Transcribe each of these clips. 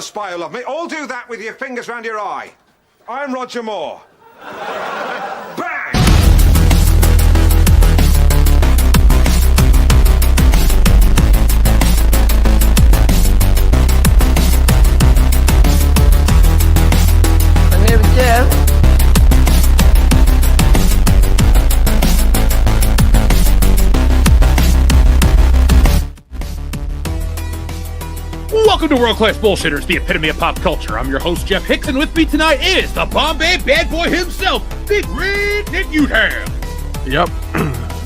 Spy who loved me. All do that with your fingers round your eye. I'm Roger Moore. Bang! My name is Jeff. Welcome to World Class Bullshitters, the epitome of pop culture. I'm your host, Jeff Hicks, and with me tonight is the Bombay bad boy himself, Big Red Nick Utham. Yep.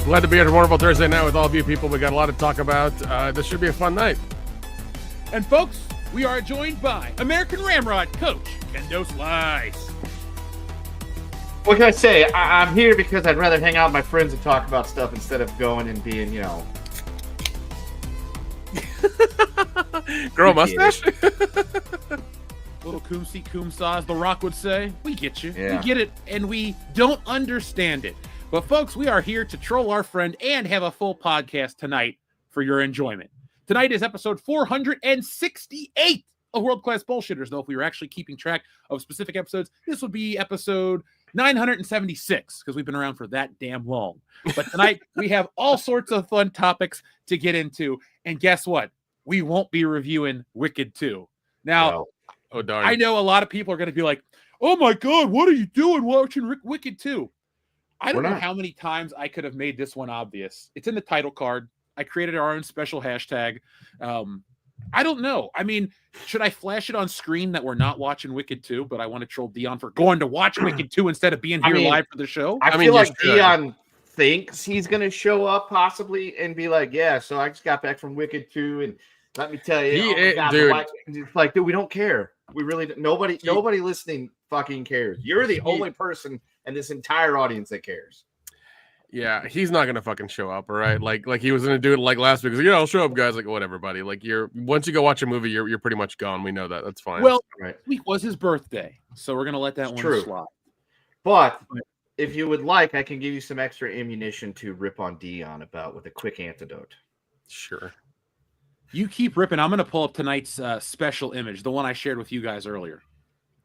Glad to be here on a wonderful Thursday night with all of you people. We got a lot to talk about. This should be a fun night. And folks, we are joined by American Ramrod coach, Kendo Slice. What can I say? I'm here because I'd rather hang out with my friends and talk about stuff instead of going and being, Grow a mustache? Little coom saw, as The Rock would say. We get you. Yeah. We get it, and we don't understand it. But folks, we are here to troll our friend and have a full podcast tonight for your enjoyment. Tonight is episode 468 of World Class Bullshitters. Though if we were actually keeping track of specific episodes, this would be episode 976, because we've been around for that damn long. But tonight we have all sorts of fun topics to get into. And guess what? We won't be reviewing Wicked 2. Now, No. Oh, darn. I know a lot of people are going to be like, oh my God, what are you doing watching Wicked 2? I don't know how many times I could have made this one obvious. It's in the title card. I created our own special hashtag. I don't know. I mean, should I flash it on screen that we're not watching Wicked 2, but I want to troll Dion for going to watch Wicked 2 instead of being here live for the show? I feel like Dion thinks he's going to show up possibly and be like, yeah, so I just got back from Wicked 2 and let me tell you, it's like, dude, we don't care. We really nobody listening fucking cares. You're the only person in this entire audience that cares. Yeah, he's not gonna fucking show up, all right? Like he was gonna do it like last week. He's like, yeah, I'll show up, guys. Like, whatever, buddy. Like, once you go watch a movie, you're pretty much gone. We know that. That's fine. Well, this week was his birthday, so we're gonna let that one slide. But if you would like, I can give you some extra ammunition to rip on Dion about with a quick antidote. Sure. You keep ripping. I'm going to pull up tonight's special image, the one I shared with you guys earlier.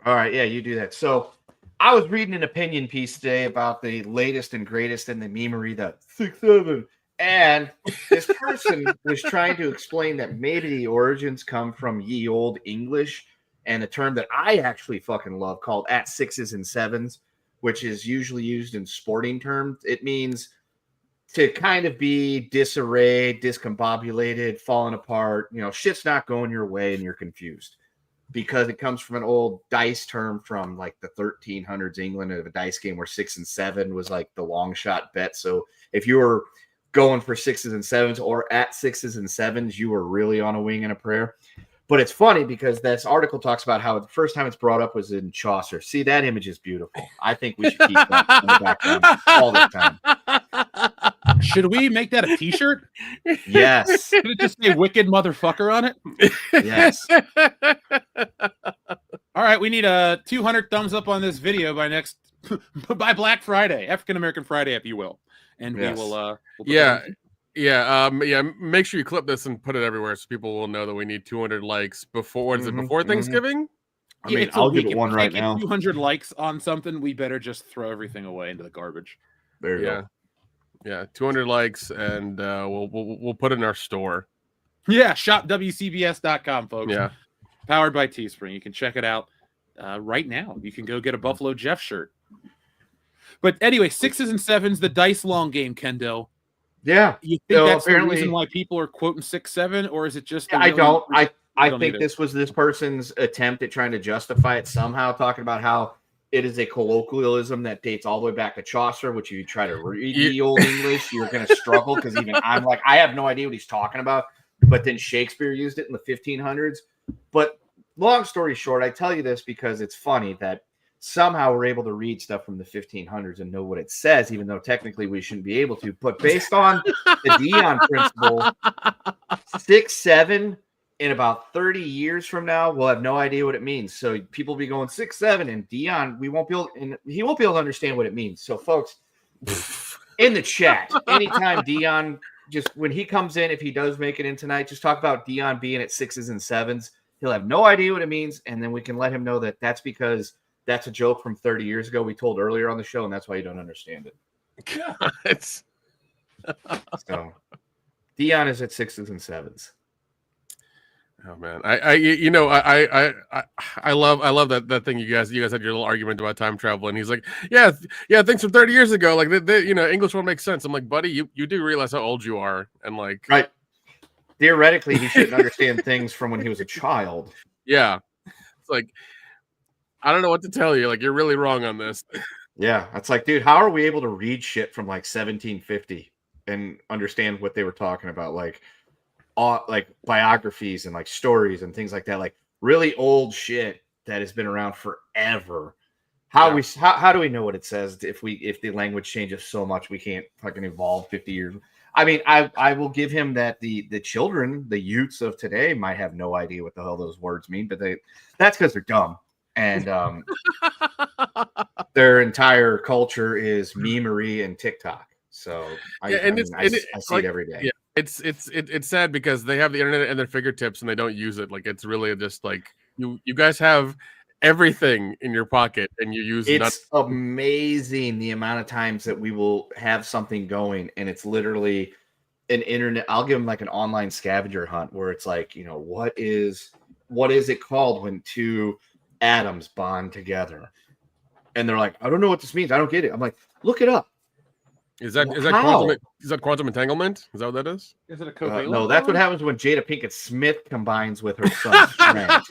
All right. Yeah, you do that. So I was reading an opinion piece today about the latest and greatest in the memery, the 6-7. And this person was trying to explain that maybe the origins come from ye old English and a term that I actually fucking love called at 6s and 7s, which is usually used in sporting terms. It means to kind of be disarrayed, discombobulated, falling apart, shit's not going your way and you're confused, because it comes from an old dice term from like the 1300s England of a dice game where 6 and 7 was like the long shot bet. So if you were going for 6s and 7s or at 6s and 7s, you were really on a wing and a prayer. But it's funny because this article talks about how the first time it's brought up was in Chaucer. See, that image is beautiful. I think we should keep that in the background all the time. Should we make that a t-shirt? Yes. Should it just say wicked motherfucker on it? Yes. All right, we need 200 thumbs up on this video by Black Friday, African American Friday, if you will, and we will. We'll put that on- yeah. Make sure you clip this and put it everywhere so people will know that we need 200 likes before. What is it? Before Thanksgiving? I mean, it's a I'll give week. it If one we right can't get now. 200 likes on something, we better just throw everything away into the garbage. There you go. Yeah, 200 likes, and we'll put it in our store. Yeah, shopwcbs.com, folks. Yeah, Powered by Teespring. You can check it out right now. You can go get a Buffalo Jeff shirt. But anyway, 6s and 7s, the dice long game, Kendo. Yeah. You think So that's the apparently- reason why people are quoting 6-7, or is it just? I don't. I don't think either. this was this person's attempt at trying to justify it somehow, talking about how it is a colloquialism that dates all the way back to Chaucer, which if you try to read the Old English, you're going to struggle because even I'm like, I have no idea what he's talking about. But then Shakespeare used it in the 1500s. But long story short, I tell you this because it's funny that somehow we're able to read stuff from the 1500s and know what it says, even though technically we shouldn't be able to. But based on the Dion principle, 6-7 in about 30 years from now, we'll have no idea what it means. So people will be going 6-7, and Dion, he won't be able to understand what it means. So folks, in the chat, anytime Dion, just when he comes in, if he does make it in tonight, just talk about Dion being at 6s and 7s. He'll have no idea what it means, and then we can let him know that that's because that's a joke from 30 years ago we told earlier on the show, and that's why you don't understand it. God. So Dion is at 6s and 7s. Oh man, I love that thing you guys had your little argument about time travel, and he's like, yeah, things from 30 years ago, like English won't make sense. I'm like, buddy, you do realize how old you are, and like, right. Theoretically, he shouldn't understand things from when he was a child. Yeah, it's like, I don't know what to tell you. Like, you're really wrong on this. Yeah, it's like, dude, how are we able to read shit from like 1750 and understand what they were talking about? Like biographies and like stories and things like that, like really old shit that has been around forever. How do we know what it says if the language changes so much we can't fucking evolve 50 years? I mean, I will give him that the children, the youths of today might have no idea what the hell those words mean, but that's because they're dumb. And their entire culture is memery and TikTok. So I see it every day. Yeah, it's sad because they have the internet at their fingertips and they don't use it. Like, it's really just like you guys have everything in your pocket and you use it's amazing the amount of times that we will have something going and it's literally an internet. I'll give them like an online scavenger hunt where it's like, what is it called when two atoms bond together? And they're like, I don't know what this means. I don't get it. I'm like, look it up. Is that quantum entanglement? Is that what that is? Is it a covalent? No, that's what happens when Jada Pinkett Smith combines with her son's friend.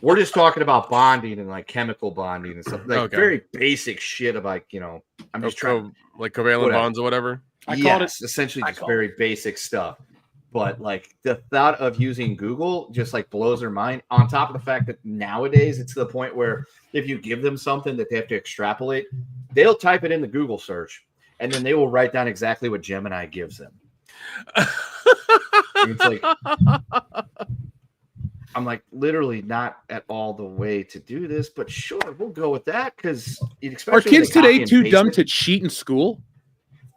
We're just talking about bonding and like chemical bonding and stuff, like very basic shit about I'm just trying like covalent bonds or whatever. I called it essentially just very basic stuff. But like the thought of using Google just like blows their mind. On top of the fact that nowadays it's to the point where if you give them something that they have to extrapolate, they'll type it in the Google search and then they will write down exactly what Gemini gives them. It's like, I'm like, literally not at all the way to do this, but sure, we'll go with that because are kids today too dumb to cheat in school?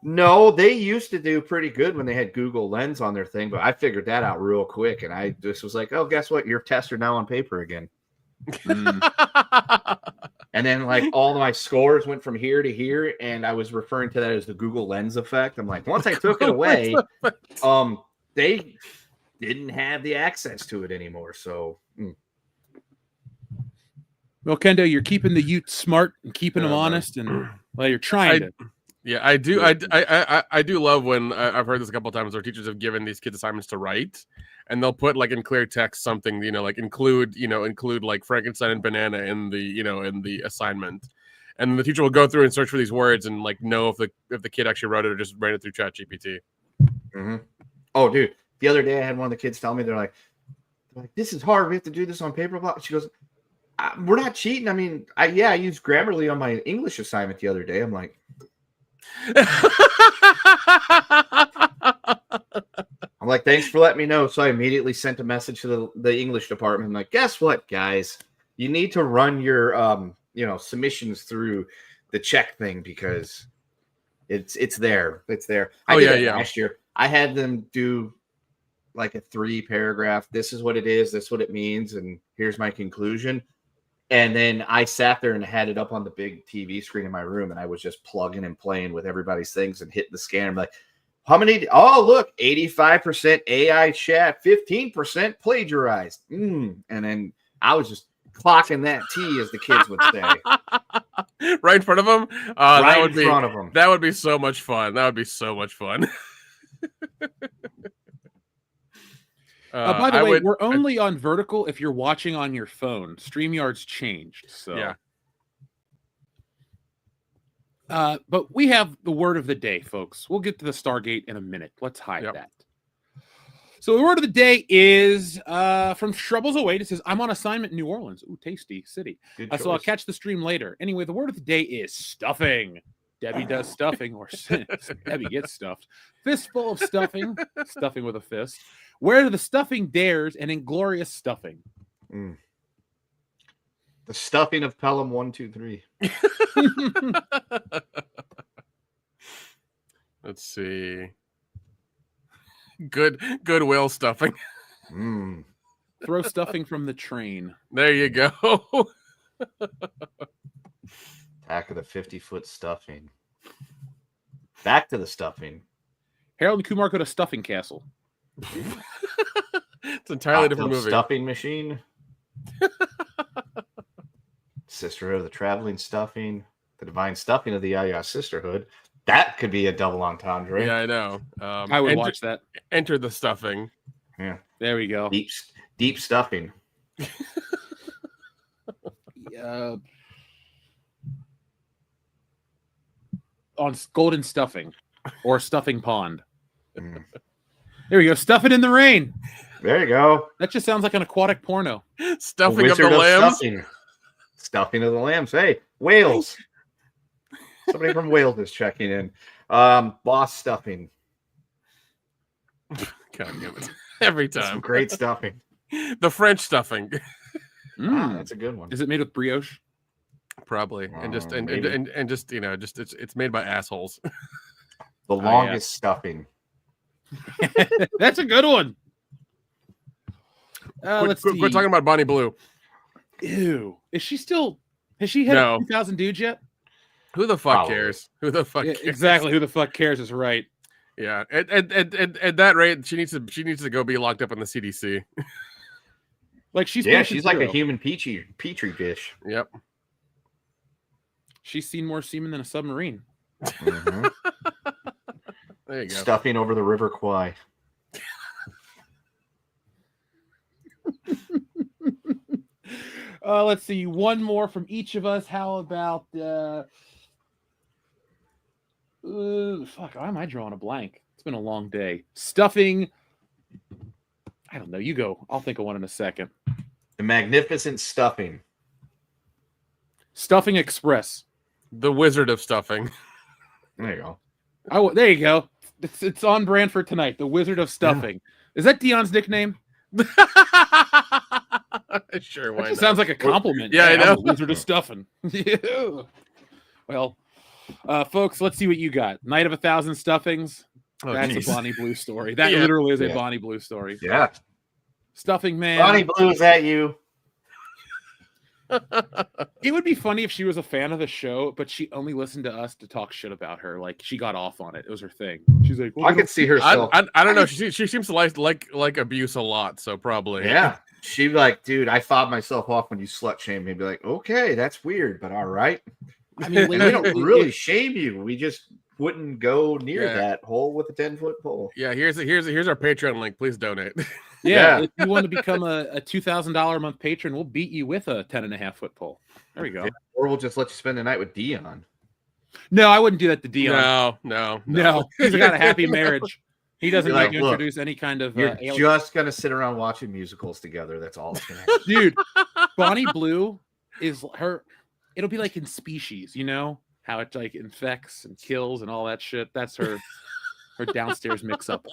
No, they used to do pretty good when they had Google Lens on their thing, but I figured that out real quick, and I just was like, oh, guess what? Your tests are now on paper again. And then, like, all my scores went from here to here, and I was referring to that as the Google Lens effect. I'm like, once I took it away, they didn't have the access to it anymore, so... Well, Kendo, you're keeping the youth smart and keeping them honest, and you're trying to... Yeah, I do. I do love when I've heard this a couple of times where teachers have given these kids assignments to write, and they'll put like in clear text something, like include like Frankenstein and banana in the assignment, and the teacher will go through and search for these words and like know if the kid actually wrote it or just ran it through ChatGPT. Mm-hmm. Oh, dude, the other day I had one of the kids tell me they're like, this is hard. We have to do this on paper. She goes, we're not cheating. I mean, I used Grammarly on my English assignment the other day. I'm like. I'm like, thanks for letting me know. So I immediately sent a message to the English department. I'm like, guess what, guys? You need to run your submissions through the check thing because it's there. It's there. I did that last year. I had them do like a 3-paragraph. This is what it is. This is what it means. And here's my conclusion. And then I sat there and had it up on the big TV screen in my room. And I was just plugging and playing with everybody's things and hitting the scanner. I'm like, how many? Oh, look, 85% AI chat, 15% plagiarized. And then I was just clocking that T, as the kids would say. Right in front of them? Right in front of them. That would be so much fun. That would be so much fun. By the way, we're only on vertical if you're watching on your phone. StreamYard's changed. So yeah. But we have the word of the day, folks. We'll get to the Stargate in a minute. Let's hide that. So the word of the day is from Shrubbles08. It says, I'm on assignment in New Orleans. Ooh, tasty city. So I'll catch the stream later. Anyway, the word of the day is stuffing. Debbie does stuffing, or Debbie gets stuffed. Fistful of stuffing. Stuffing with a fist. Where the stuffing dares and inglorious stuffing. The stuffing of Pelham 123. Let's see. Goodwill stuffing. Throw stuffing from the train. There you go. Back of the 50-foot stuffing. Back to the stuffing. Harold and Kumar go to Stuffing Castle. It's an entirely different movie. Stuffing machine. Sisterhood of the Traveling Stuffing. The Divine Stuffing of the Yaya Sisterhood. That could be a double entendre. Yeah, I know. I would watch that. Enter the stuffing. Yeah. There we go. Deep stuffing. On Golden Stuffing or Stuffing Pond. There we go. Stuff it in the rain. There you go. That just sounds like an aquatic porno. Stuffing of the lambs. Stuffing of the lambs. Hey, Wales. Somebody from Wales is checking in. Boss stuffing. God damn it. Every time. Some great stuffing. The French stuffing. That's a good one. Is it made with brioche? Probably. And just it's made by assholes. The longest stuffing. That's a good one. Let's see. We're talking about Bonnie Blue. Ew. Is she still? Has she hit 2,000 dudes yet? Who the fuck cares? Who the fuck cares? Exactly. Who the fuck cares is right. Yeah. At that rate, she needs to go be locked up in the CDC. Like she's like a human petri dish. Yep. She's seen more semen than a submarine. Mm-hmm. There you go. Stuffing over the River Kwai. Let's see. One more from each of us. How about fuck, why am I drawing a blank? It's been a long day. Stuffing. I don't know. You go. I'll think of one in a second. The Magnificent Stuffing. Stuffing Express. The Wizard of Stuffing. There you go. Oh, there you go. It's on brand for tonight. The Wizard of Stuffing. Yeah. Is that Dion's nickname? Sure. Why not? Sounds like a compliment. Yeah, I know. The Wizard of Stuffing. Yeah. Well, folks, let's see what you got. Night of 1,000 Stuffings. Oh, that's geez. A Bonnie Blue story. That literally is a Bonnie Blue story. Yeah. Stuffing man. Bonnie Blue, is that you? It would be funny if she was a fan of the show, but she only listened to us to talk shit about her. Like she got off on it. It was her thing. She's like, well, I could see herself. I don't know. She seems to like abuse a lot, so probably. Yeah. She'd be like, dude, I fought myself off when you slut shamed me. Be like, okay, that's weird, but all right. I mean, we don't really shame you. We just wouldn't go near that hole with a 10-foot pole. Yeah, here's our Patreon link. Please donate. Yeah, if you want to become a $2,000 a month patron, we'll beat you with a 10.5-foot pole. There we go. Yeah, or we'll just let you spend the night with Dion. No, I wouldn't do that to Dion. No. He's got a happy marriage. He doesn't like to introduce any kind of. You're just gonna sit around watching musicals together. That's all it's gonna happen. Dude, Bonnie Blue is her. It'll be like in Species, you know how it like infects and kills and all that shit. That's her. Her downstairs mix-up.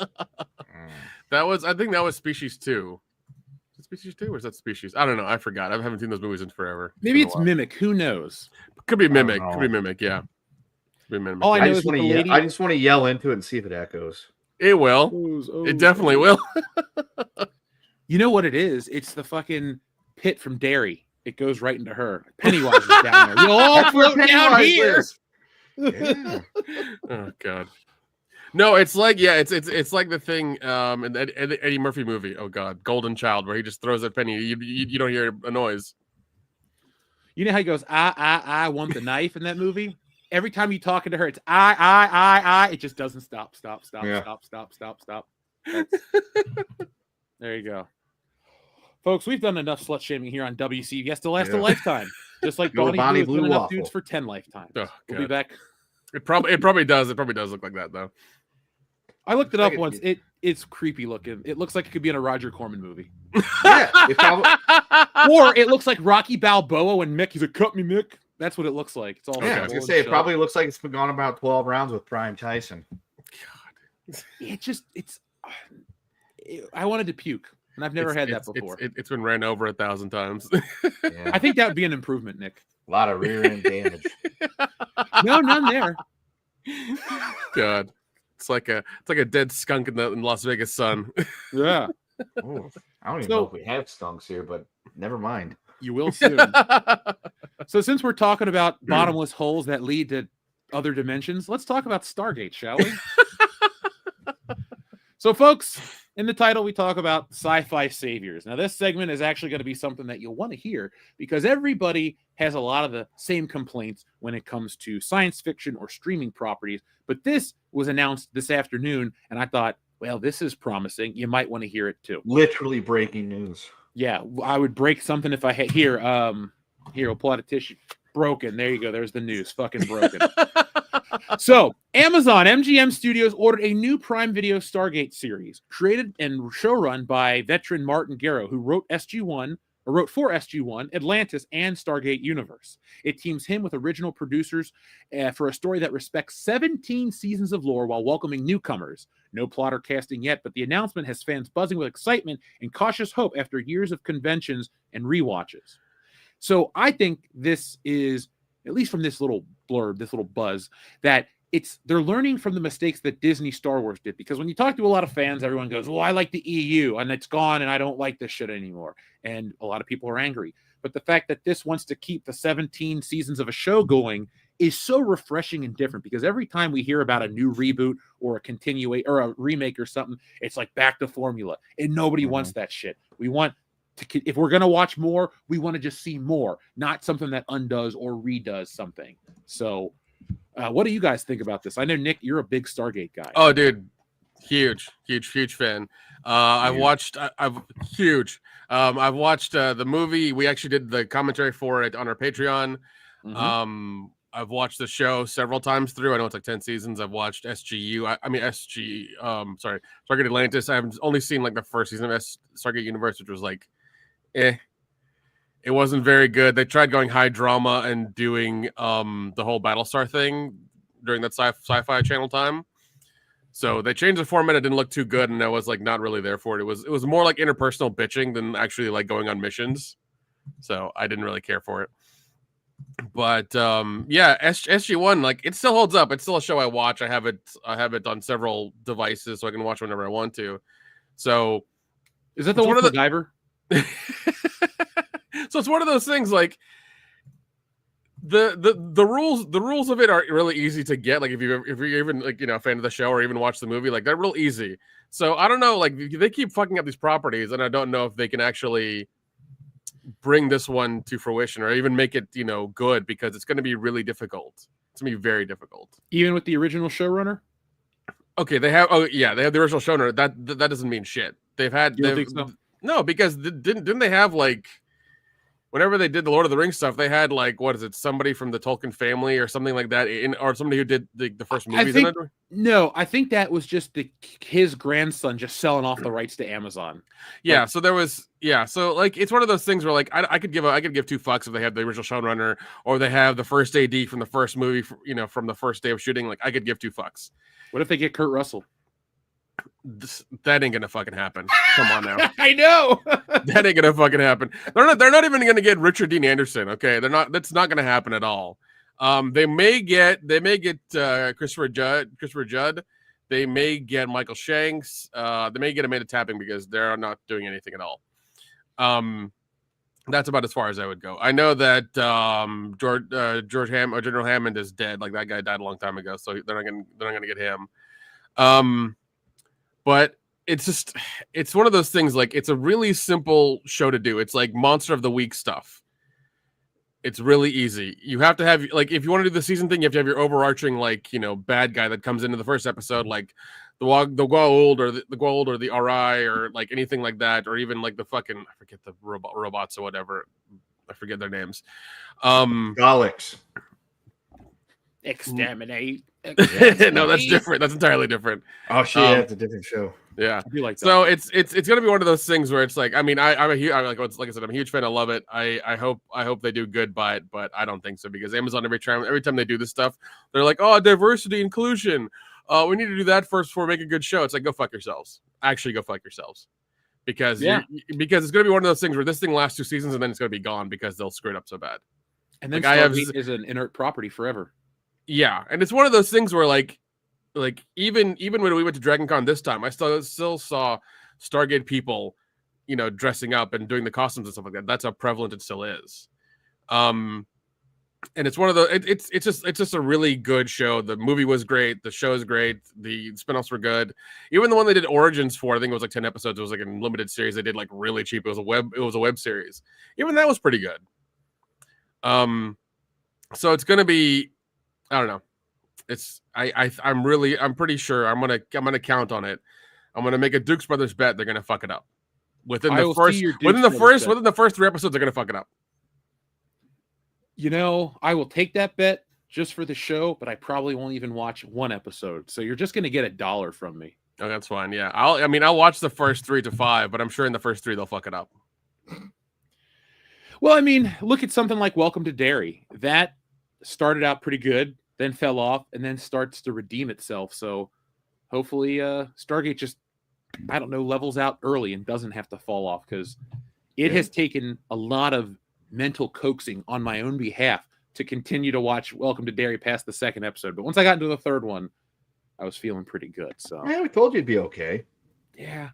I think that was Species 2. Is it Species 2 or is that Species? I don't know. I forgot. I haven't seen those movies in forever. Maybe it's Mimic. Who knows? Could be Mimic. know. Could be Mimic. Yeah. Could be Mimic. All I I know just is want that to the lady. I just want to yell into it and see if it echoes. It will. It definitely will. You know what it is? It's the fucking pit from Derry. It goes right into her. Pennywise is down there. You'll all float down here. Yeah. Oh God. No, it's like it's like the thing in the Eddie Murphy movie. Oh God, Golden Child, where he just throws at Penny. You don't hear a noise. You know how he goes, I want the knife in that movie? Every time you talking to her, it's I. It just doesn't stop. Yeah. Stop. There you go. Folks, we've done enough slut shaming here on WC. Yes, to last a lifetime. Just like Go Bonnie Bonnie Blue has Blue done enough Waffle. dudes for 10 lifetimes. Oh, We'll be God. back. It probably does. It probably does look like that though. I looked it up Like once. It's creepy looking. It looks like it could be in a Roger Corman movie. Yeah. It probably, Or it looks like Rocky Balboa and Mick. He's like, cut me, Mick. That's what it looks like. It's all yeah, I was gonna say it probably looks like it's been gone about 12 rounds with Prime Tyson. I wanted to puke, and I've never had that It's- before. It's been ran over 1,000 times. Yeah. I think that would be an improvement, Nick. A lot of rear end damage. No, none there. God, it's like a dead skunk in the Las Vegas sun. Yeah, Ooh, I don't even So- know if we have skunks here, but never mind. you will soon. So since we're talking about bottomless holes that lead to other dimensions, let's talk about Stargate, shall we? So, folks, in the title, we talk about sci-fi saviors. Now, this segment is actually going to be something that you'll want to hear because everybody has a lot of the same complaints when it comes to science fiction or streaming properties. But this was announced this afternoon, and I thought, well, this is promising. You might want to hear it too. Literally breaking news. Yeah, I would break something if I had here. Here, we'll pull out a tissue. Broken. There you go. There's the news. Fucking broken. So, Amazon MGM Studios ordered a new Prime Video Stargate series, created and showrun by veteran Martin Garrow, who wrote for SG-1, Atlantis, and Stargate Universe. It teams him with original producers for a story that respects 17 seasons of lore while welcoming newcomers. No plot or casting yet, but the announcement has fans buzzing with excitement and cautious hope after years of conventions and rewatches. So I think this is, at least from this little blurb, this little buzz, that they're learning from the mistakes that Disney Star Wars did. Because when you talk to a lot of fans, everyone goes, well, I like the EU and it's gone and I don't like this shit anymore. And a lot of people are angry. But the fact that this wants to keep the 17 seasons of a show going is so refreshing and different, because every time we hear about a new reboot or a remake or something, it's like back to formula, and nobody wants that shit. We want to, if we're going to watch more, we want to just see more, not something that undoes or redoes something. So what do you guys think about this? I know, Nick, you're a big Stargate guy. Oh, dude, huge fan. I've watched the movie. We actually did the commentary for it on our Patreon. Mm-hmm. I've watched the show several times through. I know it's like 10 seasons. I've watched Stargate Atlantis. I've only seen like the first season of Stargate Universe, which was like, it wasn't very good. They tried going high drama and doing the whole Battlestar thing during that sci-fi channel time. So they changed the format. It didn't look too good, and I was like not really there for it. It was more like interpersonal bitching than actually like going on missions. So I didn't really care for it. But SG-1, like, it still holds up. It's still a show I watch. I have it on several devices, so I can watch whenever I want to. So Is that the one with MacGyver? So it's one of those things, like, the rules of it are really easy to get. Like if you're even like, you know, a fan of the show or even watch the movie, like they're real easy. So I don't know, like they keep fucking up these properties, and I don't know if they can actually bring this one to fruition or even make it, you know, good, because it's going to be really difficult. It's going to be very difficult. Even with the original showrunner? Okay, they have the original showrunner. That doesn't mean shit. They've had no, because didn't they have, like, whenever they did the Lord of the Rings stuff, they had, like, what is it, somebody from the Tolkien family or something like that, or somebody who did the first movies. I think that was just his grandson just selling off the rights to Amazon. Yeah, so there was, so like it's one of those things where, like, I could give two fucks if they have the original showrunner or they have the first AD from the first movie, you know, from the first day of shooting. Like, I could give two fucks. What if they get Kurt Russell? That ain't gonna fucking happen. Come on now. I know. That ain't gonna fucking happen. They're not even gonna get Richard Dean Anderson. Okay, they're not. That's not gonna happen at all. They may get Christopher Judd. They may get Michael Shanks. They may get Amanda Tapping because they're not doing anything at all. That's about as far as I would go. I know that General Hammond is dead. Like that guy died a long time ago, so they're not gonna get him. But it's one of those things. Like it's a really simple show to do. It's like Monster of the Week stuff. It's really easy. You have to have like if you want to do the season thing, you have to have your overarching bad guy that comes into the first episode, like the Goa'uld or the Goa'uld or the RI or like anything like that, or even like the fucking I forget the robots or whatever. I forget their names. Daleks. Exterminate. No, that's different. That's entirely different. Oh shit, that's a different show. Yeah, I do like that. So it's gonna be one of those things where it's like I'm a huge like I said I'm a huge fan. I love it. I hope they do good by it, but I don't think so because Amazon every time they do this stuff, they're like, oh, diversity, inclusion. We need to do that first before we make a good show. It's like go fuck yourselves. Actually, go fuck yourselves because because it's gonna be one of those things where this thing lasts 2 seasons and then it's gonna be gone because they'll screw it up so bad. And then like, Stargate is an inert property forever. Yeah, and it's one of those things where like even when we went to Dragon Con this time, I still saw Stargate people, dressing up and doing the costumes and stuff like that. That's how prevalent it still is. And it's one of the it's just a really good show. The movie was great, the show is great, the spinoffs were good. Even the one they did Origins for, I think it was like 10 episodes. It was like a limited series they did like really cheap. It was a web series. Even that was pretty good. So it's gonna be, I don't know. I'm pretty sure I'm gonna count on it. I'm gonna make a Dukes Brothers bet they're gonna fuck it up within the first 3 episodes. They're gonna fuck it up. I will take that bet just for the show, but I probably won't even watch 1 episode. So you're just gonna get $1 from me. Oh, that's fine. Yeah, I'll watch the first 3 to 5, but I'm sure in the first 3 they'll fuck it up. Well, look at something like Welcome to Derry. That started out pretty good, then fell off, and then starts to redeem itself. So hopefully Stargate just, levels out early and doesn't have to fall off because it has taken a lot of mental coaxing on my own behalf to continue to watch Welcome to Derry past the 2nd episode. But once I got into the 3rd one, I was feeling pretty good. So yeah, we told you it'd be okay. Yeah.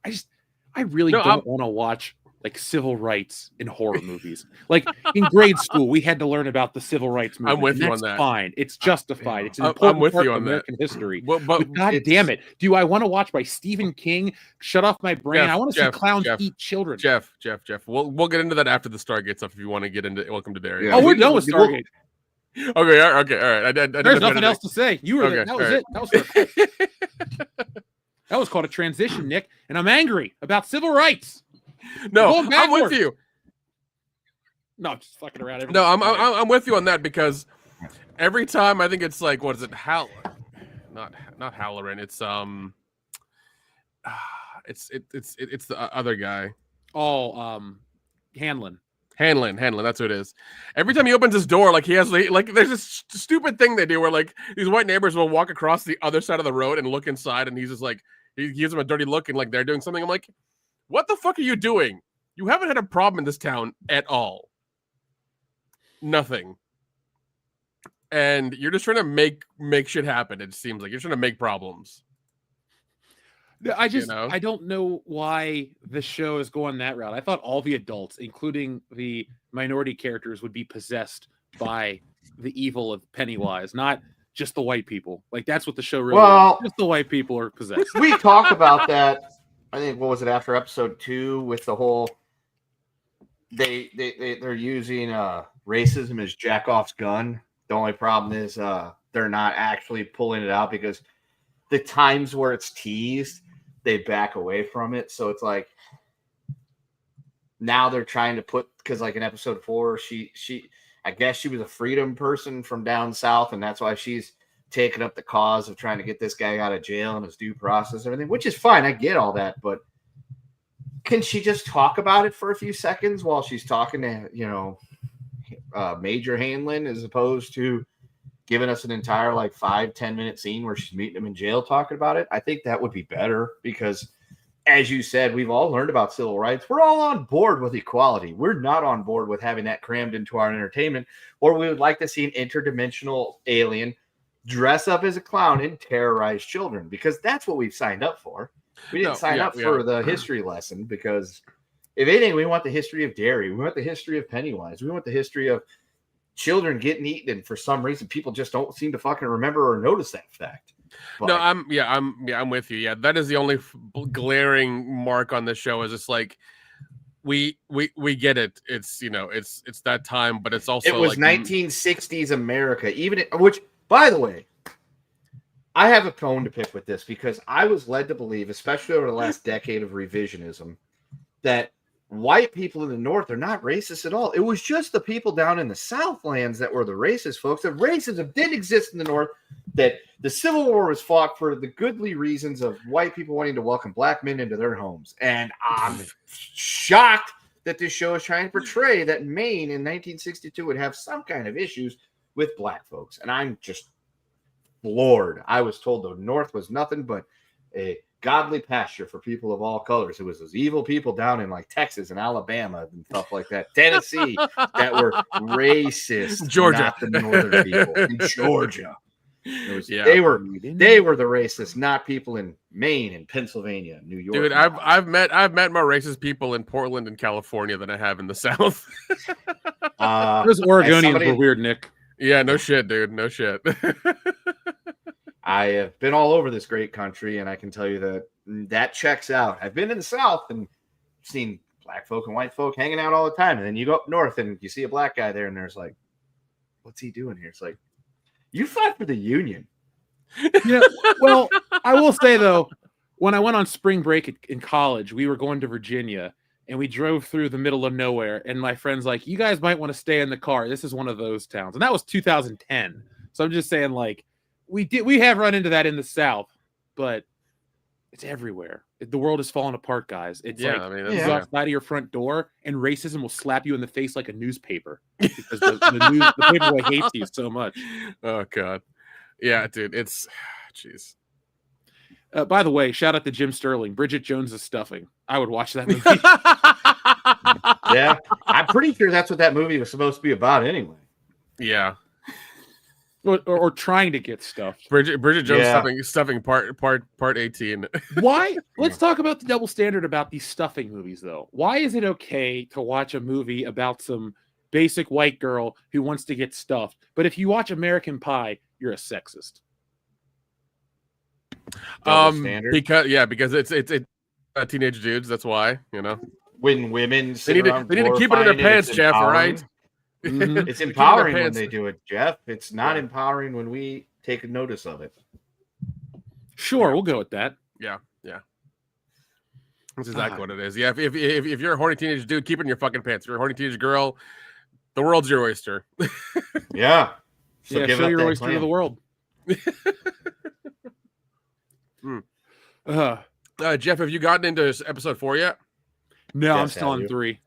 I really don't want to watch like civil rights in horror movies. Like in grade school, we had to learn about the civil rights movement. I'm with you on that. Fine. It's justified. It's an important part of American history. But God damn it. Do I want to watch by Stephen King? Shut off my brain. I want to see clowns eat children. Jeff. We'll get into that after the Stargate stuff if you want to get into Welcome to Derry. Yeah. Oh, we're done with Stargate. Okay, all right. There's nothing else to say. You were there. That was it. That was that was called a transition, Nick. And I'm angry about civil rights. No, I'm with you. No, I'm just fucking around. No, I'm with you on that because every time I think it's like, what is it? Not Halloran. It's it's the other guy. Oh, Hanlon. That's who it is. Every time he opens his door, like he has like there's this stupid thing they do where like these white neighbors will walk across the other side of the road and look inside, and he's just like he gives them a dirty look and like they're doing something. I'm like, what the fuck are you doing? You haven't had a problem in this town at all. Nothing. And you're just trying to make shit happen. It seems like you're trying to make problems. I don't know why the show is going that route. I thought all the adults, including the minority characters, would be possessed by the evil of Pennywise, not just the white people. Like that's what the show really is. Just the white people are possessed. We talked about that. I think what was it after episode 2 with the whole they're using racism as Jackoff's gun. The only problem is they're not actually pulling it out because the times where it's teased, they back away from it. So it's like now they're trying to put, because like in episode 4, she I guess she was a freedom person from down south, and that's why she's taking up the cause of trying to get this guy out of jail and his due process and everything, which is fine. I get all that, but can she just talk about it for a few seconds while she's talking to, Major Hanlon, as opposed to, giving us an entire like 5-10 minute scene where she's meeting him in jail talking about it, I think that would be better because, as you said, we've all learned about civil rights. We're all on board with equality. We're not on board with having that crammed into our entertainment, or we would like to see an interdimensional alien dress up as a clown and terrorize children because that's what we've signed up for. We didn't sign up for the history lesson because if anything, we want the history of dairy. We want the history of Pennywise. We want the history of children getting eaten. And for some reason, people just don't seem to fucking remember or notice that fact. But, no, I'm with you. Yeah, that is the only glaring mark on this show. Is it's like we get it. It's it's that time, but it's also it was like 1960s America. Which, by the way, I have a bone to pick with this because I was led to believe, especially over the last decade of revisionism, that white people in the North are not racist at all. It was just the people down in the Southlands that were the racist folks. That racism did exist in the North, that the Civil War was fought for the goodly reasons of white people wanting to welcome black men into their homes. And I'm shocked that this show is trying to portray that Maine in 1962 would have some kind of issues with black folks. And I'm just floored. I was told the North was nothing but a godly pasture for people of all colors. It was those evil people down in like Texas and Alabama and stuff like that, Tennessee, that were racist. Georgia, not the northern people in Georgia. They were the racists, not people in Maine and Pennsylvania, New York. Dude, I've met more racist people in Portland and California than I have in the South. Those Oregonians were weird, Nick. Yeah, no shit, dude. No shit. I have been all over this great country, and I can tell you that checks out. I've been in the South and seen black folk and white folk hanging out all the time. And then you go up north and you see a black guy there, and there's like, what's he doing here? It's like, you fight for the Union. Yeah. Well, I will say, though, when I went on spring break in college, we were going to Virginia, and we drove through the middle of nowhere. And my friend's like, you guys might want to stay in the car. This is one of those towns. And that was 2010. So I'm just saying, like, we have run into that in the South, but it's everywhere. The world is falling apart, guys. It's you go outside of your front door, and racism will slap you in the face like a newspaper because the paperweight hates you so much. Oh God, yeah, dude. It's jeez. By the way, shout out to Jim Sterling. Bridget Jones's Stuffing. I would watch that movie. Yeah, I'm pretty sure that's what that movie was supposed to be about, anyway. Yeah. Or trying to get stuffed. Bridget Jones stuffing part 18. Why? Let's talk about the double standard about these stuffing movies, though. Why is it okay to watch a movie about some basic white girl who wants to get stuffed, but if you watch American Pie, you're a sexist? Because it's teenage dudes. That's why, when women they need to keep it in their pants, Jeff. All right. Mm-hmm. It's empowering when they do it, Jeff. It's not empowering when we take notice of it. Sure, we'll go with that. Yeah. That's exactly what it is. Yeah, if you're a horny teenage dude, keep it in your fucking pants. If you're a horny teenage girl, the world's your oyster. Yeah. So show your oyster to the world. Jeff, have you gotten into episode 4 yet? No, I'm still on 3.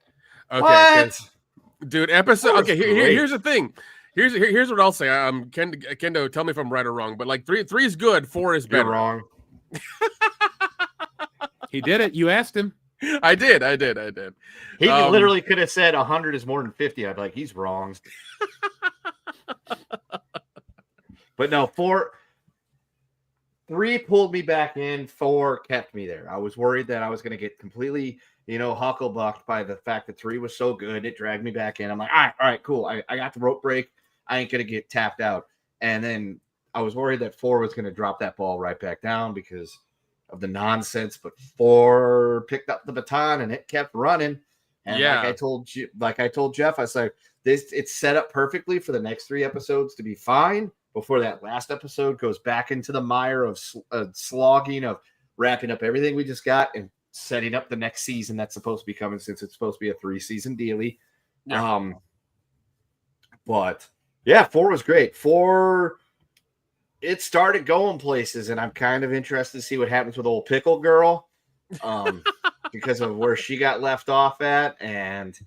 Okay. What? Dude, episode. Okay, here's the thing. Here's what I'll say. Kendo, tell me if I'm right or wrong. But like 3 is good. 4 is better. You're wrong. He did it. You asked him. I did. He literally could have said 100 is more than 50. I'd be like, he's wrong. But no, 3 pulled me back in. 4 kept me there. I was worried that I was going to get completely, hucklebucked by the fact that 3 was so good. It dragged me back in. I'm like, all right, cool. I got the rope break. I ain't going to get tapped out. And then I was worried that 4 was going to drop that ball right back down because of the nonsense. But 4 picked up the baton and it kept running. And like I told Jeff, I was like, it's set up perfectly for the next 3 episodes to be fine before that last episode goes back into the mire of slogging of wrapping up everything we just got and setting up the next season that's supposed to be coming, since it's supposed to be a 3-season dealie. Yeah. But yeah, 4 was great. 4, it started going places, and I'm kind of interested to see what happens with old Pickle Girl, because of where she got left off at, and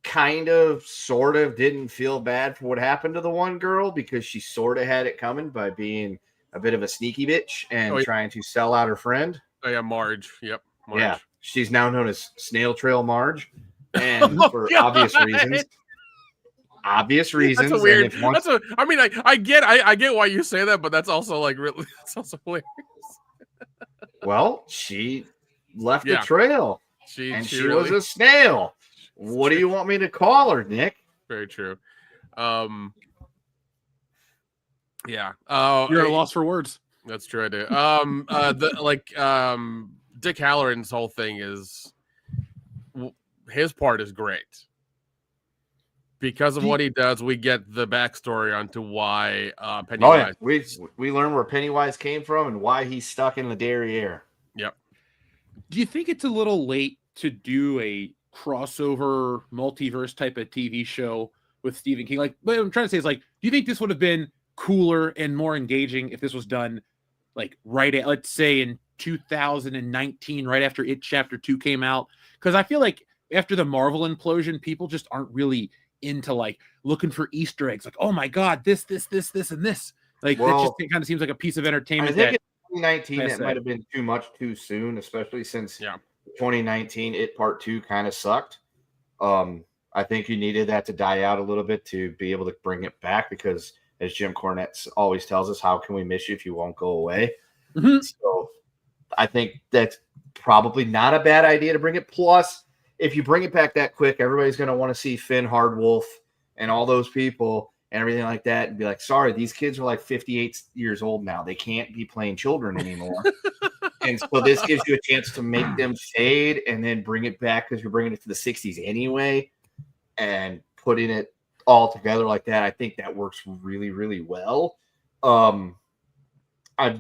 kind of sort of didn't feel bad for what happened to the one girl because she sort of had it coming by being a bit of a sneaky bitch and trying to sell out her friend. Oh yeah, Marge. Yep, Marge. Yeah, she's now known as Snail Trail Marge, and for obvious reasons. Obvious reasons. That's a weird. And I mean, I get why you say that, but that's also like really. That's also hilarious. Well, she left Yeah. a trail, She really was a snail. What do you want me to call her, Nick? Very true. Yeah. You're at a loss for words. That's true. I do. Dick Halloran's whole thing is his part is great because of what he does. We get the backstory onto why Pennywise. Oh yeah, we learn where Pennywise came from and why he's stuck in the derriere. Yep. Do you think it's a little late to do a crossover multiverse type of TV show with Stephen King? Like, what I'm trying to say is, like, do you think this would have been cooler and more engaging if this was done like right at, let's say, in 2019, right after It Chapter 2 came out? Because I feel like after the Marvel implosion, people just aren't really into like looking for Easter eggs. Like, oh my God, this, and this. Like, it kind of seems like a piece of entertainment. I think in 2019 that might have been too much too soon, especially since 2019 It Part 2 kind of sucked. I think you needed that to die out a little bit to be able to bring it back because, as Jim Cornette always tells us, how can we miss you if you won't go away? Mm-hmm. So I think that's probably not a bad idea to bring it. Plus, if you bring it back that quick, everybody's going to want to see Finn Hardwolf and all those people and everything like that and be like, sorry, these kids are like 58 years old now. They can't be playing children anymore. And so this gives you a chance to make them fade and then bring it back because you're bringing it to the 60s anyway and putting it all together like that. I think that works really, really well. I'm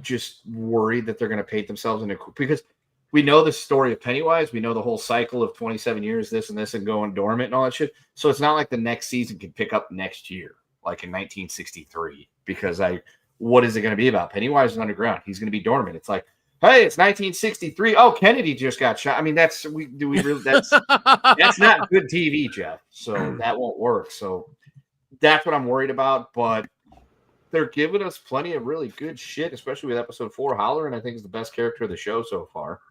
just worried that they're going to paint themselves in because we know the story of Pennywise. We know the whole cycle of 27 years, this and this, and going dormant and all that shit. So it's not like the next season can pick up next year, like in 1963, because what is it going to be about? Pennywise is underground. He's going to be dormant. It's like, hey, it's 1963. Oh, Kennedy just got shot. I mean, that's not good TV, Jeff. So that won't work. So that's what I'm worried about. But they're giving us plenty of really good shit, especially with episode 4. Halloran, I think, is the best character of the show so far.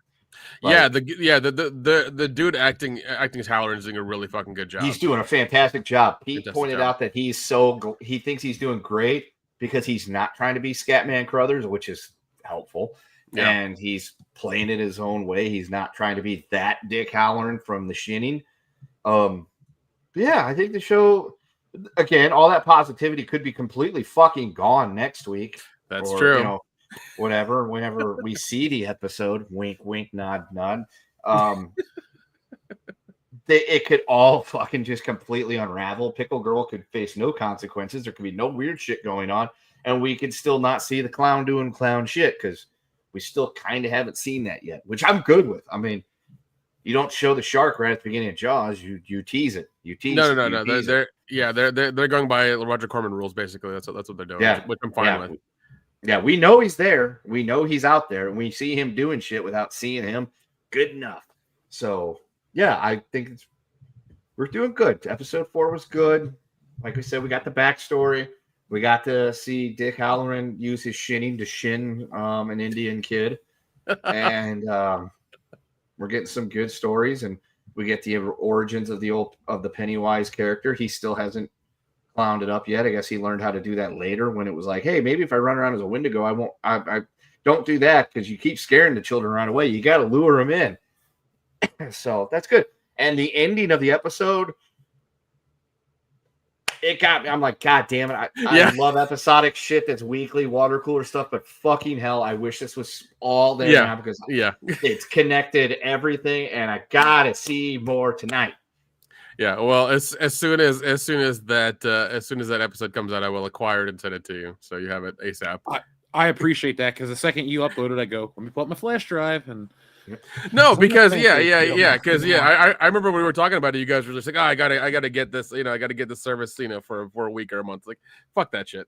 Like, the dude acting as Halloran is doing a really fucking good job. He's doing a fantastic job. Pete pointed out that he thinks he's doing great because he's not trying to be Scatman Crothers, which is helpful. Yeah. And he's playing it his own way. He's not trying to be that Dick Halloran from The Shining. Yeah, I think the show, again, all that positivity could be completely fucking gone next week. That's true. Whenever we see the episode, wink, wink, nod, nod. It could all fucking just completely unravel. Pickle Girl could face no consequences. There could be no weird shit going on. And we could still not see the clown doing clown shit because we still kind of haven't seen that yet, which I'm good with. I mean, you don't show the shark right at the beginning of Jaws. You tease it. You tease. No. They're going by Roger Corman rules basically. That's what they're doing. Yeah, which I'm fine with. Yeah, we know he's there. We know he's out there, and we see him doing shit without seeing him. Good enough. So yeah, I think we're doing good. Episode 4 was good. Like we said, we got the backstory. We got to see Dick Halloran use his shinning to shin an Indian kid. And we're getting some good stories. And we get the origins of the Pennywise character. He still hasn't clowned it up yet. I guess he learned how to do that later when it was like, hey, maybe if I run around as a Wendigo, I don't do that because you keep scaring the children right away. You got to lure them in. So that's good. And the ending of the episode, it got me. I'm like, God damn it. I love episodic shit that's weekly water cooler stuff, but fucking hell, I wish this was all there now because it's connected everything, and I gotta see more tonight. Yeah, well, as soon as that episode comes out, I will acquire it and send it to you, so you have it ASAP. I appreciate that because the second you upload it, I go, let me pull up my flash drive, and No, So because much because I remember when we were talking about it, you guys were just like, oh, I gotta get this, I gotta get this service, for a week or a month. Like, fuck that shit.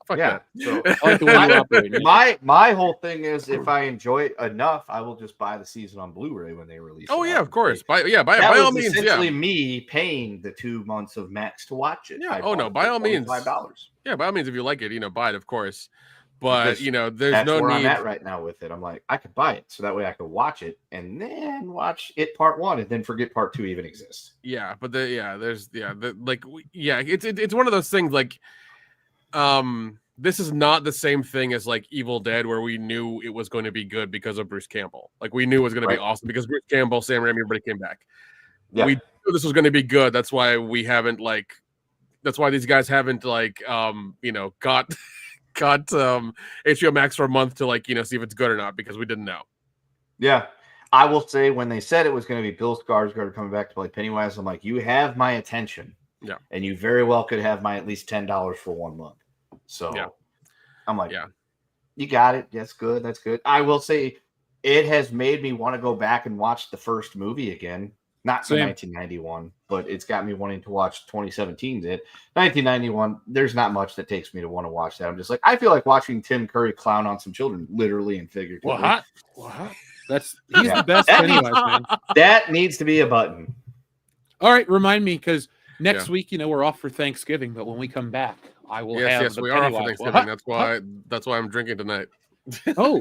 Fuck Yeah. that. So I like the way you operate. Nick. my whole thing is, if I enjoy it enough, I will just buy the season on Blu-ray when they release Oh it. yeah, of course. By That all was means, essentially me paying the 2 months of Max to watch it. Yeah. I Oh no, bought it by for all means. $25. Yeah, by all means, if you like it, buy it, of course. But Because there's that's no where need. I'm at right now with it. I'm like, I could buy it so that way I could watch it and then watch it part 1 and then forget part 2 even exists. Yeah, but it's one of those things like, this is not the same thing as like Evil Dead, where we knew it was going to be good because of Bruce Campbell. Like, we knew it was going to be awesome because Bruce Campbell, Sam Raimi, everybody came back. Yeah. We knew this was going to be good. That's why that's why these guys haven't got HBO Max for a month to see if it's good or not, because we didn't know. Yeah. I will say, when they said it was going to be Bill Skarsgård coming back to play Pennywise, I'm like, you have my attention. Yeah. And you very well could have my at least $10 for 1 month. So yeah. I'm like, yeah, you got it. That's good. That's good. I will say it has made me want to go back and watch the first movie again. Not the 1991, but it's got me wanting to watch 2017's it. 1991, there's not much that takes me to want to watch that. I'm just like, I feel like watching Tim Curry clown on some children, literally and figuratively. What? He's the best Pennywise, man. That needs to be a button. All right, remind me, because next week, we're off for Thanksgiving, but when we come back, I will have Yes, the we Pennywise. are off for Thanksgiving. That's why I'm drinking tonight. Oh,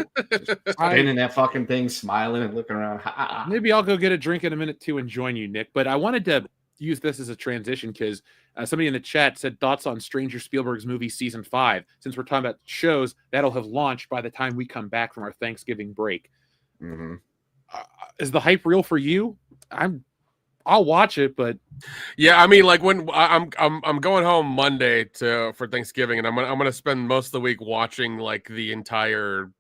spinning that fucking thing, smiling and looking around. Maybe I'll go get a drink in a minute too and join you, Nick. But I wanted to use this as a transition because somebody in the chat said thoughts on Stranger Spielberg's movie season 5. Since we're talking about shows, that'll have launched by the time we come back from our Thanksgiving break. Mm-hmm. Is the hype real for you? I'll watch it, but yeah, I mean, like, when I'm going home Monday for Thanksgiving, and I'm gonna spend most of the week watching like the entire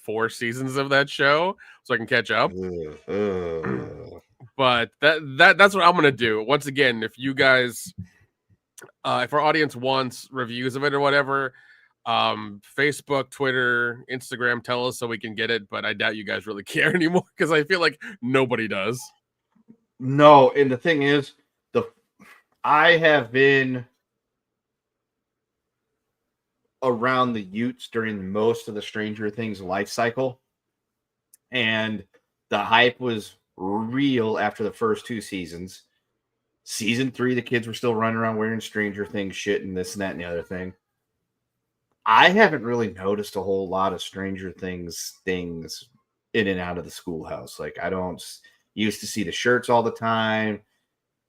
4 seasons of that show so I can catch up. But that's what I'm gonna do. Once again, if you guys, if our audience wants reviews of it or whatever, Facebook, Twitter, Instagram, tell us so we can get it. But I doubt you guys really care anymore, because I feel like nobody does. No, and the thing is, I have been around the Utes during most of the Stranger Things life cycle, and the hype was real after the first 2 seasons. Season 3, the kids were still running around wearing Stranger Things shit and this and that and the other thing. I haven't really noticed a whole lot of Stranger Things in and out of the schoolhouse. Like, I don't used to see the shirts all the time,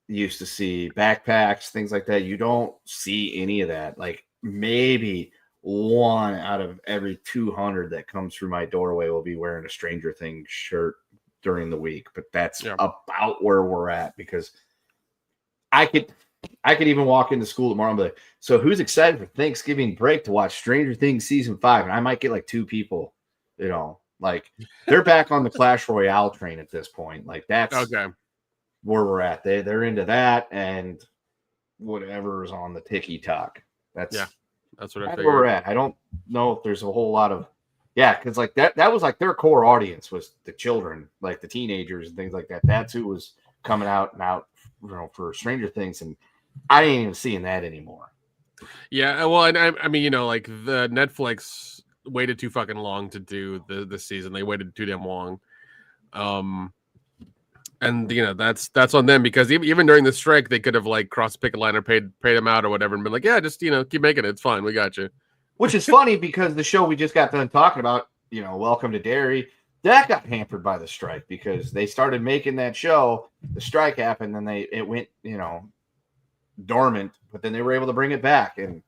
used to see backpacks, things like that. You don't see any of that. Like, maybe 1 out of every 200 that comes through my doorway will be wearing a Stranger Things shirt during the week. But that's about where we're at, because I could even walk into school tomorrow and be like, so who's excited for Thanksgiving break to watch Stranger Things season 5? And I might get like 2 people, like, they're back on the Clash Royale train at this point. Like, that's okay where we're at. They're into that and whatever is on the TikTok. That's what I where figured. we're at. I don't know if there's a whole lot of because like that was like their core audience was the children, like the teenagers and things like that. That's who was coming out for Stranger Things, and I ain't even seeing that anymore. Yeah, well, and I mean, like, the Netflix waited too fucking long to do the season. They waited too damn long. And that's on them, because even during the strike, they could have like crossed picket line or paid them out or whatever and been like, yeah, just keep making it. It's fine. We got you. Which is funny, because the show we just got done talking about, Welcome to Derry, that got hampered by the strike, because they started making that show, the strike happened, then it went, dormant, but then they were able to bring it back, and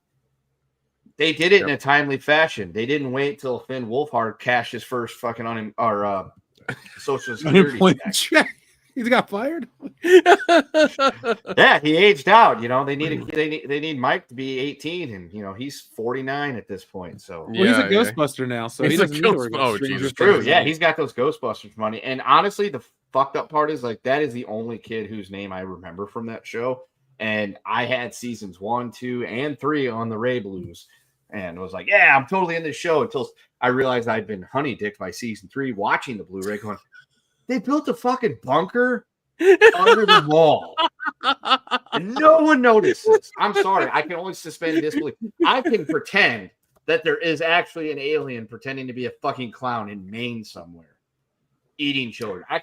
they did it in a timely fashion. They didn't wait till Finn Wolfhard cashed his first fucking Social Security check. He's got fired. Yeah, he aged out. They need Mike to be 18, and he's 49 at this point. So he's a Ghostbuster now. So he doesn't need to work. Jesus, true. Yeah, he's got those Ghostbusters money. And honestly, the fucked up part is like that is the only kid whose name I remember from that show. And I had seasons 1, 2, and 3 on the Ray Blues, and was like, yeah, I'm totally in this show, until I realized I'd been honey dicked by season 3 watching the Blu-ray, going, They built a fucking bunker under the wall. And no one notices. I'm sorry. I can only suspend disbelief. I can pretend that there is actually an alien pretending to be a fucking clown in Maine somewhere, eating children. I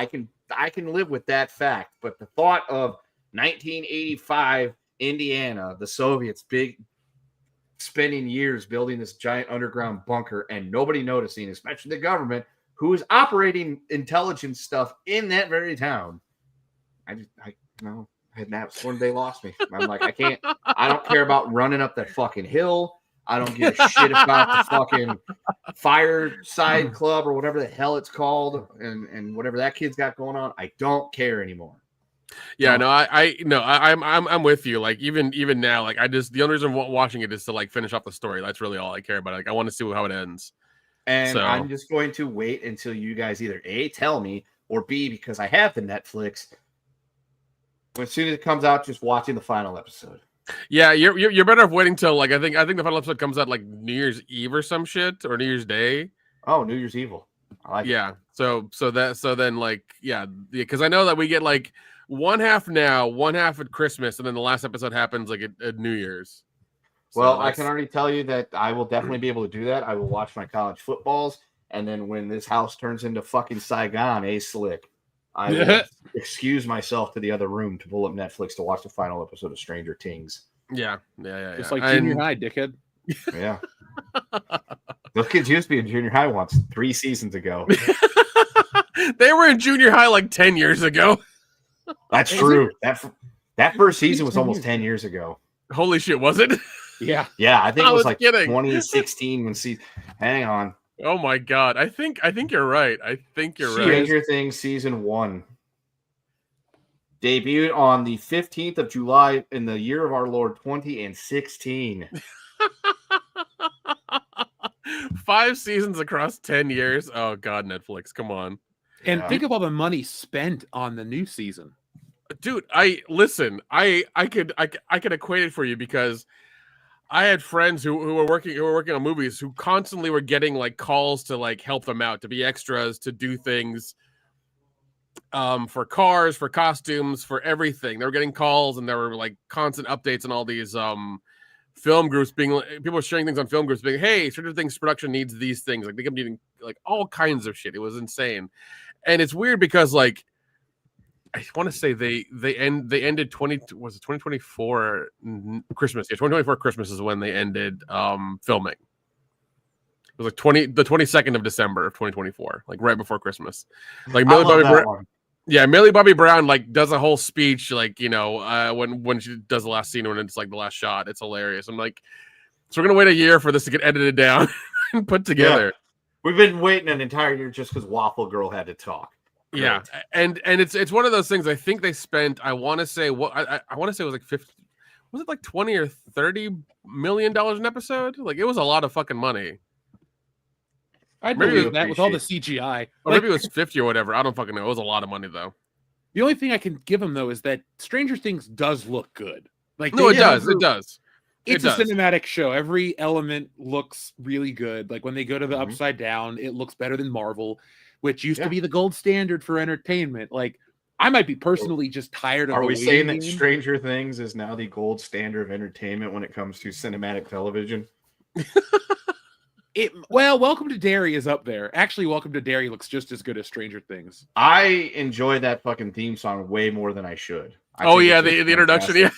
can live with that fact. But the thought of 1985 Indiana, the Soviets spending years building this giant underground bunker and nobody noticing, especially the government, who is operating intelligence stuff in that very town. And that's when they lost me. I'm like, I don't care about running up that fucking hill. I don't give a shit about the fucking fireside club or whatever the hell it's called and whatever that kid's got going on. I don't care anymore. Yeah, no, I'm with you. Like even now, like the only reason I'm watching it is to like finish off the story. That's really all I care about. Like I want to see how it ends. And I'm just going to wait until you guys either A, tell me, or B, because I have the Netflix. As soon as it comes out, just watching the final episode. Yeah, you're better off waiting till like I think the final episode comes out like New Year's Eve or some shit or New Year's Day. Oh, New Year's Evil. I like it. So then because I know that we get like one half now, one half at Christmas, and then the last episode happens like at New Year's. Well, I can already tell you that I will definitely be able to do that. I will watch my college footballs, and then when this house turns into fucking Saigon, Slick, I will excuse myself to the other room to pull up Netflix to watch the final episode of Stranger Things. Yeah. Just like junior high, dickhead. Yeah. Those kids used to be in junior high once 3 seasons ago. They were in junior high like 10 years ago. That's true. That first season was almost 10 years ago. Holy shit, was it? Yeah. Yeah, I think it was like kidding. 2016 when hang on. Oh my god. I think you're right. Stranger Things season 1 debuted on the 15th of July in the year of our Lord 2016. 5 seasons across 10 years. Oh god, Netflix, come on. And think of all the money spent on the new season. Dude, I could equate it for you because I had friends who were working on movies who constantly were getting like calls to like help them out, to be extras, to do things for cars, for costumes, for everything. They were getting calls and there were like constant updates on all these film groups people were sharing things on film groups being, hey, Stranger Things production needs these things. Like they kept needing like all kinds of shit. It was insane. And it's weird because like I want to say they ended 2024 Christmas. Yeah, 2024 Christmas is when they ended filming. It was like the 22nd of December of 2024, like right before Christmas. Like Millie Bobby Brown like does a whole speech like, you know, when she does the last scene when it's like the last shot. It's hilarious. I'm like, so we're gonna wait a year for this to get edited down and put together. Yeah. We've been waiting an entire year just because Waffle Girl had to talk. Great. Yeah, and it's one of those things. I think they spent. I want to say what I want to say it was like 50. Was it like $20 or $30 million an episode? Like it was a lot of fucking money. I'd believe that with all the CGI. Or maybe it was 50 or whatever. I don't fucking know. It was a lot of money though. The only thing I can give them though is that Stranger Things does look good. Like no, it does. It does. It's a cinematic show. Every element looks really good. Like when they go to the Upside Down, it looks better than Marvel, which used to be the gold standard for entertainment. Like I might be personally just tired of. Are we saying that Stranger Things is now the gold standard of entertainment when it comes to cinematic television? Welcome to Derry is up there. Actually, Welcome to Derry looks just as good as Stranger Things. I enjoy that fucking theme song way more than I should. The introduction, yeah.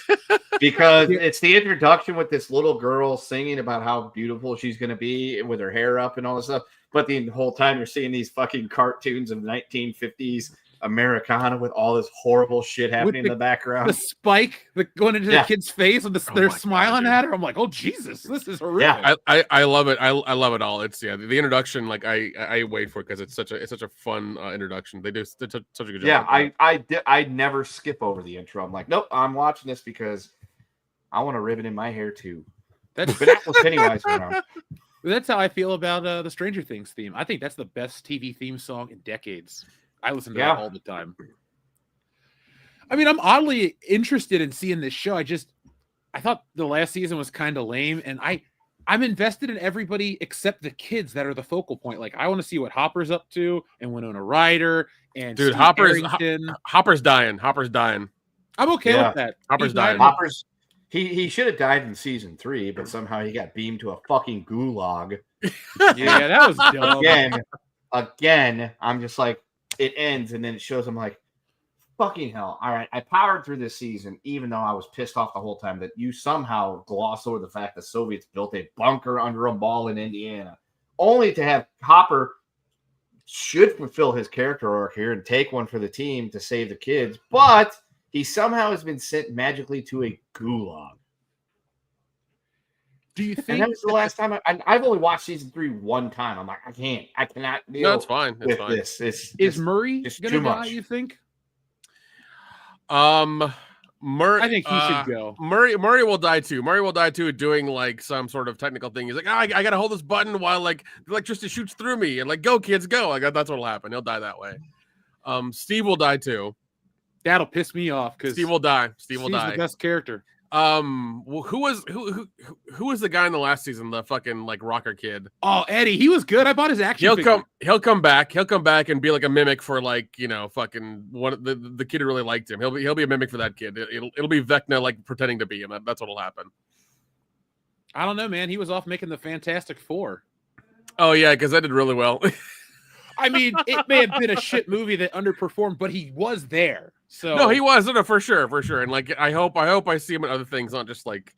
Because it's the introduction with this little girl singing about how beautiful she's going to be with her hair up and all this stuff. But the whole time you're seeing these fucking cartoons of 1950s Americana with all this horrible shit happening in the background. The spike going into the kid's face and they're smiling at her. I'm like, oh Jesus, this is horrific. Yeah, I love it. I love it all. It's the introduction. Like I wait for it because it's such a fun introduction. They do such a good job. Yeah, I never skip over the intro. I'm like, nope, I'm watching this because I want a ribbon in my hair too. That's Pennywise around. That's how I feel about the Stranger Things theme. I think that's the best TV theme song in decades. I listen to that all the time. I mean, I'm oddly interested in seeing this show. I thought the last season was kind of lame, and I'm invested in everybody except the kids that are the focal point. Like, I want to see what Hopper's up to, and Winona Ryder, and Dude, Steve Hopper's Harrington. Hopper's dying. Hopper's dying. I'm okay Yeah. with that. Hopper's He died. dying. Hopper's he should have died in season 3, but somehow he got beamed to a fucking gulag. Yeah, that was dumb. Again, I'm just like, it ends and then it shows. I'm like, fucking hell. All right, I powered through this season, even though I was pissed off the whole time that you somehow gloss over the fact that Soviets built a bunker under a mall in Indiana, only to have Hopper should fulfill his character arc here and take one for the team to save the kids, but he somehow has been sent magically to a gulag. Do you And think that was the last time I've only watched season 3 one time. I'm like, I cannot deal No, it's fine. It's with fine. this. is Murray it's gonna too die? much. You think? I think he should go. Murray will die too. Murray will die too, doing like some sort of technical thing. He's like, I gotta hold this button while like the electricity shoots through me, and like, go kids, go. Like that's what'll happen. He'll die that way. Steve will die too. That'll piss me off because Steve will die. Steve will Steve's die. the best character. Well, who was the guy in the last season? The fucking like rocker kid. Oh, Eddie, he was good. I bought his action. figure. He'll come back and be like a mimic for like, you know, fucking one the kid who really liked him. He'll be a mimic for that kid. It'll be Vecna like pretending to be him. That's what'll happen. I don't know, man. He was off making the Fantastic Four. Oh yeah, because that did really well. I mean, it may have been a shit movie that underperformed, but he was there. So No, he was. No, for sure. And like, I hope I see him in other things, not just like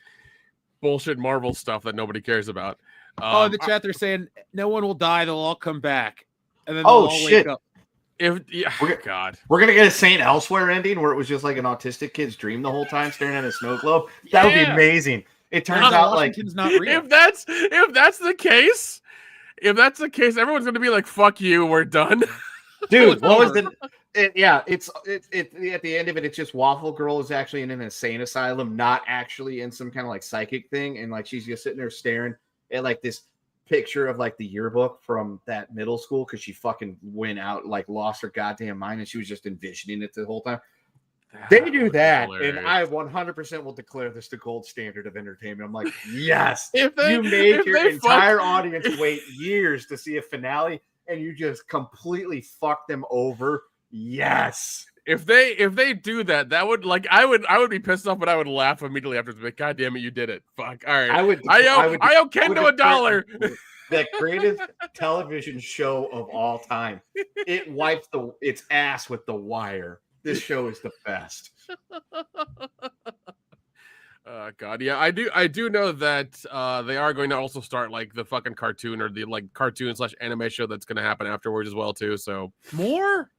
bullshit Marvel stuff that nobody cares about. in the chat they're saying no one will die; they'll all come back, and then they'll all shit. wake up. God, We're gonna get a Saint Elsewhere ending where it was just like an autistic kid's dream the whole time, staring at a snow globe. That would be amazing. It turns out like Washington's not real. if that's the case, everyone's gonna be like, "Fuck you, we're done." dude, what was the? It's at the end of it. It's just Waffle Girl is actually in an insane asylum, not actually in some kind of like psychic thing, and like she's just sitting there staring at like this picture of like the yearbook from that middle school because she fucking went out, like lost her goddamn mind, and she was just envisioning it the whole time. They do that, and I 100% will declare this the gold standard of entertainment. I'm like, yes, If they- you made if your they entire audience wait years to see a finale, and you just completely fuck them over. Yes. If they do that, that would like I would be pissed off, but I would laugh immediately after. Like, God damn it, you did it! Fuck. All right, I owe Kendo $1. The greatest television show of all time. It wipes its ass with The Wire. This show is the best. God, yeah, I do know that they are going to also start like the fucking cartoon or the like cartoon / anime show that's going to happen afterwards as well too. So More?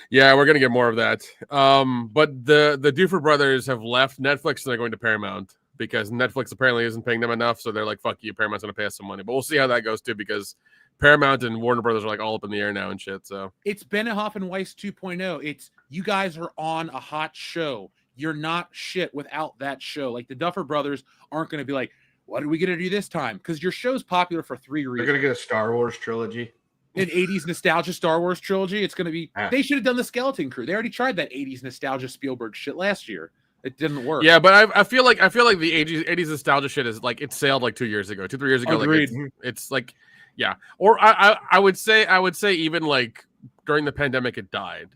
yeah, we're gonna get more of that. But the Duffer brothers have left Netflix and they're going to Paramount because Netflix apparently isn't paying them enough. So they're like, "Fuck you, Paramount's gonna pay us some money." But we'll see how that goes too because Paramount and Warner Brothers are like all up in the air now and shit. So It's Benioff and Weiss 2.0. It's you guys are on a hot show. You're not shit without that show. Like the Duffer Brothers aren't going to be like, what are we going to do this time? Because your show's popular for 3 You're reasons. gonna get a Star Wars trilogy. An 80s nostalgia Star Wars trilogy. It's going to be. Ah. They should have done the Skeleton Crew. They already tried that 80s nostalgia Spielberg shit last year. It didn't work. yeah, but I feel like the 80s nostalgia shit is like it sailed like 2 years ago, 2-3 years ago. Agreed. Like it's like yeah. Or I would say even like during the pandemic it died.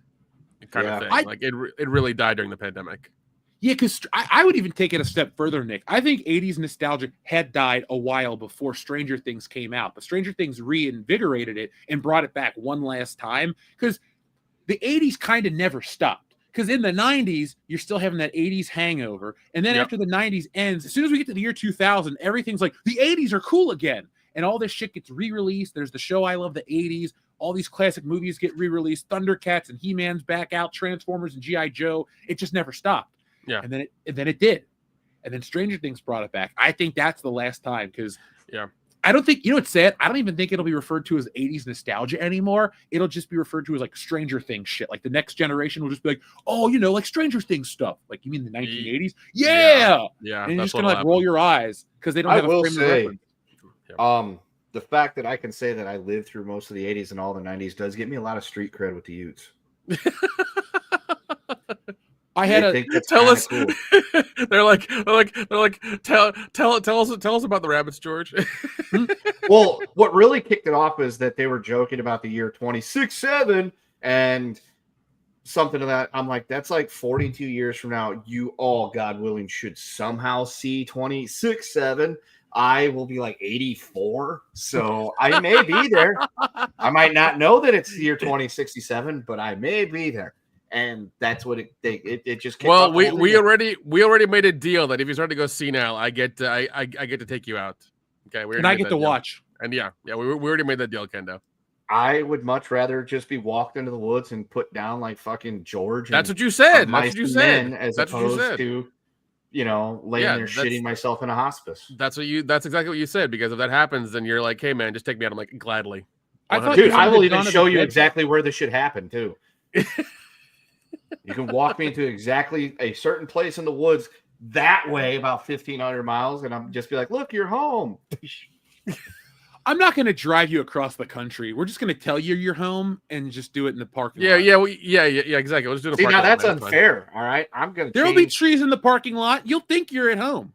Kind of thing. Like it really died during the pandemic. Yeah, because I would even take it a step further, Nick. I think 80s nostalgia had died a while before Stranger Things came out, but Stranger Things reinvigorated it and brought it back one last time because the 80s kind of never stopped. Because in the 90s, you're still having that 80s hangover. And then after the 90s ends, as soon as we get to the year 2000, everything's like, the 80s are cool again. And all this shit gets re-released. There's the show I Love the 80s. All these classic movies get re-released. Thundercats and He-Man's back out. Transformers and G.I. Joe. It just never stopped. Yeah. And then it did. And then Stranger Things brought it back. I think that's the last time because I don't think, you know what's sad? I don't even think it'll be referred to as 80s nostalgia anymore. It'll just be referred to as like Stranger Things shit. Like the next generation will just be like, oh, you know, like Stranger Things stuff. Like you mean the 1980s? Yeah. Yeah. And you're just going to like roll your eyes because they don't have a frame of reference. The fact that I can say that I lived through most of the 80s and all the 90s does get me a lot of street cred with the Utes. I had They think that's tell kinda us. cool. they're like tell us about the rabbits, George. Well, what really kicked it off is that they were joking about the year 26-7, and something to that. I'm like, that's like 42 years from now. You all, God willing, should somehow see 26-7. I will be like 84, so I may be there. I might not know that it's the year 2067, but I may be there. And that's what it just. Well, we already made a deal that if you start to go senile, I get to take you out. Okay, and I get to watch. And yeah, we already made that deal, Kendo. I would much rather just be walked into the woods and put down like fucking George. That's what you said. That's what you said. As opposed to, laying there shitting myself in a hospice. That's exactly what you said. Because if that happens, then you're like, hey man, just take me out. I'm like, gladly. Dude, I will even show you exactly where this should happen too. You can walk me into exactly a certain place in the woods that way, about 1,500 miles, and I'm just be like, look, you're home. I'm not going to drive you across the country. We're just going to tell you you're home and just do it in the parking lot. Yeah, exactly. Let's do the parking lot. Now that's unfair. All right, I'm going to. There'll be trees in the parking lot. You'll think you're at home.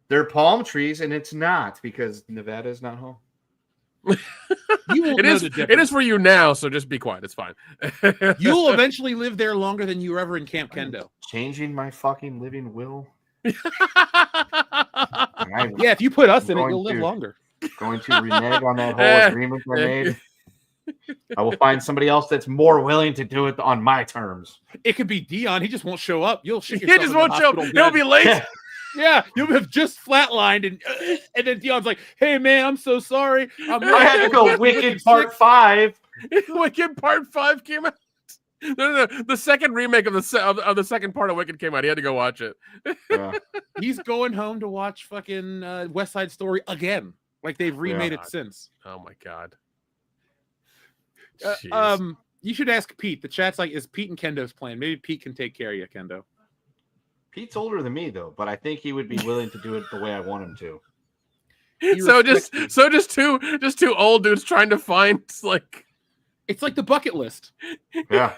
They're palm trees, and it's not because Nevada is not home. It is for you now, so just be quiet. It's fine. You'll eventually live there longer than you were ever in Camp Kendo. Changing my fucking living will. Yeah, if you put us in it, you'll live longer. Going to renege on that whole agreement I made. I will find somebody else that's more willing to do it on my terms. It could be Dion. He just won't show up. You'll shit yourself. He just won't show up. He'll be late. Yeah, you'll have just flatlined, and then Dion's like, "Hey man, I'm so sorry. I had to go Wicked Part 5. Wicked Part 5 came out. No. The second remake of the second part of Wicked came out. He had to go watch it. Yeah. He's going home to watch fucking West Side Story again. Like they've remade it since. Oh my god. You should ask Pete. The chat's like, is Pete and Kendo's plan? Maybe Pete can take care of you, Kendo. Pete's older than me though, but I think he would be willing to do it the way I want him to. Just two old dudes trying to find like. It's like the bucket list. Yeah.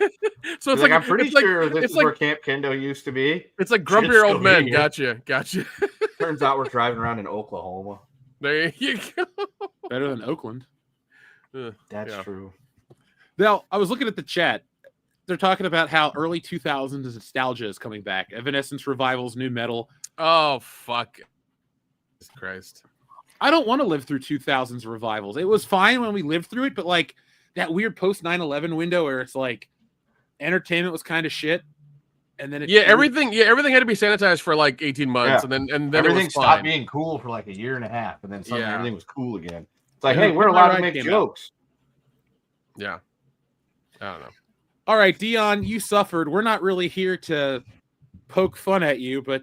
So it's like I'm pretty sure this is where Camp Kendo used to be. It's like grumpier old men. Gotcha. Turns out we're driving around in Oklahoma. There you go. Better than Oakland. That's true. Now, I was looking at the chat. They're talking about how early 2000s nostalgia is coming back. Evanescence revivals, new metal. Oh, fuck. Jesus Christ. I don't want to live through 2000s revivals. It was fine when we lived through it, but like that weird post 9/11 window where it's like entertainment was kind of shit. And then everything had to be sanitized for like 18 months, and then everything stopped fine. Being cool for like a year and a half, and then suddenly everything was cool again. It's like, hey, we're allowed to make jokes. Yeah, I don't know. All right, Dion, you suffered. We're not really here to poke fun at you, but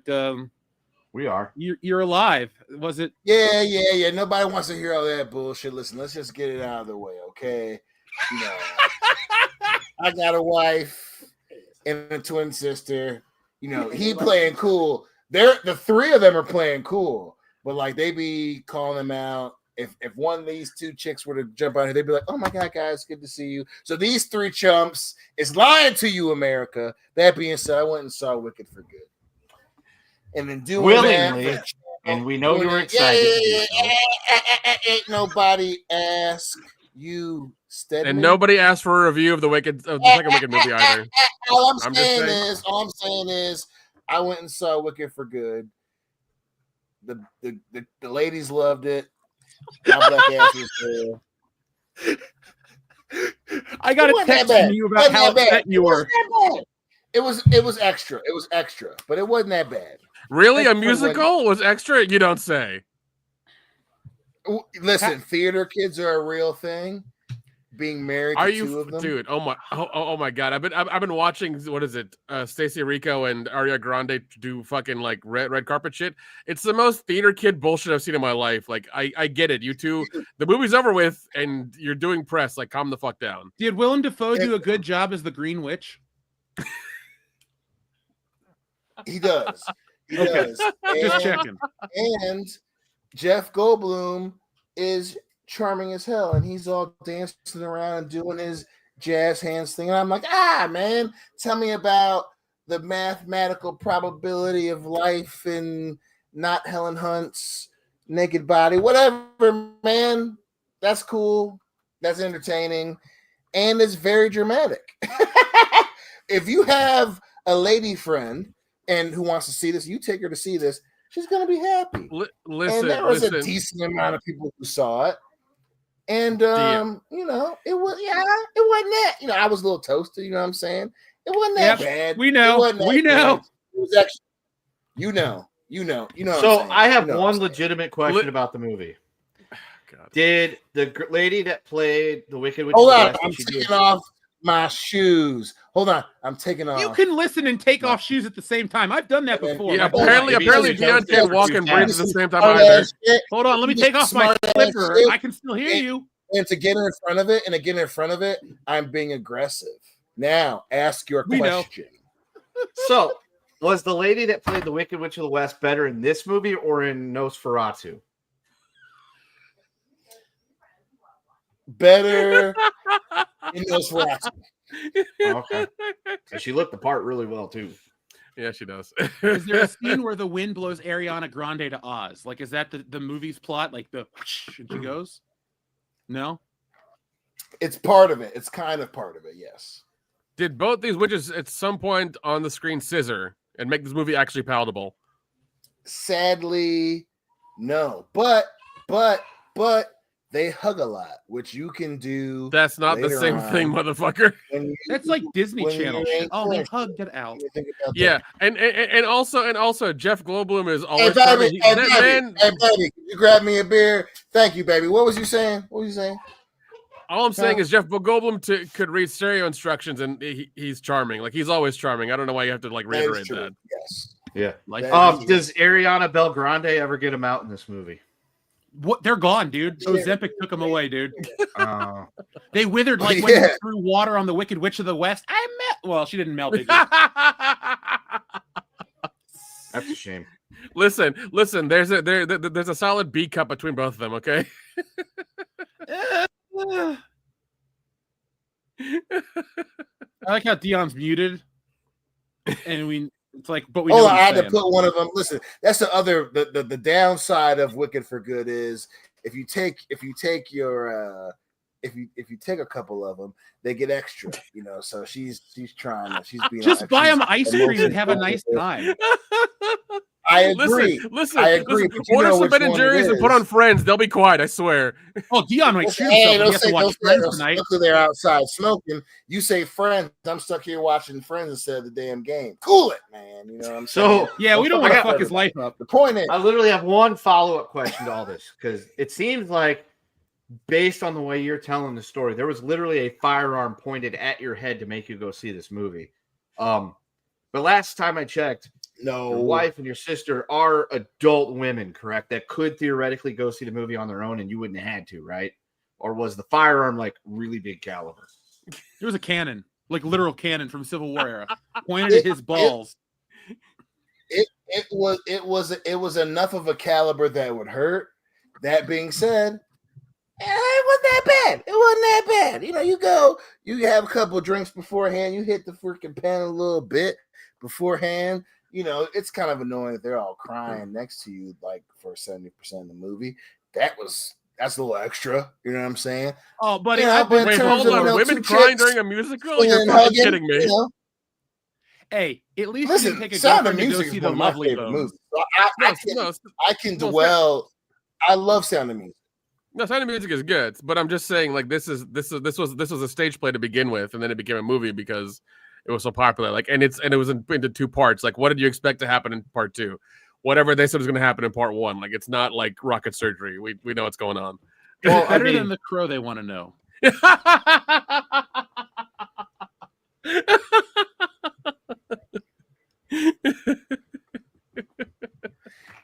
we are. You're alive. Was it? Yeah. Nobody wants to hear all that bullshit. Listen, let's just get it out of the way, okay? I got a wife and a twin sister. He playing cool. The three of them are playing cool, but like they be calling them out. If one of these two chicks were to jump out here, they'd be like, "Oh my god, guys, good to see you." So these three chumps is lying to you, America. That being said, I went and saw Wicked for good, and then doing willingly, and we know you were excited. Ain't nobody ask you. Steadily. And nobody asked for a review of the second Wicked movie either. All I'm saying is, I went and saw Wicked for good. The ladies loved it. My black ass was there. I got a text from you about how upset you were. It was extra. It was extra, but it wasn't that bad. Really, a musical was extra? You don't say. Listen, theater kids are a real thing. Being married to two of them, dude? Oh my god! I've been watching. What is it? Stacey Rico and Ariana Grande do fucking like red carpet shit. It's the most theater kid bullshit I've seen in my life. Like I get it. You two, the movie's over with, and you're doing press. Like calm the fuck down. Did Willem Dafoe do a good job as the Green Witch? He does. He does. Just checking. And Jeff Goldblum is charming as hell, and he's all dancing around and doing his jazz hands thing. And I'm like, man, tell me about the mathematical probability of life and not Helen Hunt's naked body. Whatever, man. That's cool. That's entertaining. And it's very dramatic. if you have a lady friend and who wants to see this, you take her to see this. She's gonna be happy. Listen, And there was listen. a decent amount of people who saw it. And you know, it wasn't that. You know, I was a little toasted. You know what I'm saying? It wasn't that bad. We know. It wasn't that We know. bad. It was actually, you know. So I have one legitimate question about the movie. God. Did the lady that played the Wicked Witch? Hold on, I'm taking off my shoes. Hold on, I'm taking off. You can listen and take off shoes at the same time. I've done that before. Yeah, My apparently Dion can't walk and breathe at the same time either. Hold on, let me take off my slipper. I can still hear you. And to get in front of it, I'm being aggressive. Now, ask your question. So, was the lady that played the Wicked Witch of the West better in this movie or in Nosferatu? Better in Nosferatu. Okay. So she looked the part really well too. Yeah, she does. Is there a scene where the wind blows Ariana Grande to Oz? Like, is that the movie's plot? Like the and she goes? No? It's part of it. It's kind of part of it, yes. Did both these witches at some point on the screen scissor and make this movie actually palatable? Sadly, no. But they hug a lot, which you can do. That's not the same thing, motherfucker. That's like Disney Channel shit. Oh, they hugged it out. Yeah, and also Jeff Goldblum is always Hey, baby, can you grab me a beer? Thank you, baby. What was you saying? All I'm saying is Jeff Goldblum could read stereo instructions, and he's charming. Like, he's always charming. I don't know why you have to like reiterate that. Yes. Yeah. Like, does Ariana Belgrande ever get him out in this movie? What? They're gone, dude. Ozempic took them away, dude. They withered like when you threw water on the Wicked Witch of the West. Well, she didn't melt. That's a shame. Listen. There's a solid B cup between both of them. Okay. I like how Dion's muted, and it's like, but we. Hold on, I had to put one of them. Listen, that's the other the downside of Wicked for Good is if you take your if you take a couple of them, they get extra. You know, so she's trying. She's being just buy them ice cream and have a nice time. I agree. Listen. I agree. Order some Ben and Jerry's and put on Friends. They'll be quiet. I swear. Oh, Dion might shoot himself. He has to watch Friends tonight. They're outside smoking. You say Friends. I'm stuck here watching Friends instead of the damn game. Cool it, man. You know what I'm saying? So yeah, we don't want to fuck his life up. The point is, I literally have one follow-up question to all this because it seems like, based on the way you're telling the story, there was literally a firearm pointed at your head to make you go see this movie. But last time I checked, no, your wife and your sister are adult women, correct? That could theoretically go see the movie on their own, and you wouldn't have had to, right? Or was the firearm like really big caliber? It was a cannon, like literal cannon from Civil War era, pointed at his balls. It was enough of a caliber that would hurt. That being said, it wasn't that bad. You know, you have a couple of drinks beforehand, you hit the freaking pen a little bit beforehand. You know, it's kind of annoying that they're all crying next to you, like for 70% of the movie. That's a little extra. You know what I'm saying? Oh, buddy, wait, hold on. Women crying during a musical? You're fucking kidding me. You know? Hey, at least listen, you can take a Sound of girlfriend to go Music see is the one of my Lovely favorite Bones. movies. I can dwell. I love Sound of Music. No, Sound of Music is good, but I'm just saying, like, this was a stage play to begin with, and then it became a movie because it was so popular. Like, and it was into two parts. Like, what did you expect to happen in part two? Whatever they said was going to happen in part one. Like, it's not like rocket surgery. We know what's going on. Well, better than The Crow, they want to know.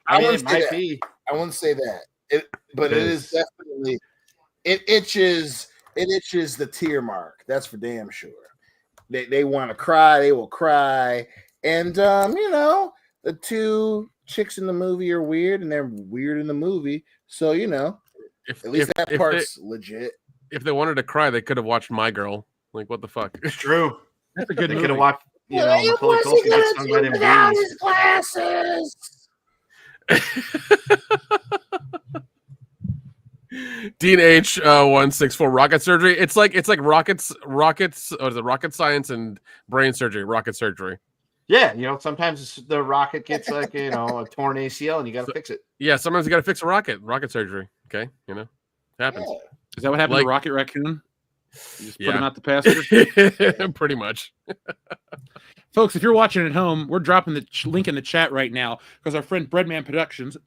I wouldn't say that. But it is definitely it itches the tear mark. That's for damn sure. They want to cry, they will cry. And you know, the two chicks in the movie are weird and they're weird in the movie. So, you know, at least that part's legit. If they wanted to cry, they could have watched My Girl. Like, what the fuck? It's true. That's a good They movie. could have watched, you know, Macaulay Culkin get stung by them bees. His glasses. Dean H 164 rocket surgery. It's like rockets. What is it? Rocket science and brain surgery. Rocket surgery. Yeah, sometimes the rocket gets like a torn ACL and you got to fix it. Yeah, sometimes you got to fix a rocket. Rocket surgery. Okay, happens. Yeah. Is that what happened Like- to Rocket Raccoon? You just put him out the pasture? Pretty much. Folks, if you're watching at home, we're dropping the link in the chat right now because our friend Breadman Productions,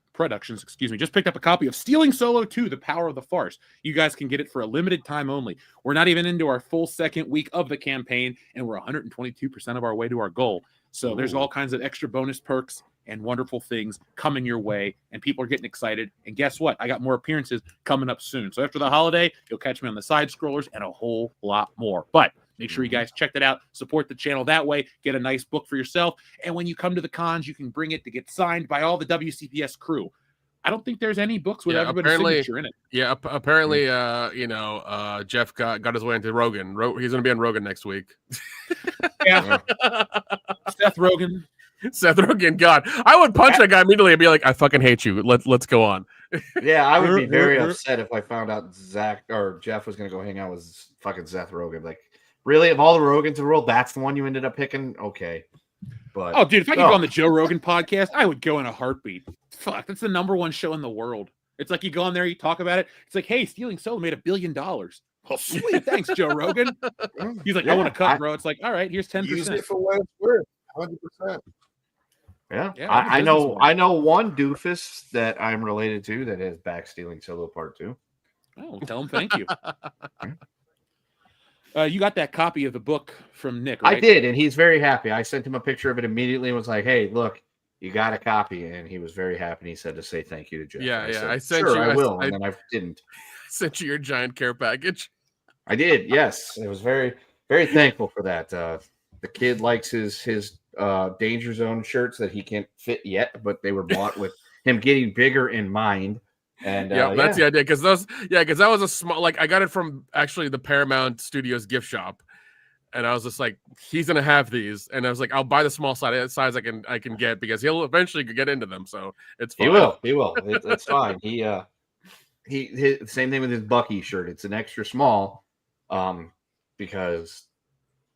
just picked up a copy of Stealing Solo 2, The Power of the Farce. You guys can get it for a limited time only. We're not even into our full second week of the campaign, and we're 122% of our way to our goal. So there's all kinds of extra bonus perks and wonderful things coming your way, and people are getting excited. And guess what? I got more appearances coming up soon. So after the holiday, you'll catch me on the side scrollers and a whole lot more. But make sure you guys check that out. Support the channel that way. Get a nice book for yourself. And when you come to the cons, you can bring it to get signed by all the WCPS crew. I don't think there's any books with everybody's signature in it. Yeah, apparently, Jeff got his way into Rogan. He's going to be on Rogan next week. Yeah. Seth Rogen. Seth Rogen, God, I would punch that guy immediately and be like, "I fucking hate you. Let's go on." Yeah, I would be very upset if I found out Zach or Jeff was going to go hang out with fucking Seth Rogen. Like, really, of all the Rogans in the world, that's the one you ended up picking? Okay. But oh, dude, if I could go on the Joe Rogan podcast, I would go in a heartbeat. Fuck, that's the #1 show in the world. It's like you go on there, you talk about it. It's like, hey, Stealing Solo made $1 billion. Well, sweet, thanks, Joe Rogan. He's like, I want to cut, bro. It's like, all right, here's 10%. Use it for what it's worth, 100%. Yeah, Yeah, I know one doofus that I'm related to that is back Stealing Solo Part 2. Oh, tell him thank you. You got that copy of the book from Nick, right? I did, and he's very happy. I sent him a picture of it immediately and was like, hey, look, you got a copy. And he was very happy. And he said to say thank you to Jeff. Yeah, Said, I sent sure, you. I will. And then I didn't. Sent you your giant care package. I did, yes. I was very, very thankful for that. The kid likes his Danger Zone shirts that he can't fit yet, but they were bought with him getting bigger in mind. And that's the idea. Because that was a small, like, I got it from actually the Paramount Studios gift shop, and I was just like, he's gonna have these, and I was like, I'll buy the small size I can get because he'll eventually get into them. So it's fine. He will. It's fine. He same thing with his Bucky shirt. It's an extra small, because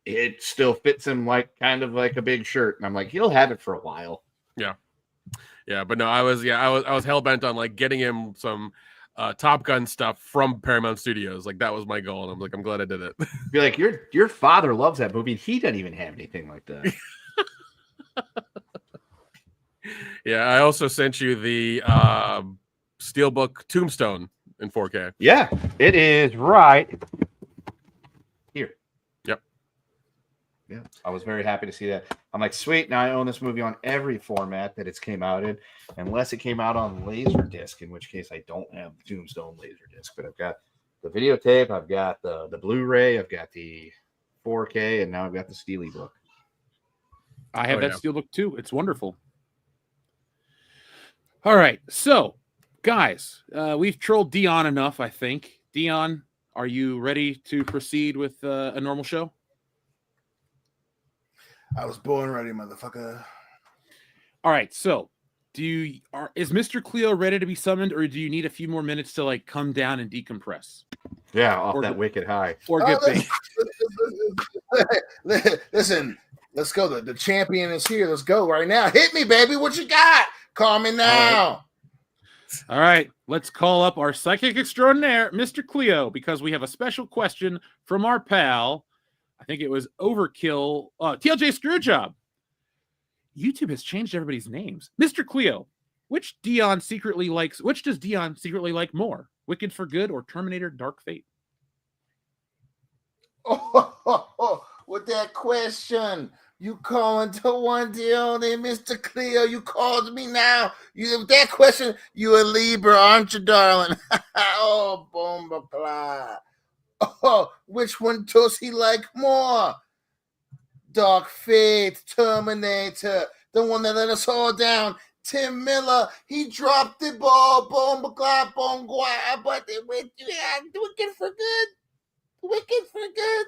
it still fits him like kind of like a big shirt, and I'm like, he'll have it for a while. Yeah, but no, I was hell bent on like getting him some Top Gun stuff from Paramount Studios. Like that was my goal, and I'm like, I'm glad I did it. Be like, your father loves that movie. He doesn't even have anything like that. Yeah, I also sent you the Steelbook Tombstone in 4K. Yeah, it is right here. Yep. Yeah, I was very happy to see that. I'm like, sweet. Now I own this movie on every format that it's came out in, unless it came out on Laserdisc, in which case I don't have the Tombstone Laserdisc. But I've got the videotape, I've got the Blu-ray, I've got the 4K, and now I've got the Steely book. I have that Steelbook too. It's wonderful. All right, so guys, we've trolled Dion enough, I think. Dion, are you ready to proceed with a normal show? I was born ready, motherfucker. All right, so is Mr. Cleo ready to be summoned, or do you need a few more minutes to like come down and decompress? Yeah, off that wicked high. Or get big. Listen, let's go. The champion is here. Let's go right now. Hit me, baby. What you got? Call me now. All right, let's call up our psychic extraordinaire, Mr. Cleo, because we have a special question from our pal. I think it was Overkill. TLJ Screwjob. YouTube has changed everybody's names. Mr. Cleo, which does Dion secretly like more? Wicked for Good or Terminator Dark Fate? With that question, you calling to one deal, then Mr. Cleo, you called me now. With that question, you a Libra, aren't you, darling? Oh, bomba blah. Oh, which one does he like more? Dark Fate, Terminator, the one that let us all down. Tim Miller, he dropped the ball, bomba blah, bonga, but wicked for good. Wicked for good.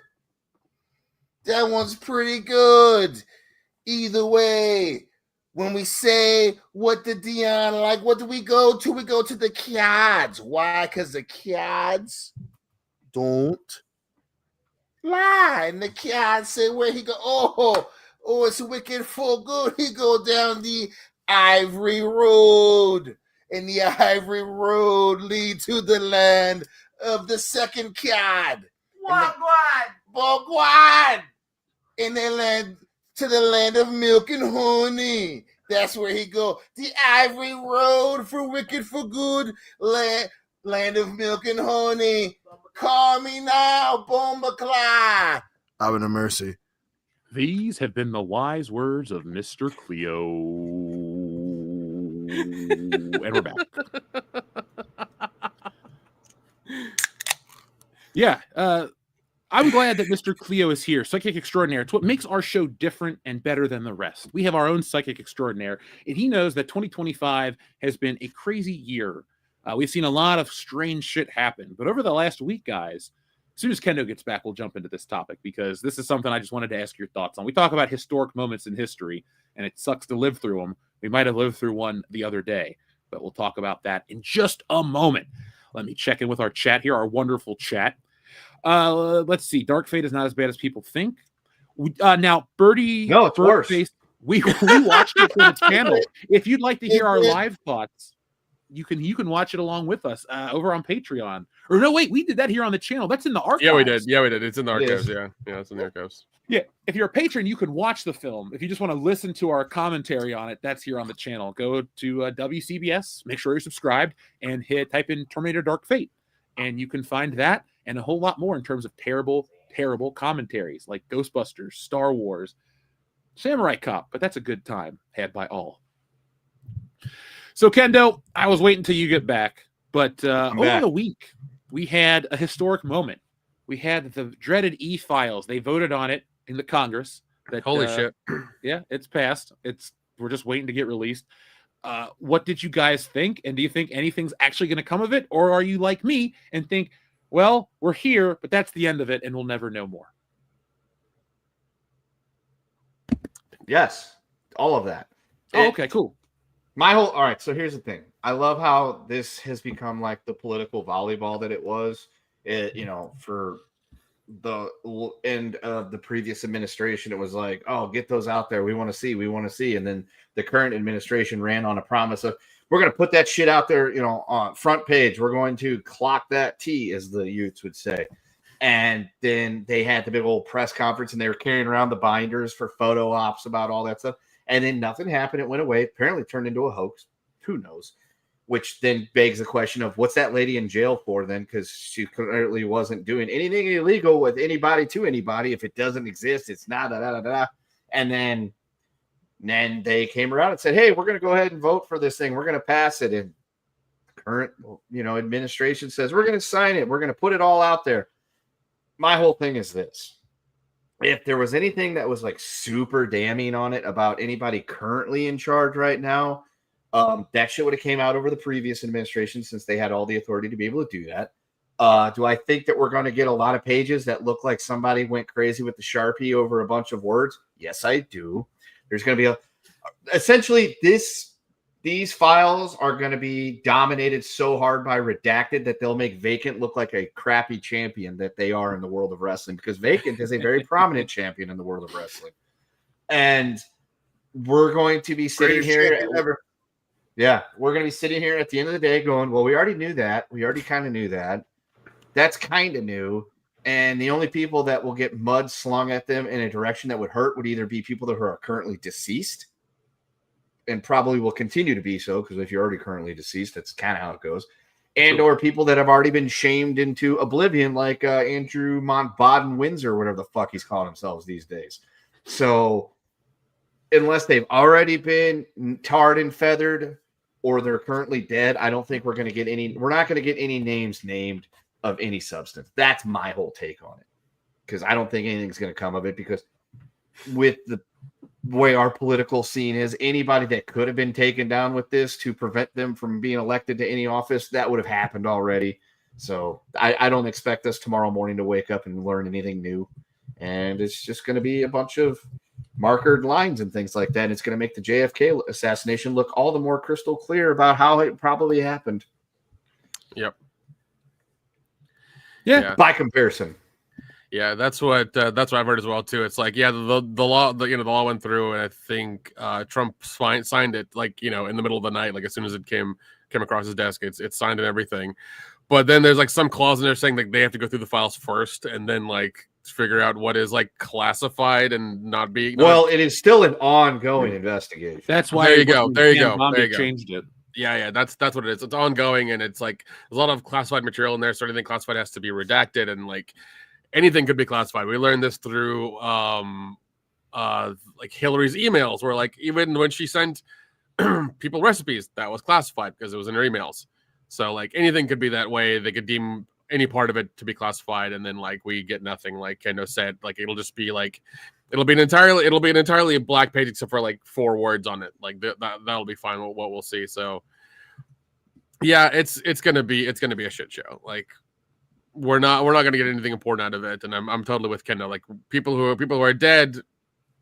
That one's pretty good. Either way, when we say what the Dion like, what do we go to? We go to the kids. Why? Because the kids don't lie. And the kids say where he go. Oh, it's wicked for good. He go down the Ivory Road. And the Ivory Road lead to the land of the second cad. Bogwan. And they land to the land of milk and honey. That's where he go. The Ivory Road for wicked for good. Land of milk and honey. Call me now, Bomba Clyde. I'm in a mercy. These have been the wise words of Mr. Cleo. And we're back. Yeah, I'm glad that Mr. Cleo is here, Psychic Extraordinaire. It's what makes our show different and better than the rest. We have our own Psychic Extraordinaire, and he knows that 2025 has been a crazy year. We've seen a lot of strange shit happen, but over the last week, guys, as soon as Kendo gets back, we'll jump into this topic because this is something I just wanted to ask your thoughts on. We talk about historic moments in history, and it sucks to live through them. We might have lived through one the other day, but we'll talk about that in just a moment. Let me check in with our chat here, our wonderful chat. Let's see. Dark Fate is not as bad as people think. Now, Birdie, No, it's worse. We watched it on the channel. If you'd like to hear our live thoughts, you can watch it along with us over on Patreon. Or no, wait, we did that here on the channel. That's in the archives. Yeah, we did. It's in the archives. Yeah, it's in the archives. Yeah, if you're a patron, you can watch the film. If you just want to listen to our commentary on it, that's here on the channel. Go to WCBS, make sure you're subscribed, and type in Terminator Dark Fate, and you can find that and a whole lot more in terms of terrible, terrible commentaries like Ghostbusters, Star Wars, Samurai Cop, but that's a good time had by all. So, Kendo, I was waiting until you get back, but over the week, we had a historic moment. We had the dreaded E-Files. They voted on it in the Congress. Holy shit. Yeah, it's passed. We're just waiting to get released. What did you guys think? And do you think anything's actually going to come of it? Or are you like me and think, well, we're here, but that's the end of it, and we'll never know more? Yes, all of that. Okay, cool. All right, so here's the thing. I love how this has become like the political volleyball that it was, for the end of the previous administration. It was like, oh, get those out there. We want to see. And then the current administration ran on a promise of, we're going to put that shit out there, on front page. We're going to clock that T, as the youths would say. And then they had the big old press conference, and they were carrying around the binders for photo ops about all that stuff. And then nothing happened. It went away. Apparently turned into a hoax. Who knows? Which then begs the question of, what's that lady in jail for then? Because she clearly wasn't doing anything illegal with anybody to anybody. If it doesn't exist, it's not da. And then they came around and said, hey, we're going to go ahead and vote for this thing. We're going to pass it. And current, administration says, we're going to sign it. We're going to put it all out there. My whole thing is this. If there was anything that was like super damning on it about anybody currently in charge right now, that shit would have came out over the previous administration, since they had all the authority to be able to do that. Do I think that we're going to get a lot of pages that look like somebody went crazy with the Sharpie over a bunch of words? Yes, I do. There's going to be essentially these files are going to be dominated so hard by Redacted that they'll make Vacant look like a crappy champion that they are in the world of wrestling, because Vacant is a very prominent champion in the world of wrestling. And we're going to be sitting here. We're going to be sitting here at the end of the day going, well, we already knew that. We already kind of knew that. That's kind of new. And the only people that will get mud slung at them in a direction that would hurt would either be people that are currently deceased, and probably will continue to be so, because if you're already currently deceased, that's kind of how it goes. And or people that have already been shamed into oblivion, like Andrew Montbaden Windsor, whatever the fuck he's calling themselves these days. So unless they've already been tarred and feathered or they're currently dead, I don't think we're not going to get any names named of any substance. That's my whole take on it, because I don't think anything's going to come of it, because with the way our political scene is, anybody that could have been taken down with this to prevent them from being elected to any office, that would have happened already. So I don't expect us tomorrow morning to wake up and learn anything new. And it's just going to be a bunch of markered lines and things like that. And it's going to make the JFK assassination look all the more crystal clear about how it probably happened. Yep. Yeah. By comparison. Yeah, that's what I've heard as well too. It's like, yeah, the law, the law went through, and I think Trump signed it like, in the middle of the night, like as soon as it came across his desk, it's signed and everything. But then there's like some clause in there saying like they have to go through the files first, and then like figure out what is like classified and not being. Well, it is still an ongoing investigation. That's why There you go. Changed it. Yeah, that's what it is. It's ongoing, and it's like there's a lot of classified material in there, so anything classified has to be redacted, and like anything could be classified. We learned this through like Hillary's emails, where like even when she sent people recipes, that was classified because it was in her emails. So like anything could be that way. They could deem any part of it to be classified, and then like we get nothing. Like Kendo said, like it'll just be like it'll be an entirely black page except for like 4 words on it. Like that'll be fine. What we'll see. So yeah, it's gonna be a shit show. Like we're not gonna get anything important out of it. And I'm totally with Kendo. Like people who are dead,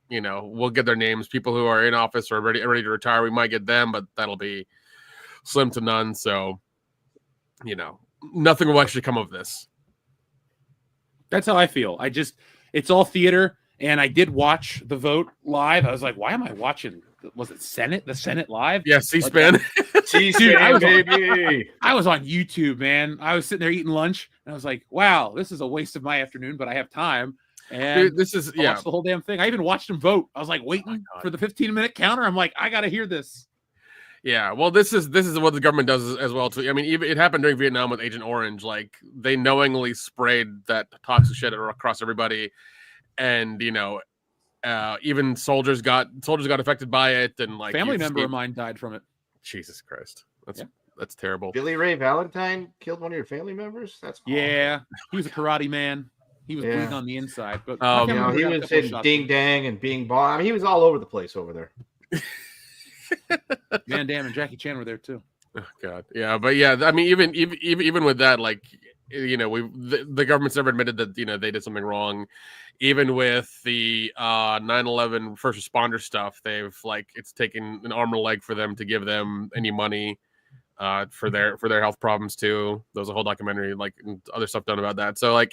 we'll get their names. People who are in office or ready to retire, we might get them, but that'll be slim to none. So nothing will actually come of this. That's how I feel. It's all theater. And I did watch the vote live. I was like, why am I watching? Was it the Senate live? Yeah, C-SPAN. C-SPAN, baby. I was on YouTube, man. I was sitting there eating lunch, and I was like, wow, this is a waste of my afternoon, but I have time. And dude, I watched the whole damn thing. I even watched him vote. I was like waiting for the 15-minute counter. I'm like, I got to hear this. Yeah, well, this is what the government does as well too. I mean, even it happened during Vietnam with Agent Orange. Like they knowingly sprayed that toxic shit across everybody, and even soldiers got affected by it, and like family member of mine died from it. Jesus Christ, that's terrible. Billy Ray Valentine killed one of your family members. That's awful. Yeah, he was a karate man. He was bleeding on the inside, but he was hitting ding dang and being bomb. I mean, he was all over the place over there. Van Damme and Jackie Chan were there too. Oh God, yeah, but yeah, I mean, even with that, like the government's never admitted that they did something wrong. Even with the 9/11 first responder stuff, they've it's taken an arm and a leg for them to give them any money for their health problems too. There was a whole documentary and other stuff done about that. So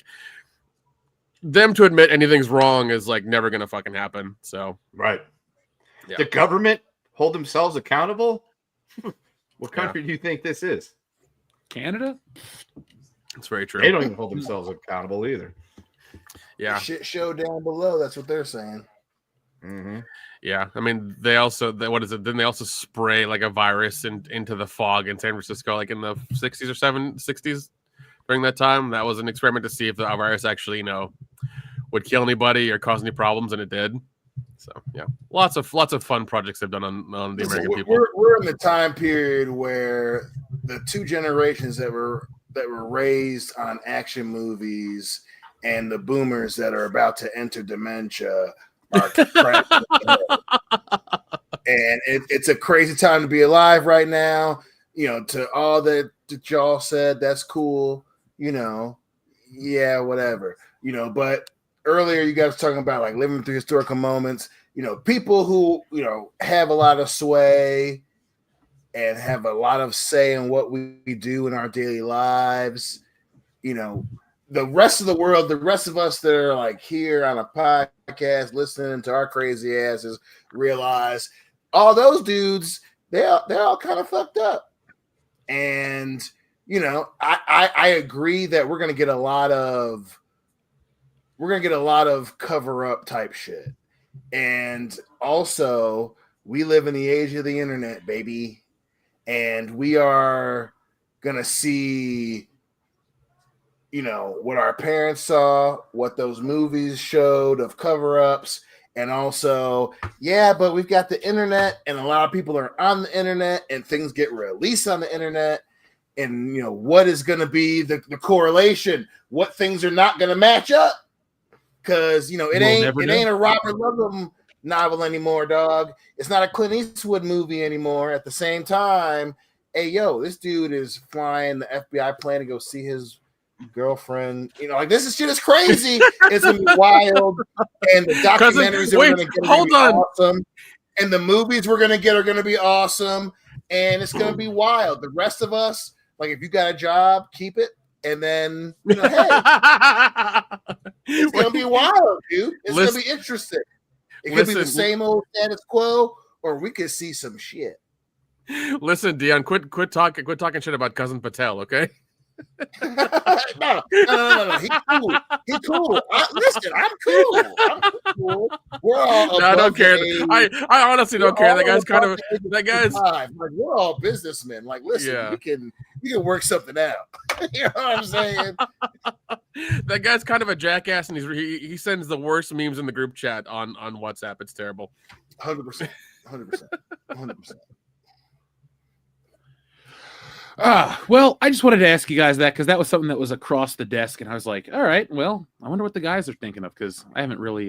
them to admit anything's wrong is never gonna fucking happen. So right, yeah. The government hold themselves accountable. What country do you think this is? Canada. It's very true. They don't even hold themselves accountable either. Yeah, shit show down below. That's what they're saying. Mm-hmm. Yeah, I mean, they also what is it? Then they also spray a virus into the fog in San Francisco, in the 60s or 60s during that time. That was an experiment to see if the virus actually, would kill anybody or cause any problems, and it did. So yeah, lots of fun projects they've done on the American people. We're in the time period where the 2 generations that were raised on action movies and the boomers that are about to enter dementia are cracking. And it's a crazy time to be alive right now. To all that y'all said, that's cool. Yeah, whatever. But earlier you guys were talking about living through historical moments. People who have a lot of sway and have a lot of say in what we do in our daily lives. The rest of the world, the rest of us that are here on a podcast listening to our crazy asses realize all those dudes, they're all kind of fucked up. And I agree that we're gonna get a lot of cover up type shit. And also we live in the age of the internet, baby. And we are gonna see what our parents saw, what those movies showed of cover-ups, and also, but we've got the internet, and a lot of people are on the internet, and things get released on the internet, and what is going to be the correlation? What things are not going to match up? Because it ain't a Robert Ludlum novel anymore, dog. It's not a Clint Eastwood movie anymore. At the same time, hey, this dude is flying the FBI plane to go see his girlfriend. You know, like this shit is crazy. It's gonna be wild, and the documentaries that we're gonna get are gonna be awesome, and the movies we're gonna get are gonna be awesome, and it's gonna be wild. The rest of us, like, if you got a job, keep it, and then hey, it's gonna be wild, dude. It's gonna be interesting. It could be the same old status quo, or we could see some shit. Listen, Dion, quit talking shit about Cousin Patel, okay? No. He cool. Listen, I'm cool. We're all. No, I don't care. I honestly don't care. That guy's. Like, we're all businessmen. Like, listen, we can work something out. You know what I'm saying? That guy's kind of a jackass, and he sends the worst memes in the group chat on WhatsApp. It's terrible. 100%. Well, I just wanted to ask you guys that because that was something that was across the desk, and I was like, all right, well, I wonder what the guys are thinking of because I haven't really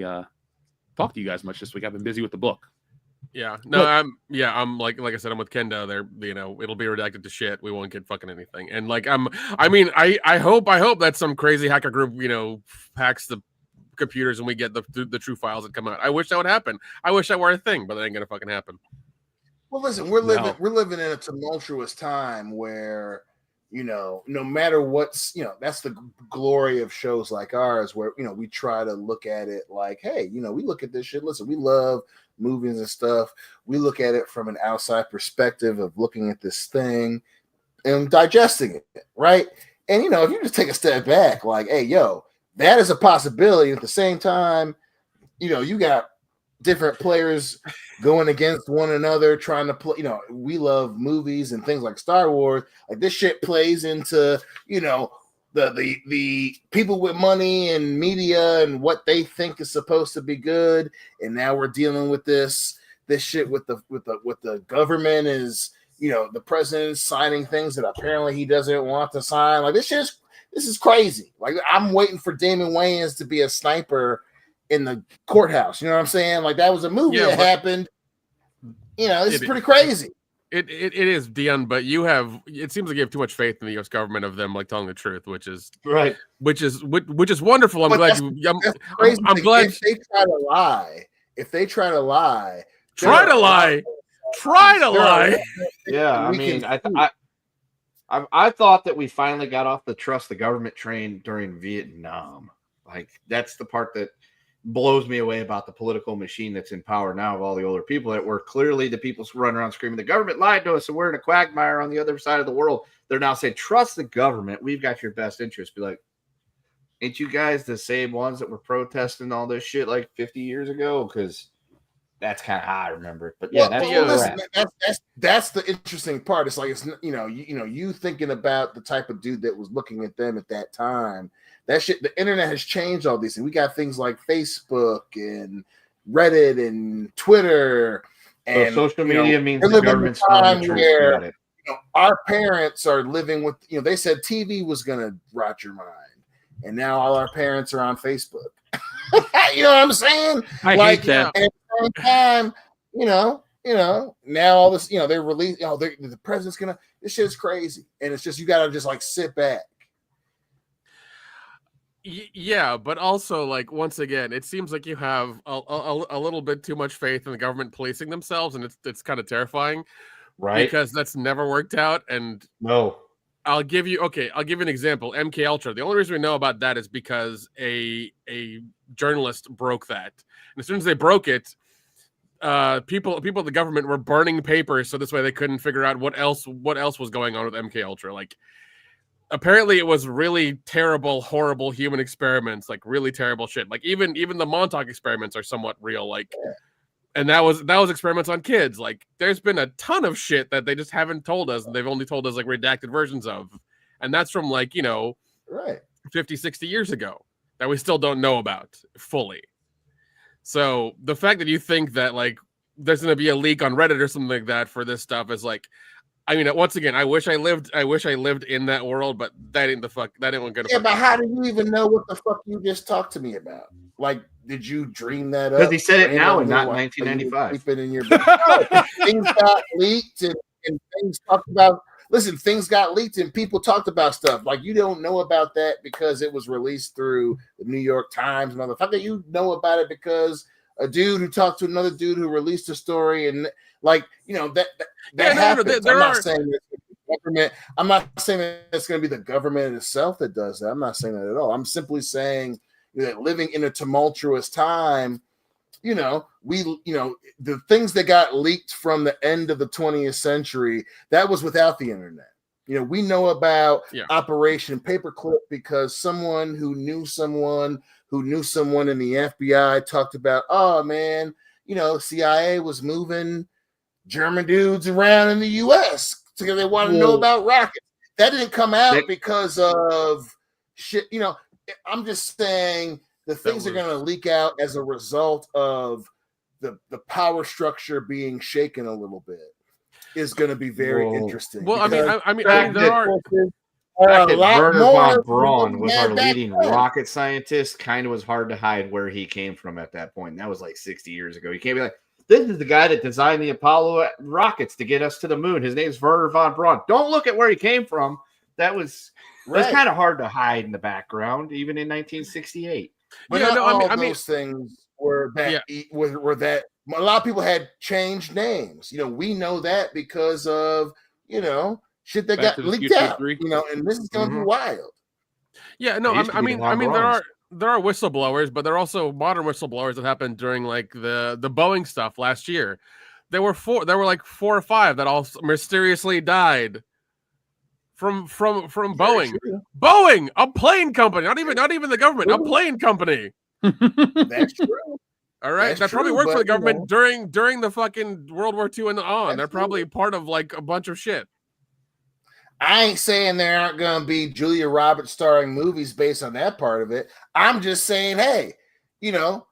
talked to you guys much this week. I've been busy with the book. Yeah, no, I'm like I said, I'm with Kendo. There, it'll be redacted to shit. We won't get fucking anything. And like, I hope that some crazy hacker group, hacks the computers and we get the true files that come out. I wish that would happen. I wish that were a thing, but that ain't gonna fucking happen. Well, listen, we're living in a tumultuous time where, no matter what's, that's the glory of shows like ours where, we try to look at it like, hey, we look at this shit. Listen, we love movies and stuff. We look at it from an outside perspective of looking at this thing and digesting it, right? And, if you just take a step back, like, hey, yo, that is a possibility. At the same time, you got different players going against one another, trying to play. We love movies and things like Star Wars. Like this shit plays into, the people with money and media and what they think is supposed to be good. And now we're dealing with this shit with the government is, the president signing things that apparently he doesn't want to sign. Like this is crazy. Like I'm waiting for Damon Wayans to be a sniper in the courthouse. You know what I'm saying? Like that was a movie that happened. This is pretty crazy. It is, Dion, but it seems like you have too much faith in the U.S. government of them like telling the truth, which is right. Which is wonderful. I'm glad I'm glad if they try to lie. Try to lie. Yeah, I mean, I thought that we finally got off the trust the government train during Vietnam. Like that's the part that blows me away about the political machine that's in power now of all the older people that were clearly the people running around screaming, the government lied to us and we're in a quagmire on the other side of the world. They're now saying, trust the government. We've got your best interest. Be like, ain't you guys the same ones that were protesting all this shit like 50 years ago? Because that's kind of how I remember it. But yeah, that's the interesting part. It's like, it's, you thinking about the type of dude that was looking at them at that time. That shit, the internet has changed all these things. We got things like Facebook and Reddit and Twitter. And social media means the government's time where our parents are living with, they said TV was going to rot your mind. And now all our parents are on Facebook. You know what I'm saying? I hate that. And at the same time, now all this, they're releasing, the president's going to, this shit is crazy. And it's just, you got to just like sit back. Yeah, but also, like, once again, it seems like you have a little bit too much faith in the government policing themselves, and it's kind of terrifying, right? Because that's never worked out. And no, I'll give you an example. MK Ultra. The only reason we know about that is because a journalist broke that, and as soon as they broke it, people at the government were burning papers so this way they couldn't figure out what else was going on with MK Ultra. Like, apparently it was really terrible, horrible human experiments, like really terrible shit. Like even the Montauk experiments are somewhat real. Like, and that was experiments on kids. Like, there's been a ton of shit that they just haven't told us, and they've only told us like redacted versions of, and that's from like 50, 60 years ago that we still don't know about fully. So the fact that you think that like there's going to be a leak on Reddit or something like that for this stuff is like, I mean, once again, I wish I lived in that world, but that ain't gonna. Yeah, but how do you even know what the fuck you just talked to me about? Like, did you dream that up? Because he said it now and not in 1995. In your things got leaked and things talked about listen, things got leaked and people talked about stuff. Like, you don't know about that because it was released through the New York Times, motherfucker. You know about it because a dude who talked to another dude who released a story, and like, that happens. I'm not saying it's the government. I'm not saying that it's going to be the government itself that does that. I'm not saying that at all. I'm simply saying that living in a tumultuous time, the things that got leaked from the end of the 20th century, that was without the internet. We know about Operation Paperclip because someone who knew someone in the FBI talked about, oh man, CIA was moving German dudes around in the US because they wanted to know about rockets. That didn't come out because of shit. I'm just saying the things are going to leak out as a result of the power structure being shaken a little bit is going to be very interesting. Well, there are Werner von Braun was our leading rocket scientist. Kind of was hard to hide where he came from at that point. And that was like 60 years ago. You can't be like, this is the guy that designed the Apollo rockets to get us to the moon. His name's Werner von Braun. Don't look at where he came from. That was kind of hard to hide in the background, even in 1968. But those things were that were that a lot of people had changed names. We know that because of shit that got leaked out. And this is going to be wild. Yeah, no, there are whistleblowers, but there are also modern whistleblowers that happened during like the Boeing stuff last year. There were like 4 or 5 that all mysteriously died from Boeing. True. Boeing, a plane company, not even the government, a plane company. That's true. All right, that probably worked for the government during the fucking World War II and on. They're probably part of like a bunch of shit. I ain't saying there aren't going to be Julia Roberts starring movies based on that part of it. I'm just saying, hey, about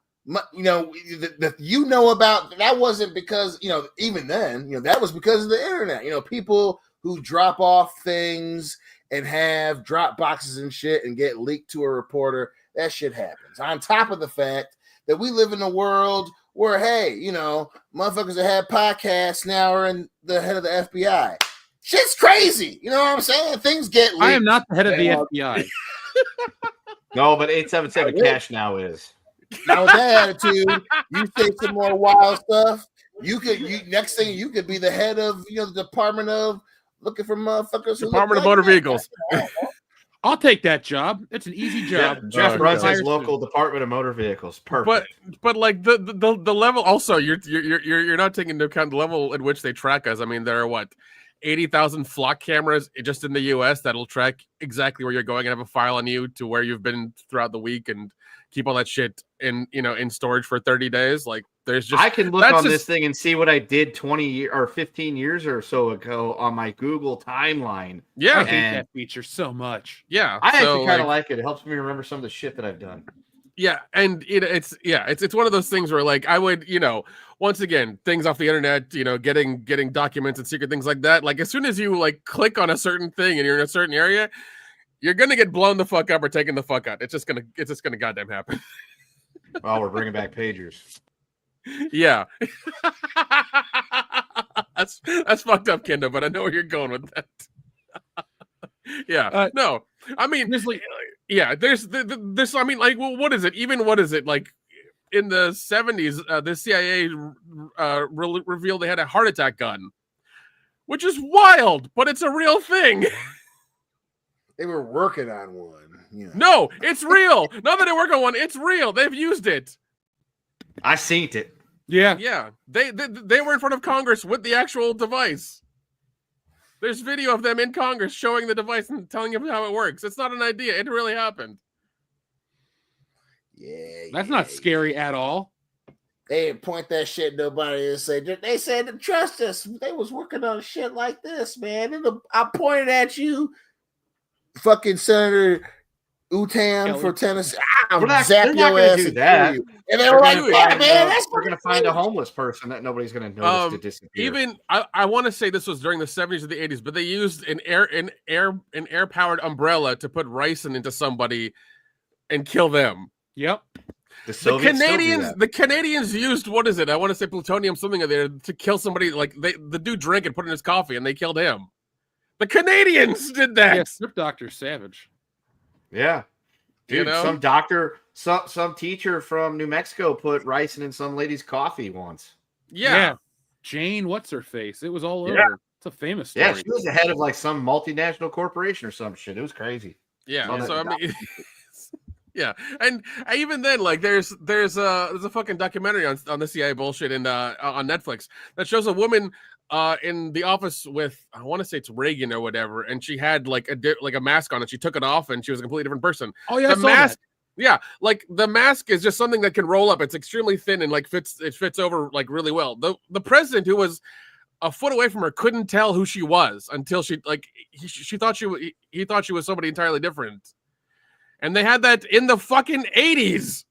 that wasn't because even then that was because of the internet. People who drop off things and have drop boxes and shit and get leaked to a reporter. That shit happens. On top of the fact that we live in a world where, hey, motherfuckers that have podcasts now are in the head of the FBI. Shit's crazy. You know what I'm saying? Things get leaked. I am not the head of the FBI. No, but 877 Cash now is. Now with that attitude, you say some more wild stuff. Next thing you could be the head of the Department of looking for motherfuckers. Department of Motor Vehicles. I'll take that job. It's an easy job. Jeff runs his local Department of Motor Vehicles. Perfect. But like the level. Also, you're not taking into account the level at which they track us. I mean, there are 80,000 flock cameras just in the U.S. that'll track exactly where you're going and have a file on you to where you've been throughout the week and keep all that shit in storage for 30 days. Like, there's just I can look on this thing and see what I did 20 or 15 years or so ago on my Google timeline. Yeah, I hate that feature so much. Yeah, I actually kind of like it. It helps me remember some of the shit that I've done. Yeah, and it's one of those things where like I would once again things off the internet, getting documents and secret things like that. Like as soon as you like click on a certain thing and you're in a certain area, you're gonna get blown the fuck up or taken the fuck out. It's just gonna goddamn happen. Oh, we're bringing back pagers. Yeah, that's fucked up, Kendo. But I know where you're going with that. Yeah, no, I mean, there's I mean, like, well, what is it? Even what is it like? In the 70s, the CIA revealed they had a heart attack gun, which is wild, but it's a real thing. They were working on one. No, it's real. Not that they work on one, it's real. They've used it. I seen it. Yeah. They were in front of Congress with the actual device. There's video of them in Congress showing the device and telling them how it works. It's not an idea. It really happened. Yeah. That's not scary at all. They didn't point that shit at nobody and say, they said to trust us. They was working on shit like this, man. And I pointed at you, fucking Senator Utam for Tennessee. I'm zap your ass. Do that. And they were like, yeah, man, we're going to find a homeless person that nobody's going to notice to disappear. Even, I want to say this was during the 70s or the 80s, but they used an air-powered umbrella to put ricin into somebody and kill them. Yep. The Canadians used, what is it? I want to say plutonium something there to kill somebody. Like the dude drank and put in his coffee and they killed him. The Canadians did that. Yeah, Strip Doctor Savage. Yeah. Dude, You know? some doctor, some teacher from New Mexico put ricin in some lady's coffee once. Yeah. Jane, what's her face? It was all Yeah. over. It's a famous story. Yeah, she was the head of like some multinational corporation or some shit. It was crazy. Yeah. Oh, So I mean, yeah, and even then, like, there's a fucking documentary on the CIA bullshit and on Netflix that shows a woman in the office with, I want to say it's Reagan or whatever, and she had like a mask on and she took it off and she was a completely different person. Oh yeah, The mask. Yeah, like the mask is just something that can roll up. It's extremely thin and like fits over like really well. The president, who was a foot away from her, couldn't tell who she was until she like he thought he thought she was somebody entirely different. And they had that in the fucking 80s.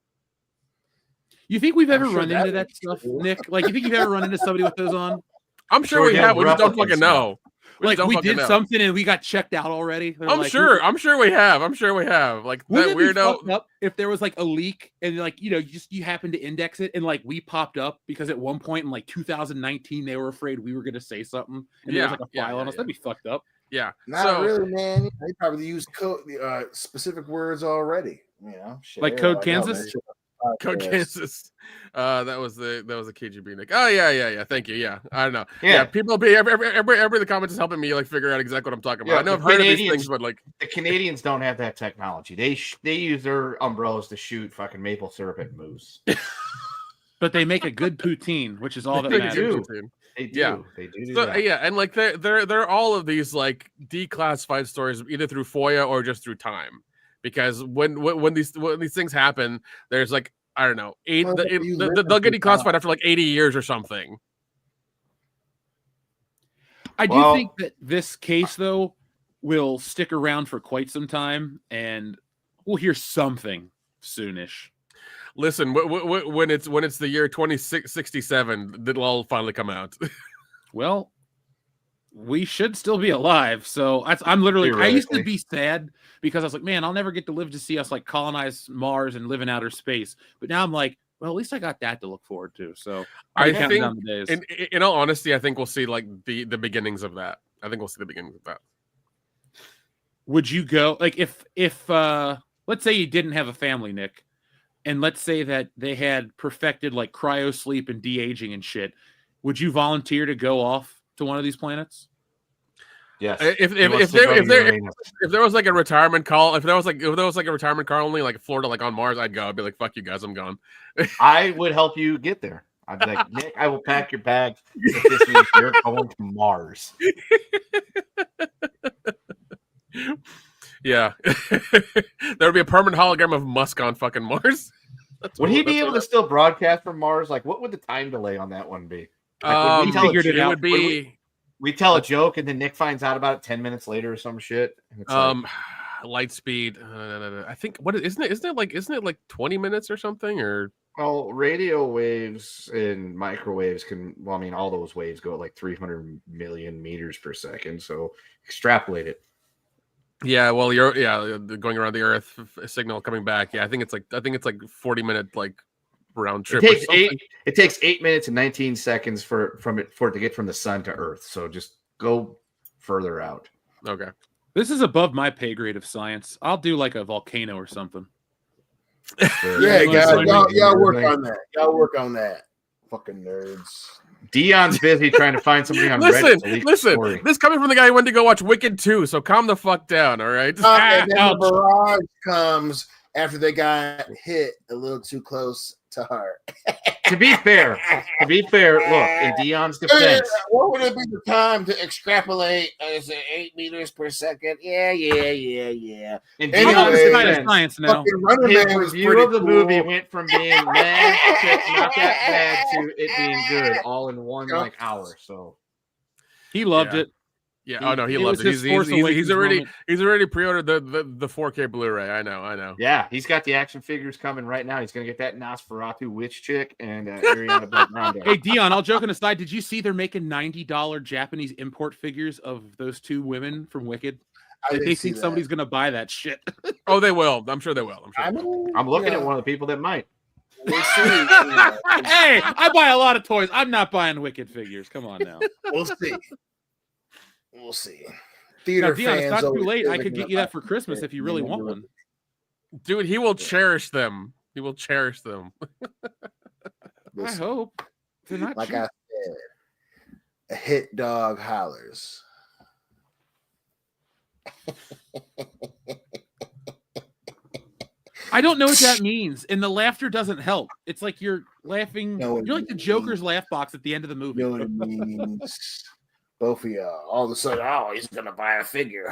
You think we've ever sure run that into that is stuff, cool. Nick? Like, you think you've ever run into somebody with those on? I'm sure we have. We just don't fucking know. Like, we did something and we got checked out already. They're I'm like, sure we have. I'm sure we have. Like, that wouldn't it be weirdo. fucked up if there was like a leak and like, you know, you happen to index it and like we popped up because at one point in like 2019 they were afraid we were going to say something and there was like a file on us. That'd be fucked up. Yeah. Not really, man. They probably use specific words already. You know, shit, Like Code Kansas? Code Kansas. That was the KGB Nick. Oh yeah. Thank you. Yeah, I don't know. Yeah. People be every the comments is helping me like figure out exactly what I'm talking about. Yeah, I know the I've heard of these Canadians- things, but like The Canadians don't have that technology. They use their umbrellas to shoot fucking maple syrup at moose. But they make a good poutine, which is all that They matters. do. They do. Yeah. They do So, that. yeah, and like they're all of these like declassified stories either through FOIA or just through time, because when these things happen, there's like, I don't know, they'll get declassified after like 80 years or something. I do think that this case though will stick around for quite some time, and we'll hear something soonish. Listen, when it's the year 2067, it'll all finally come out. Well, we should still be alive. So I'm literally, I used to be sad because I was like, man, I'll never get to live to see us like colonize Mars and live in outer space. But now I'm like, well, at least I got that to look forward to. So I counting think, down the days. in all honesty, I think we'll see like the beginnings of that. I think we'll see the beginnings of that. Would you go like if let's say you didn't have a family, Nick, and let's say that they had perfected like cryo sleep and de-aging and shit, would you volunteer to go off to one of these planets? Yes. If there was like a retirement call, if there was like a retirement call only like Florida, like on Mars, I'd go. I'd be like, fuck you guys, I'm gone. I would help you get there. I'd be like, Nick, I will pack your bag if this means you're going to Mars. Yeah. There would be a permanent hologram of Musk on fucking Mars. Would he be able to still broadcast from Mars? Like, what would the time delay on that one be? we figured it out. Would be we tell a joke and then Nick finds out about it 10 minutes later or some shit. And it's light speed. I think isn't it like 20 minutes or something, or well, radio waves and microwaves all those waves go at like 300 million meters per second. So extrapolate it. yeah, well, going around the Earth signal coming back. Yeah, I think it's like 40-minute like round trip. It takes 8 minutes and 19 seconds for it to get from the sun to Earth. So just go further out. Okay. This is above my pay grade of science. I'll do like a volcano or something. Yeah, guys, y'all work on that. Y'all work on that. Fucking nerds. Dion's busy trying to find somebody on Reddit to leak the story. This coming from the guy who went to go watch Wicked 2, so calm the fuck down, all right? And then the barrage comes after they got hit a little too close to heart. To be fair, look, in Dion's defense, what would it be the time to extrapolate? Is it 8 meters per second? Yeah. in Anyway, Dion's It's kind of defense, science now. Fucking Runner his Man was review pretty of the cool. movie went from being meh to not that bad to it being good all in one like hour. So He loved it. Yeah. Oh no, he It loved was it. his Force He's Awakens already moment. pre-ordered the 4K Blu-ray. I know. yeah, he's got the action figures coming right now. He's gonna get that Nosferatu witch chick and Ariana Grande. Hey, Dion, all joking aside, did you see they're making $90 Japanese import figures of those two women from Wicked? They think somebody's going to buy that shit. Oh, they will. I'm sure they will. I'm looking at one of the people that might. We'll see. Hey, I buy a lot of toys. I'm not buying Wicked figures. Come on now. We'll see. We'll see. theater Now, Dion, it's fans. not too always late. say I they're could get gonna you that buy for Christmas if you really want one. Dude, he will cherish them. He will cherish them. I Listen, hope they're not like cheap. I said, a hit dog hollers. I don't know what that means, and the laughter doesn't help. It's like you're laughing. Know what You're it like the means. Joker's laugh box at the end of the movie. You know what it means? Both of y'all. All of a sudden, oh, he's gonna buy a figure.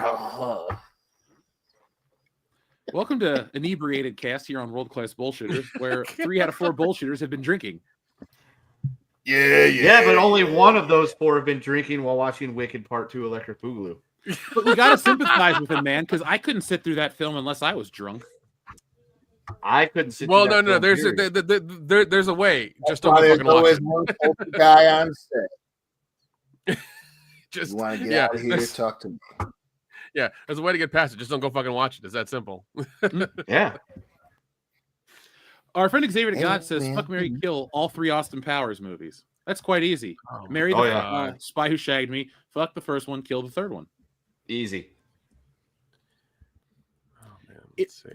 Welcome to Inebriated Cast here on World Class Bullshitters, where 3 out of 4 bullshitters have been drinking. Yeah, but only one of those 4 have been drinking while watching Wicked Part 2 Electric Boogaloo. But we gotta sympathize with him, man, because I couldn't sit through that film unless I was drunk. I couldn't sit Well, through no, that no. film, period. There's a way. Just That's don't why go there's fucking watch always it. one open guy on set. Just You want to get out of here? Talk to me. Yeah, there's a way to get past it. Just don't go fucking watch it. It's that simple. Yeah. Our friend Xavier God says, man. "Fuck, Mary, kill all 3 Austin Powers movies." That's quite easy. Marry the yeah. Spy Who Shagged Me. Fuck the first one. Kill the third one. Easy. Oh man, let's see.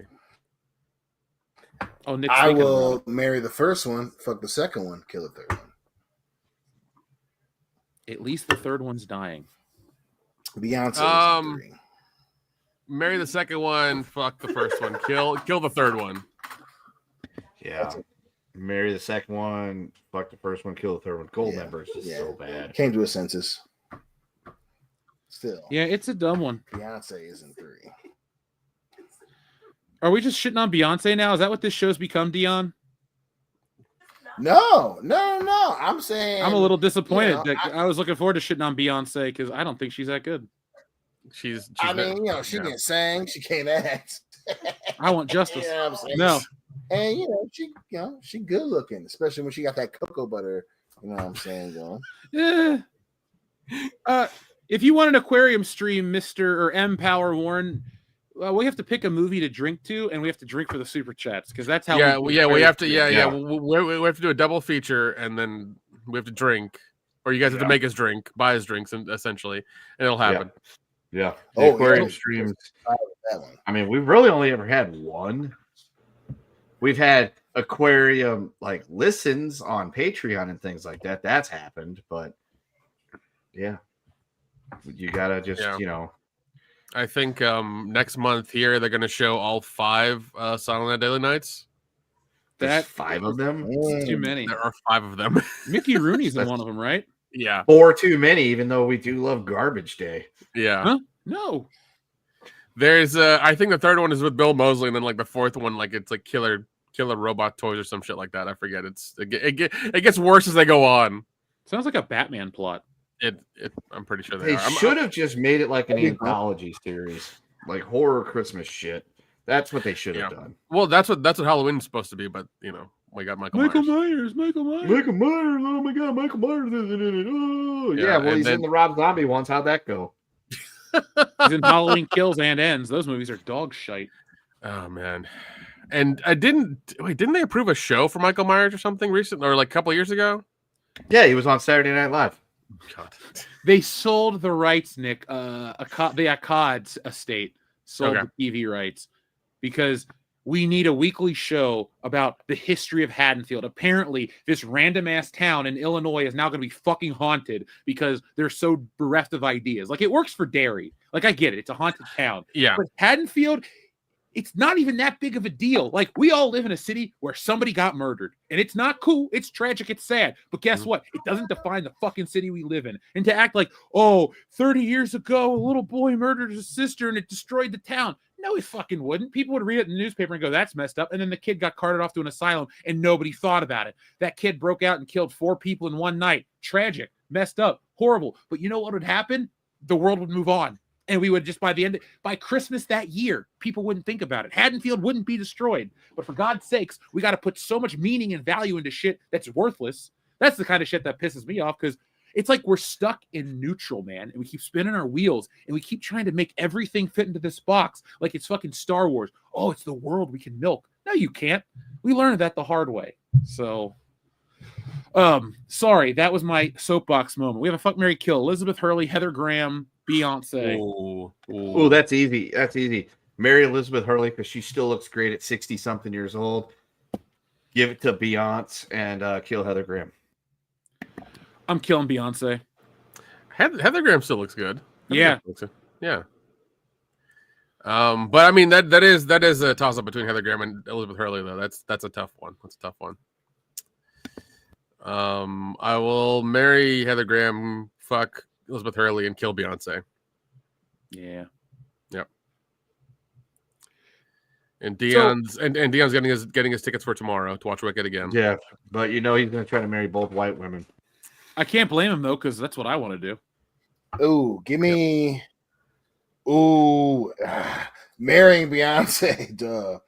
Oh, Nick's I thinking will about it. marry the first one, fuck the second one, kill the third one. At least the third one's dying. Beyonce is in 3. Marry the second one. Fuck the first one. Kill the third one. Yeah. Marry the second one, fuck the first one, kill the third one. Gold Yeah. member is just Yeah. so bad. Came to a census. Still, Yeah, it's a dumb one. Beyonce is in 3. Are we just shitting on Beyonce now? Is that what this show's become, Dion? No. I'm saying I'm a little disappointed. you know, I was looking forward to shitting on Beyonce because I don't think she's that good. She's I mean, she yeah. can sing, she can't act. I want justice. You know what I'm saying? No. And she good looking, especially when she got that cocoa butter. You know what I'm saying? Going. If you want an aquarium stream, Mr. or M Power Warren, we have to pick a movie to drink to, and we have to drink for the super chats because that's how. We have to. Yeah. We have to do a double feature, and then we have to drink, or you guys have to make us drink, buy us drinks, and essentially, and it'll happen. Yeah. The aquarium streams. That one. I mean, we've really only ever had one. We've had aquarium like listens on Patreon and things like that. That's happened, but yeah, you gotta just I think next month here they're gonna show all 5 Silent Night Daily Nights. There's 5 of them. It's too many. There are 5 of them. Mickey Rooney's in one of them, right? Yeah. 4 too many, even though we do love Garbage Day. Yeah. Huh? No. There's I think the third one is with Bill Moseley, and then like the fourth one, like it's like killer robot toys or some shit like that. I forget. It gets worse as they go on. Sounds like a Batman plot. I'm pretty sure They are. should have just made it like an anthology series, like horror Christmas shit. That's what they should have done. Well, that's what Halloween's supposed to be, but we got Michael Myers. Michael Myers. Oh my god, Michael Myers. Oh, Yeah, well, he's in the Rob Zombie ones. How'd that go? He's in Halloween Kills and Ends. Those movies are dog shite. Oh man. And didn't they approve a show for Michael Myers or something recently, or like a couple years ago? Yeah, he was on Saturday Night Live. God. They sold the rights, Nick. The Akkad estate sold the TV rights because we need a weekly show about the history of Haddonfield. Apparently, this random ass town in Illinois is now going to be fucking haunted because they're so bereft of ideas. Like, it works for Derry. Like, I get it. It's a haunted town. Yeah. But Haddonfield, it's not even that big of a deal. Like, we all live in a city where somebody got murdered, and it's not cool. It's tragic. It's sad. But guess what? It doesn't define the fucking city we live in. And to act like, 30 years ago, a little boy murdered his sister and it destroyed the town. No, he fucking wouldn't. People would read it in the newspaper and go, that's messed up. And then the kid got carted off to an asylum and nobody thought about it. That kid broke out and killed 4 people in one night. Tragic, messed up, horrible. But you know what would happen? The world would move on. And we would just by Christmas that year, people wouldn't think about it. Haddonfield wouldn't be destroyed. But for God's sakes, we got to put so much meaning and value into shit that's worthless. That's the kind of shit that pisses me off because it's like we're stuck in neutral, man. And we keep spinning our wheels and we keep trying to make everything fit into this box like it's fucking Star Wars. Oh, it's the world we can milk. No, you can't. We learned that the hard way. So, sorry, that was my soapbox moment. We have a fuck, marry, kill. Elizabeth Hurley, Heather Graham, Beyonce. Ooh. Oh, that's easy. That's easy. Marry Elizabeth Hurley because she still looks great at 60-something years old. Give it to Beyonce and kill Heather Graham. I'm killing Beyonce. Heather Graham still looks good. Yeah. Yeah. But I mean that is a toss up between Heather Graham and Elizabeth Hurley though. That's a tough one. That's a tough one. I will marry Heather Graham, fuck Elizabeth Hurley, and kill Beyonce. Yeah. Yep. And Dion's getting his tickets for tomorrow to watch Wicked again. Yeah, but he's going to try to marry both white women. I can't blame him though, because that's what I want to do. Ooh, give me. Ooh, marrying Beyonce. Duh.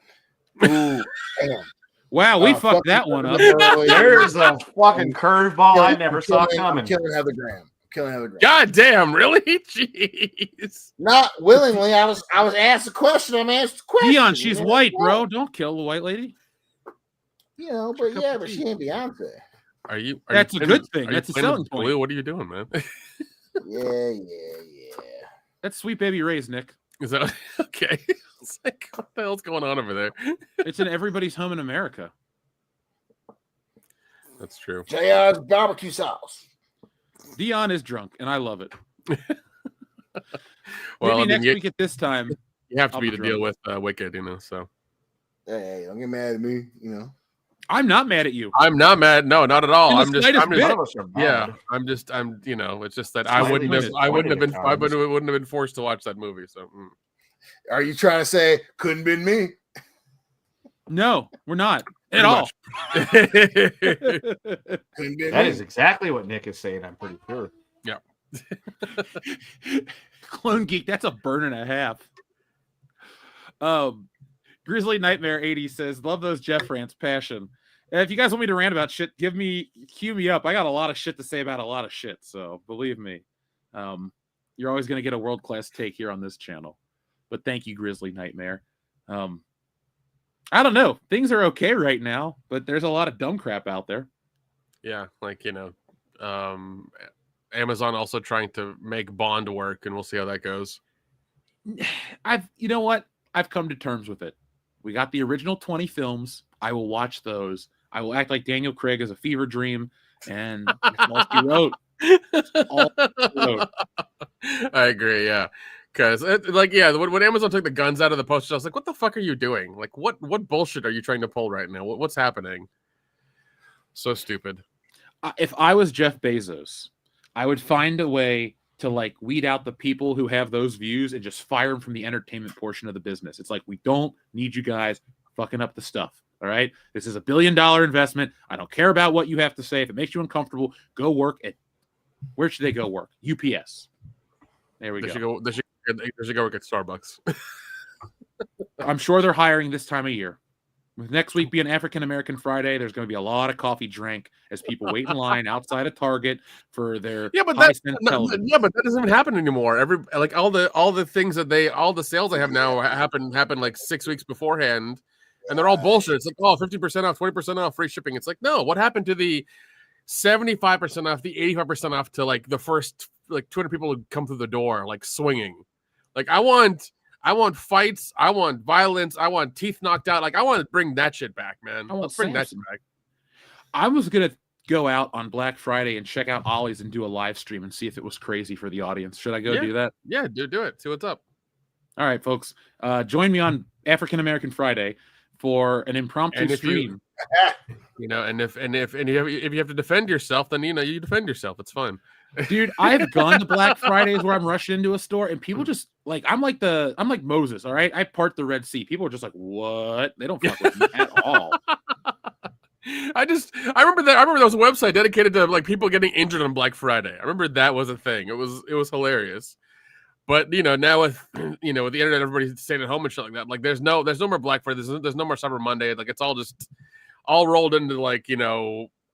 Ooh, damn. Wow, we fucked that one up. There's a fucking curveball I never saw coming. I'm killing Heather Graham. God damn, really? Jeez. Not willingly. I was asked a question. I'm asked a question. Dion, she's white, bro. Don't kill the white lady. But she ain't Beyonce. That's a good thing. That's a selling point. Blue? What are you doing, man? Yeah. That's Sweet Baby Ray's, Nick. Is that okay? It's like, what the hell's going on over there? It's in everybody's home in America. That's true. JR's barbecue sauce. Dion is drunk, and I love it. Well, Maybe next week at this time. You have to I'll be be to deal drunk. with Wicked, so. Hey, don't get mad at me. I'm not mad at you. I'm not mad. No, not at all. In the slightest bit. It's just that I wouldn't have been forced to watch that movie. So, Are you trying to say couldn't been me? No, we're not at all. Couldn't been That me. is exactly what Nick is saying, I'm pretty sure. Yeah. Clone Geek, that's a burn and a half. Grizzly Nightmare 80 says, love those Jeff rants, passion. And if you guys want me to rant about shit, cue me up. I got a lot of shit to say about a lot of shit, so believe me. You're always going to get a world-class take here on this channel. But thank you, Grizzly Nightmare. I don't know. Things are okay right now, but there's a lot of dumb crap out there. Yeah, Amazon also trying to make Bond work, and we'll see how that goes. You know what? I've come to terms with it. We got the original 20 films. I will watch those. I will act like Daniel Craig is a fever dream, and that's all he wrote. All he wrote. I agree, yeah. Because, when Amazon took the guns out of the poster, I was like, what the fuck are you doing? Like, what bullshit are you trying to pull right now? What's happening? So stupid. If I was Jeff Bezos, I would find a way to weed out the people who have those views and just fire them from the entertainment portion of the business. It's like, we don't need you guys fucking up the stuff. All right. This is $1 billion investment. I don't care about what you have to say. If it makes you uncomfortable, go work at, where should they go work? UPS. There we go. They should go work at Starbucks. I'm sure they're hiring this time of year. With next week being African American Friday, there's going to be a lot of coffee drank as people wait in line outside of Target for their but that doesn't even happen anymore. All the things all the sales they have now happen like 6 weeks beforehand, and they're all bullshit. It's like, 50% off, 20% off, free shipping. It's like, no, what happened to the 75% off, the 85% off to the first 200 people who come through the door swinging? I want fights. I want violence. I want teeth knocked out. I want to bring that shit back, man. Let's bring that shit back. I was going to go out on Black Friday and check out Ollie's and do a live stream and see if it was crazy for the audience. Should I go do that? Yeah, do it. See what's up. All right, folks. Join me on African American Friday for an impromptu stream. And if you have to defend yourself, then you defend yourself. It's fine. Dude, I've gone to Black Fridays where I'm rushing into a store and people just I'm like Moses, all right? I part the Red Sea. People are just like, what? They don't fuck with me at all. I remember there was a website dedicated to people getting injured on Black Friday. I remember that was a thing. It was hilarious. But now with with the internet, everybody's staying at home and shit like that. There's no more Black Friday. There's no more Cyber Monday. It's all just all rolled into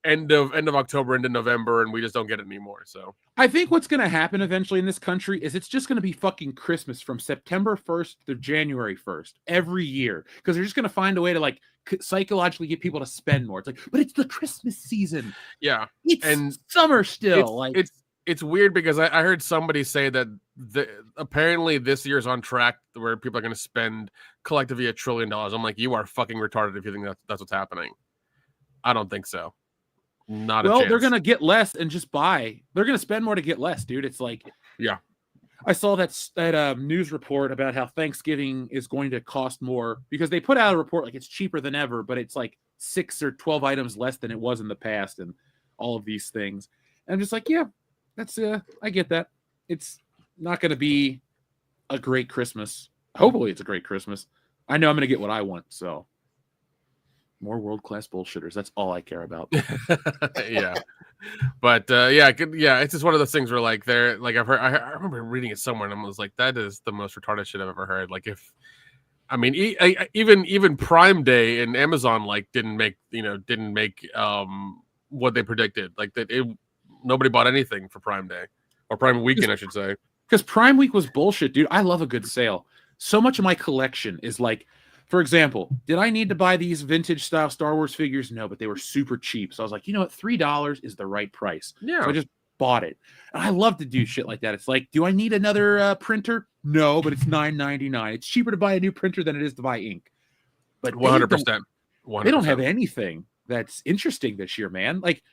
end of October into November, and we just don't get it anymore. So I think what's going to happen eventually in this country is it's just going to be fucking Christmas from September 1st to January 1st every year, because they're just going to find a way to psychologically get people to spend more. It's but it's the Christmas season. Yeah, it's summer still. it's weird because I heard somebody say that apparently this year's on track where people are going to spend collectively $1 trillion. I'm like, you are fucking retarded if you think that's what's happening. I don't think so. Not a Well, chance. they're gonna get less and just buy. They're gonna spend more to get less, dude. It's like, Yeah. I saw that news report about how Thanksgiving is going to cost more because they put out a report like it's cheaper than ever, but it's like 6 or 12 items less than it was in the past, and all of these things. And I'm just like, yeah, that's I get that. It's not going to be a great Christmas. Hopefully, it's a great Christmas. I know I'm going to get what I want, so more world-class bullshitters. That's all I care about. Yeah. But it's just one of those things where like they're like I remember reading it somewhere and I was like, that is the most retarded shit I've ever heard. Like even Prime Day and Amazon like didn't make what they predicted. Like nobody bought anything for Prime Day or Prime Weekend, I should say. Because Prime Week was bullshit, dude. I love a good sale. So much of my collection is like, for example, did I need to buy these vintage style Star Wars figures? No, but they were super cheap. So I was like, you know what? $3 is the right price. Yeah. So I just bought it. And I love to do shit like that. It's like, do I need another printer? No, but it's $9.99. It's cheaper to buy a new printer than it is to buy ink. But 100%. They don't have anything that's interesting this year, man. Like,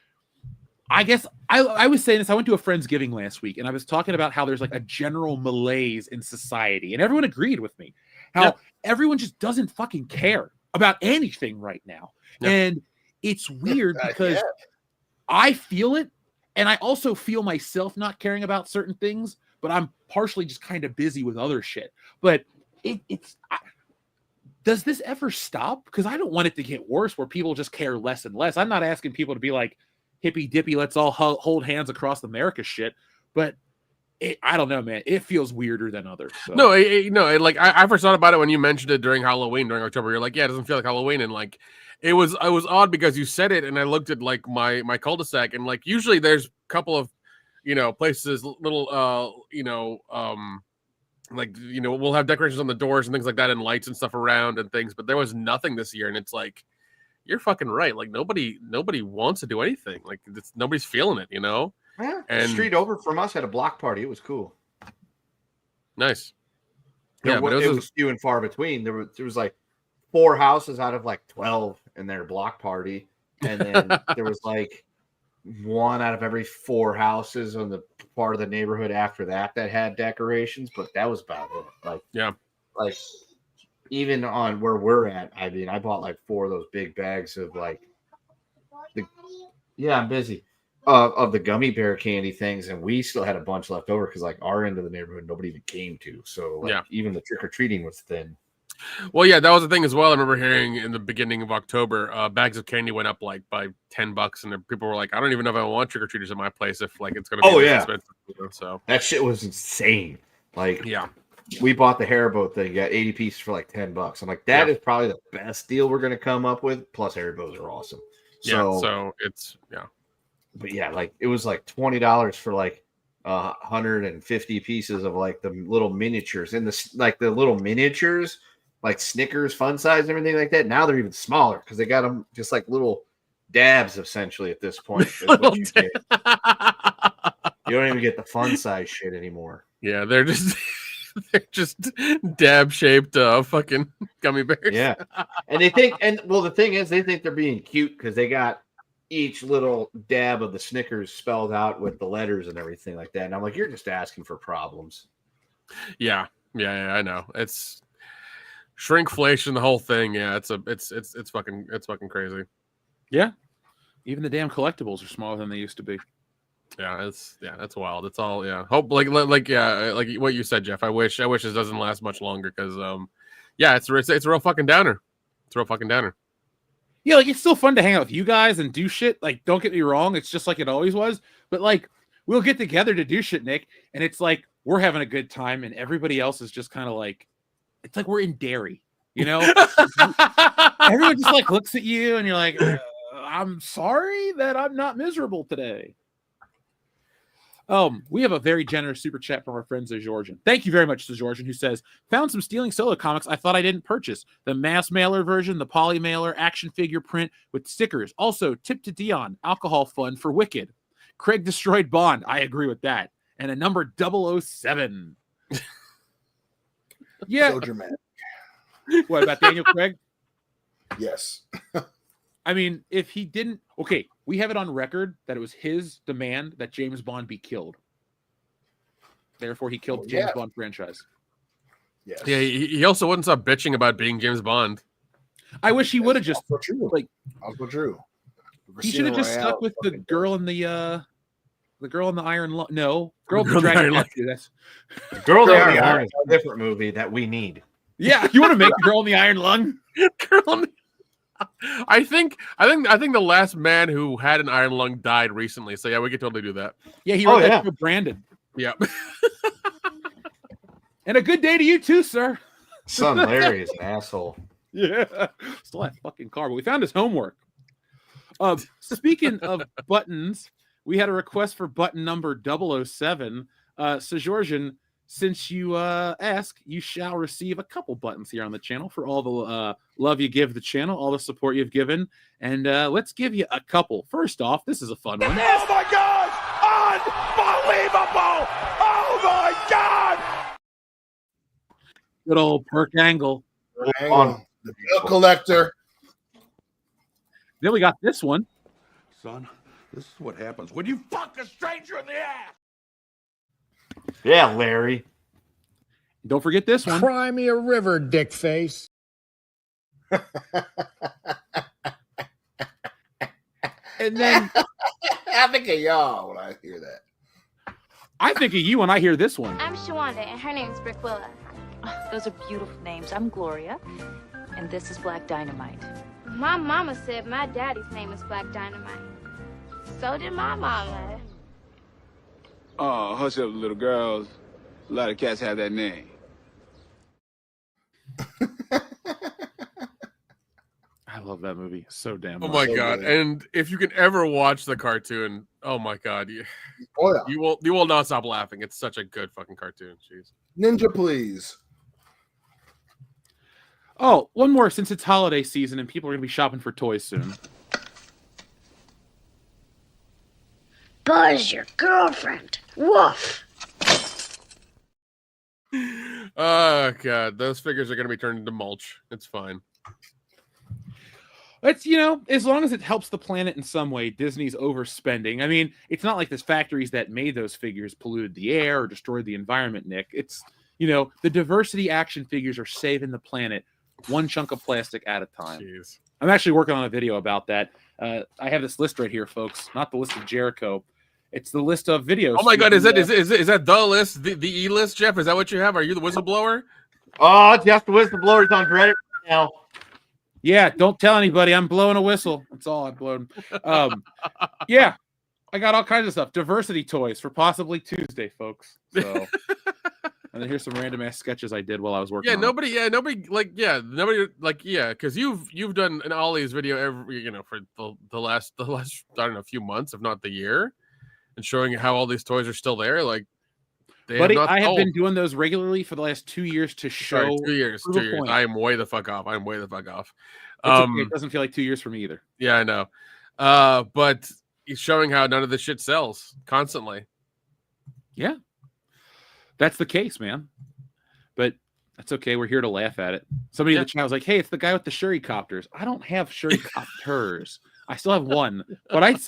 I guess I was saying this. I went to a Friendsgiving last week, and I was talking about how there's like a general malaise in society, and everyone agreed with me. How everyone just doesn't fucking care about anything right now. Yep. And it's weird because I feel it, and I also feel myself not caring about certain things, but I'm partially just kind of busy with other shit. But does this ever stop? Because I don't want it to get worse where people just care less and less. I'm not asking people to be like, hippy dippy, let's all hold hands across America shit. But I don't know, man. It feels weirder than others. So. No, like I first thought about it when you mentioned it during Halloween, during October. You're like, yeah, it doesn't feel like Halloween, and like it was odd because you said it, and I looked at like my cul-de-sac, and like usually there's a couple of places, little we'll have decorations on the doors and things like that, and lights and stuff around and things, but there was nothing this year, and it's like, you're fucking right. Like nobody wants to do anything. Like nobody's feeling it, Yeah, and the street over from us had a block party. It was cool. Nice. It was few and far between. There was like 4 houses out of like 12 in their block party, and then there was like 1 out of every 4 houses on the part of the neighborhood after that had decorations, but that was about it. Like even on where we're at, I mean, I bought like 4 of those big bags of like I'm busy. Of the gummy bear candy things, and we still had a bunch left over because like our end of the neighborhood nobody even came to. So even the trick-or-treating was thin. Well, yeah, that was the thing as well. I remember hearing in the beginning of October, bags of candy went up like by $10, and people were like, I don't even know if I want trick-or-treaters at my place if like it's gonna be expensive. So that shit was insane. Like we bought the Haribo thing, got 80 pieces for like $10. I'm like, that is probably the best deal we're gonna come up with. Plus Haribos are awesome. So it's But yeah, like it was like $20 for like 150 pieces of like the little miniatures, and the little miniatures, like Snickers, fun size, and everything like that. Now they're even smaller because they got them just like little dabs essentially at this point. You don't even get the fun size shit anymore. Yeah, they're just dab shaped fucking gummy bears. Yeah, and they think, the thing is, they think they're being cute because they got each little dab of the Snickers spelled out with the letters and everything like that. And I'm like, you're just asking for problems. Yeah, I know. It's shrinkflation, the whole thing. Yeah, it's fucking crazy. Yeah, even the damn collectibles are smaller than they used to be. Yeah, that's wild. It's all hope like what you said, Jeff. I wish this doesn't last much longer because it's a real fucking downer. It's a real fucking downer. Yeah, like it's still fun to hang out with you guys and do shit. Like, don't get me wrong, it's just like it always was. But like, we'll get together to do shit, Nick, and it's like we're having a good time, and everybody else is just kind of like, it's like we're in Derry, Everyone just like looks at you, and you're like, I'm sorry that I'm not miserable today. We have a very generous super chat from our friend Georgian. Thank you very much to Georgian, who says, found some Stealing Solo comics I thought I didn't purchase. The mass mailer version, the poly mailer, action figure print with stickers. Also, tip to Dion, alcohol fund for Wicked. Craig destroyed Bond. I agree with that. And a number 007. Yeah. So dramatic. What about Daniel Craig? Yes. I mean, if he didn't, okay, we have it on record that it was his demand that James Bond be killed. Therefore, he killed the James Bond franchise. Yes. Yeah, he also wouldn't stop bitching about being James Bond. I wish he would have just like Uncle Drew. he should have just stuck with the girl in the girl in the Iron Lung. No, girl in the Dragon Tattoo. That's Girl in the Iron Lung is a different movie that we need. yeah. You want to make the girl in the Iron Lung? I think the last man who had an iron lung died recently. So yeah, we could totally do that. Yeah, he wrote that for Brandon. Yeah. And a good day to you too, sir. Son Larry is an asshole. Yeah. Still that fucking car, but we found his homework. Speaking of buttons, we had a request for button number 007. Georgian, since you ask, you shall receive a couple buttons here on the channel for all the love you give the channel, all the support you've given. And let's give you a couple. First off, this is a fun one. Oh my God! Unbelievable! Oh my God! Good old Perk Angle. The bill collector. Then we got this one. Son, this is what happens when you fuck a stranger in the ass. Yeah, Larry. Don't forget this one. Cry me a river, dick face. And then I think of y'all when I hear that. I think of you when I hear this one. I'm Shawanda, and her name's Brickwilla. Oh, those are beautiful names. I'm Gloria, and this is Black Dynamite. My mama said my daddy's name is Black Dynamite. So did my mama. Oh, hush up, little girls. A lot of cats have that name. I love that movie so damn much. Oh my God! And if you can ever watch the cartoon, oh my God, you will not stop laughing. It's such a good fucking cartoon. Jeez. Ninja, please. Oh, one more since it's holiday season and people are going to be shopping for toys soon. Buzz your girlfriend. Woof. Oh God, those figures are going to be turned into mulch. It's fine. It's, you know, as long as it helps the planet in some way, Disney's overspending. I mean, it's not like the factories that made those figures polluted the air or destroyed the environment, Nick. It's, you know, the diversity action figures are saving the planet one chunk of plastic at a time. Jeez. I'm actually working on a video about that. I have this list right here, folks. Not the list of Jericho. It's the list of videos. Oh my God, is that the list, the E list, Jeff? Is that what you have? Are you the whistleblower? Oh, Jeff the whistleblower's on Reddit right now. Yeah, don't tell anybody. I'm blowing a whistle. That's all I'm blowing. Yeah, I got all kinds of stuff. Diversity toys for possibly Tuesday, folks. So, and then here's some random ass sketches I did while I was working. Nobody, because you've done an Ollie's video every, you know, for the last I don't know, few months, if not the year, and showing how all these toys are still there. Like, buddy, I have been doing those regularly for the last 2 years to show. Sorry, 2 years. 2 years. I am way the fuck off. Okay. It doesn't feel like 2 years for me either. Yeah, I know. But he's showing how none of this shit sells constantly. Yeah, that's the case, man. But that's okay. We're here to laugh at it. Somebody in the chat was like, "Hey, it's the guy with the shuricopters." I don't have shuricopters. I still have one, but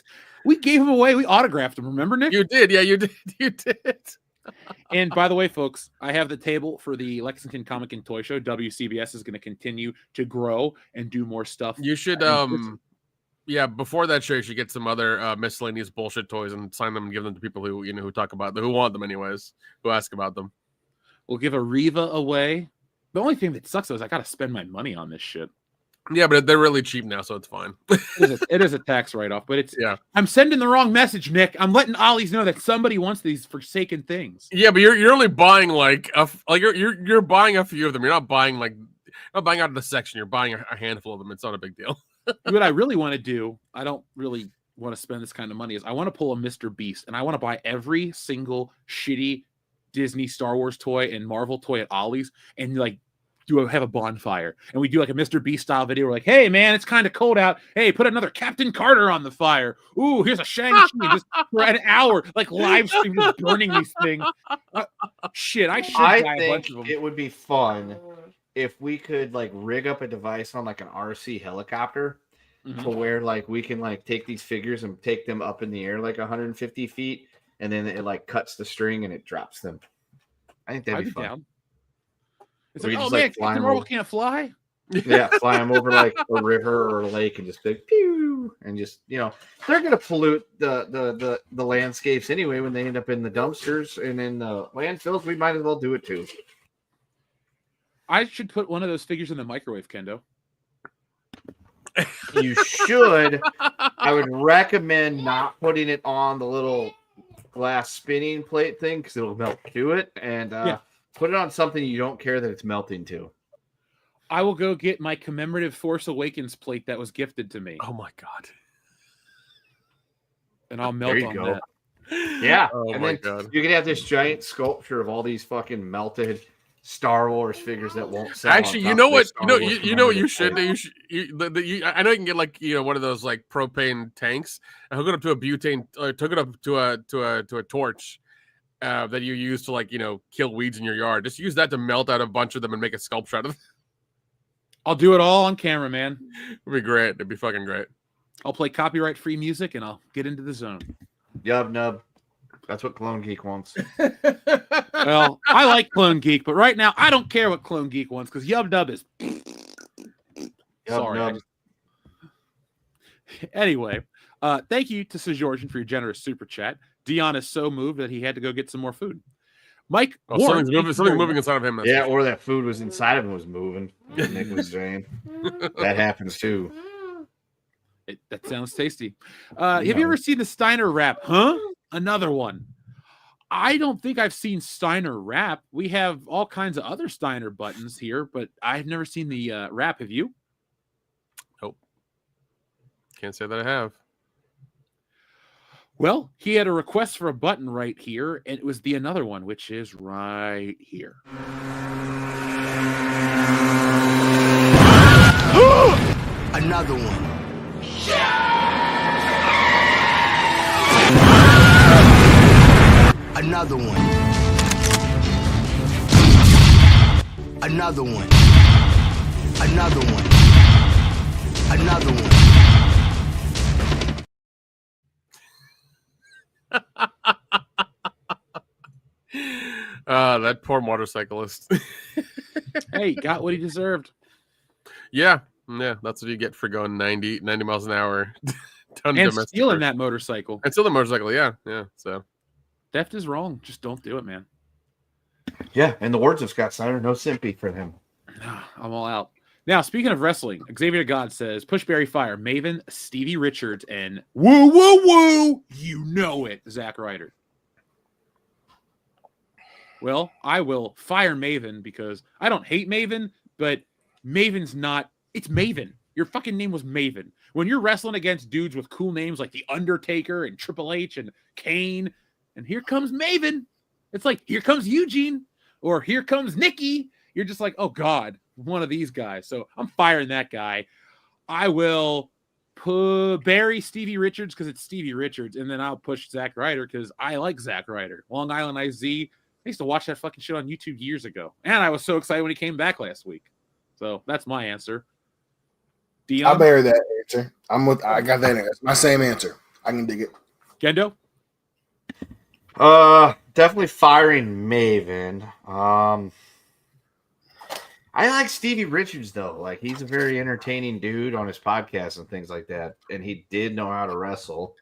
we gave him away. We autographed him. Remember, Nick? You did. Yeah, you did. You did. And by the way, folks, I have the table for the Lexington Comic and Toy Show. WCBS is going to continue to grow and do more stuff. You should, before that show, you should get some other miscellaneous bullshit toys and sign them and give them to people who, you know, who talk about them, who want them anyways, who ask about them. We'll give a Riva away. The only thing that sucks though is I got to spend my money on this shit. Yeah, but they're really cheap now, so it's fine. It is a tax write-off, but it's I'm sending the wrong message, Nick. I'm letting Ollie's know that somebody wants these forsaken things. Yeah, but you're only buying you're buying a few of them. You're not buying out of the section. You're buying a handful of them. It's not a big deal. What I really want to do, I don't really want to spend this kind of money, is I want to pull a Mr. Beast and I want to buy every single shitty Disney Star Wars toy and Marvel toy at Ollie's and like have a bonfire, and we do like a Mr. Beast style video. We're like, hey man, it's kind of cold out. Hey, put another Captain Carter on the fire. Ooh, here's a Shang-Chi just for an hour, like live stream just burning these things. Shit, I should buy a bunch of them. It would be fun if we could like rig up a device on like an RC helicopter to where like we can like take these figures and take them up in the air like 150 feet, and then it like cuts the string and it drops them. I think that'd be fun. Down. It's We like, just, oh man, like, fly Captain 'em Marvel over. can't fly. Yeah, fly them over like a river or a lake and just be like, pew, and just they're gonna pollute the landscapes anyway when they end up in the dumpsters and in the landfills. We might as well do it too. I should put one of those figures in the microwave, Kendo. You should. I would recommend not putting it on the little glass spinning plate thing because it'll melt to it, and put it on something you don't care that it's melting to. I will go get my commemorative Force Awakens plate that was gifted to me. Oh my god! And I'll melt on that. Yeah, Oh and my then god! you can have this giant sculpture of all these fucking melted Star Wars figures that won't sell. Actually, you know what? You know what you should do. I know you can get like one of those like propane tanks and hook it up to a butane, hook it up to a torch that you use to like kill weeds in your yard. Just use that to melt out a bunch of them and make a sculpture out of them. I'll do it all on camera, man. It'd be great. It'd be fucking great. I'll play copyright-free music and I'll get into the zone. Yub nub. That's what Clone Geek wants. Well, I like Clone Geek, but right now I don't care what Clone Geek wants because Yub Nub is. Sorry. Nub. Anyway, thank you to Sejorjan for your generous super chat. Dion is so moved that he had to go get some more food. Mike, Warren, something's moving inside of him. Yeah, or that food was inside of him was moving. Nick was saying that happens too. That sounds tasty. Have you ever seen the Steiner wrap? Huh? Another one. I don't think I've seen Steiner wrap. We have all kinds of other Steiner buttons here, but I've never seen the wrap. Have you? Nope. Can't say that I have. Well, he had a request for a button right here, and it was the another one, which is right here. Another one. Another one. Another one. Another one. Another one. That poor motorcyclist. Hey, got what he deserved. Yeah, that's what you get for going 90 miles an hour. And stealing that motorcycle. And steal the motorcycle, yeah. So theft is wrong. Just don't do it, man. Yeah, in the words of Scott Steiner, no sympathy for him. I'm all out. Now, speaking of wrestling, Xavier God says, Push Barry Fire, Maven, Stevie Richards, and woo, woo, woo, you know it, Zack Ryder. Well, I will fire Maven because I don't hate Maven, but Maven's not, it's Maven. Your fucking name was Maven. When you're wrestling against dudes with cool names like The Undertaker and Triple H and Kane, and here comes Maven, it's like, here comes Eugene, or here comes Nikki. You're just like, oh God, one of these guys. So I'm firing that guy. I will bury Stevie Richards because it's Stevie Richards, and then I'll push Zack Ryder because I like Zack Ryder. Long Island IZ. I used to watch that fucking shit on YouTube years ago. And I was so excited when he came back last week. So that's my answer. Dion? I'll bury that answer. I got that answer. My same answer. I can dig it. Kendo? Definitely firing Maven. I like Stevie Richards though. Like he's a very entertaining dude on his podcast and things like that. And he did know how to wrestle.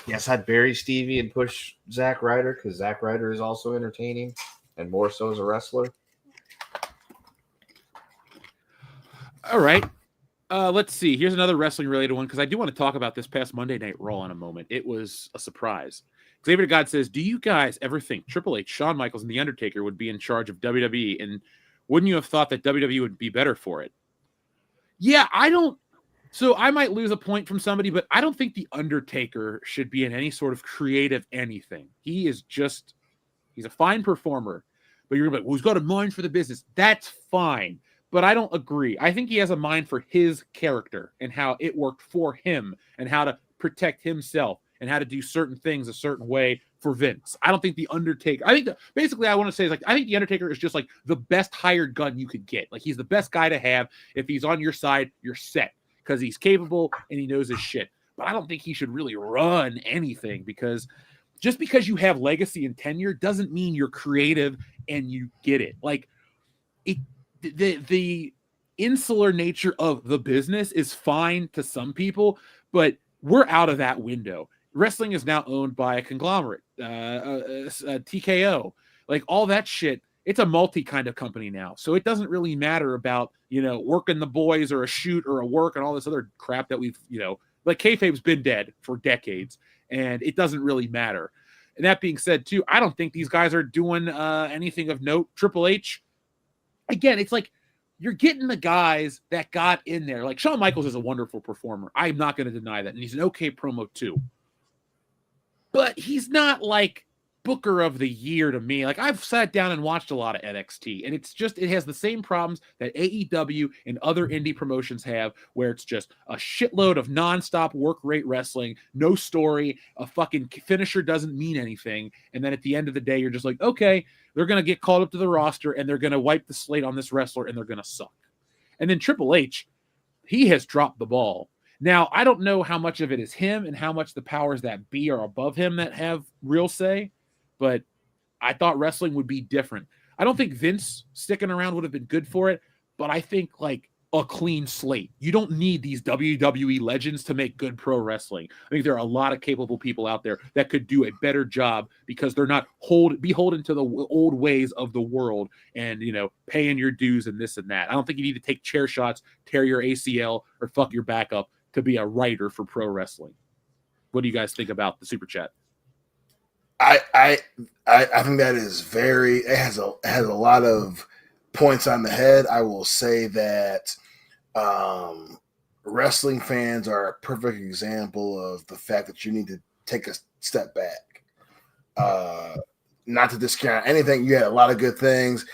Yes, I'd bury Stevie and push Zack Ryder because Zack Ryder is also entertaining and more so as a wrestler. All right. Let's see. Here's another wrestling related one because I do want to talk about this past Monday Night Raw in a moment. It was a surprise. Xavier God says, do you guys ever think Triple H, Shawn Michaels, and The Undertaker would be in charge of WWE? And wouldn't you have thought that WWE would be better for it? Yeah, I don't. So I might lose a point from somebody, but I don't think The Undertaker should be in any sort of creative anything. He's a fine performer. but you're like, well, he's got a mind for the business. That's fine. But I don't agree. I think he has a mind for his character and how it worked for him and how to protect himself and how to do certain things a certain way for Vince. I don't think the Undertaker. I think basically I want to say is like I think the Undertaker is just like the best hired gun you could get. Like he's the best guy to have. If he's on your side, you're set because he's capable and he knows his shit. But I don't think he should really run anything because just because you have legacy and tenure doesn't mean you're creative and you get it. Like the insular nature of the business is fine to some people, but we're out of that window. Wrestling is now owned by a conglomerate, TKO, like all that shit. It's a multi kind of company now. So it doesn't really matter about, working the boys or a shoot or a work and all this other crap that we've, like kayfabe's been dead for decades and it doesn't really matter. And that being said too, I don't think these guys are doing anything of note. Triple H, again, it's like you're getting the guys that got in there. Like Shawn Michaels is a wonderful performer. I'm not going to deny that. And he's an okay promo too. But he's not like Booker of the Year to me. Like I've sat down and watched a lot of NXT and it has the same problems that AEW and other indie promotions have where it's just a shitload of nonstop work rate wrestling, no story, a fucking finisher doesn't mean anything. And then at the end of the day, you're just like, okay, they're going to get called up to the roster and they're going to wipe the slate on this wrestler and they're going to suck. And then Triple H, he has dropped the ball. Now, I don't know how much of it is him and how much the powers that be are above him that have real say, but I thought wrestling would be different. I don't think Vince sticking around would have been good for it, but I think like a clean slate. You don't need these WWE legends to make good pro wrestling. I think there are a lot of capable people out there that could do a better job because they're not beholden to the old ways of the world and, paying your dues and this and that. I don't think you need to take chair shots, tear your ACL, or fuck your back up to be a writer for pro wrestling. What do you guys think about the super chat? I think that is it has a lot of points on the head. I will say that wrestling fans are a perfect example of the fact that you need to take a step back. Not to discount anything. You had a lot of good things.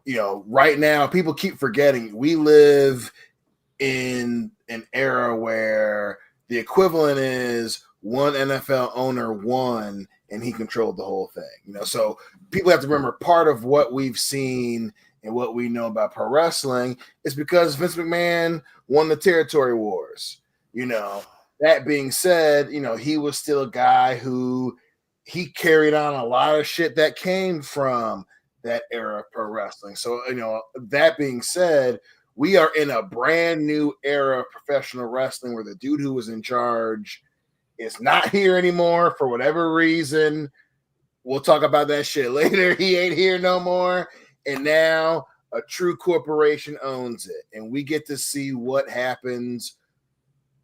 Right now people keep forgetting we live in an era where the equivalent is one NFL owner won and he controlled the whole thing. So people have to remember part of what we've seen and what we know about pro wrestling is because Vince McMahon won the territory wars. That being said, he was still a guy who he carried on a lot of shit that came from that era of pro wrestling. So, that being said, we are in a brand new era of professional wrestling where the dude who was in charge is not here anymore for whatever reason. We'll talk about that shit later. He ain't here no more. And now a true corporation owns it. And we get to see what happens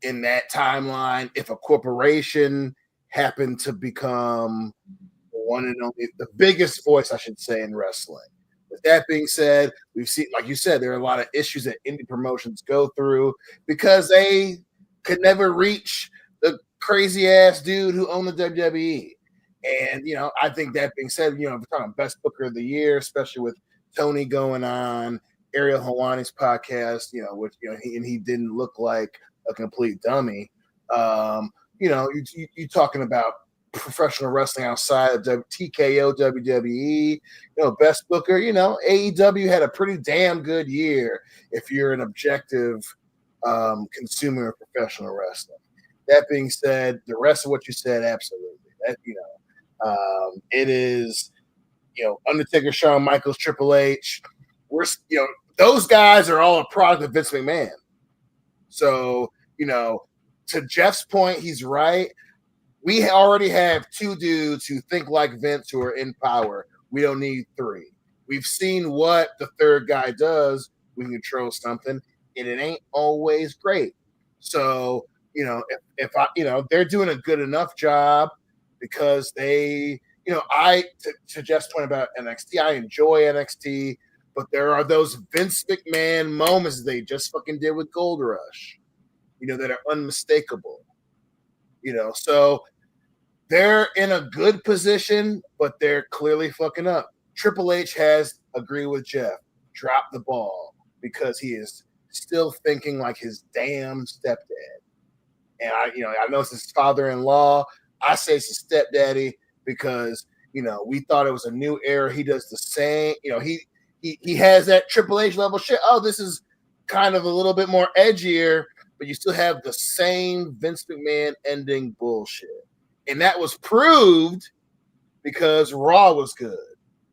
in that timeline if a corporation happened to become one and only, the biggest voice, I should say, in wrestling. With that being said, we've seen, like you said, there are a lot of issues that indie promotions go through because they could never reach the crazy ass dude who owned the WWE. And, I think that being said, if we're talking best booker of the year, especially with Tony going on Ariel Helwani's podcast, which, he didn't look like a complete dummy. You talking about professional wrestling outside of TKO, WWE, best booker, AEW had a pretty damn good year if you're an objective consumer of professional wrestling. That being said, the rest of what you said, absolutely. That it is, Undertaker, Shawn Michaels, Triple H. Those guys are all a product of Vince McMahon. So, to Jeff's point, he's right. We already have two dudes who think like Vince who are in power. We don't need three. We've seen what the third guy does when you control something, and it ain't always great. So, if they're doing a good enough job because they, to Jeff's point about NXT, I enjoy NXT, but there are those Vince McMahon moments they just fucking did with Gold Rush, that are unmistakable. So they're in a good position, but they're clearly fucking up. Triple H has agreed with Jeff. Drop the ball because he is still thinking like his damn stepdad. And I know it's his father-in-law. I say it's his stepdaddy because we thought it was a new era. He does the same. He has that Triple H level shit. Oh, this is kind of a little bit more edgier, but you still have the same Vince McMahon ending bullshit. And that was proved because Raw was good.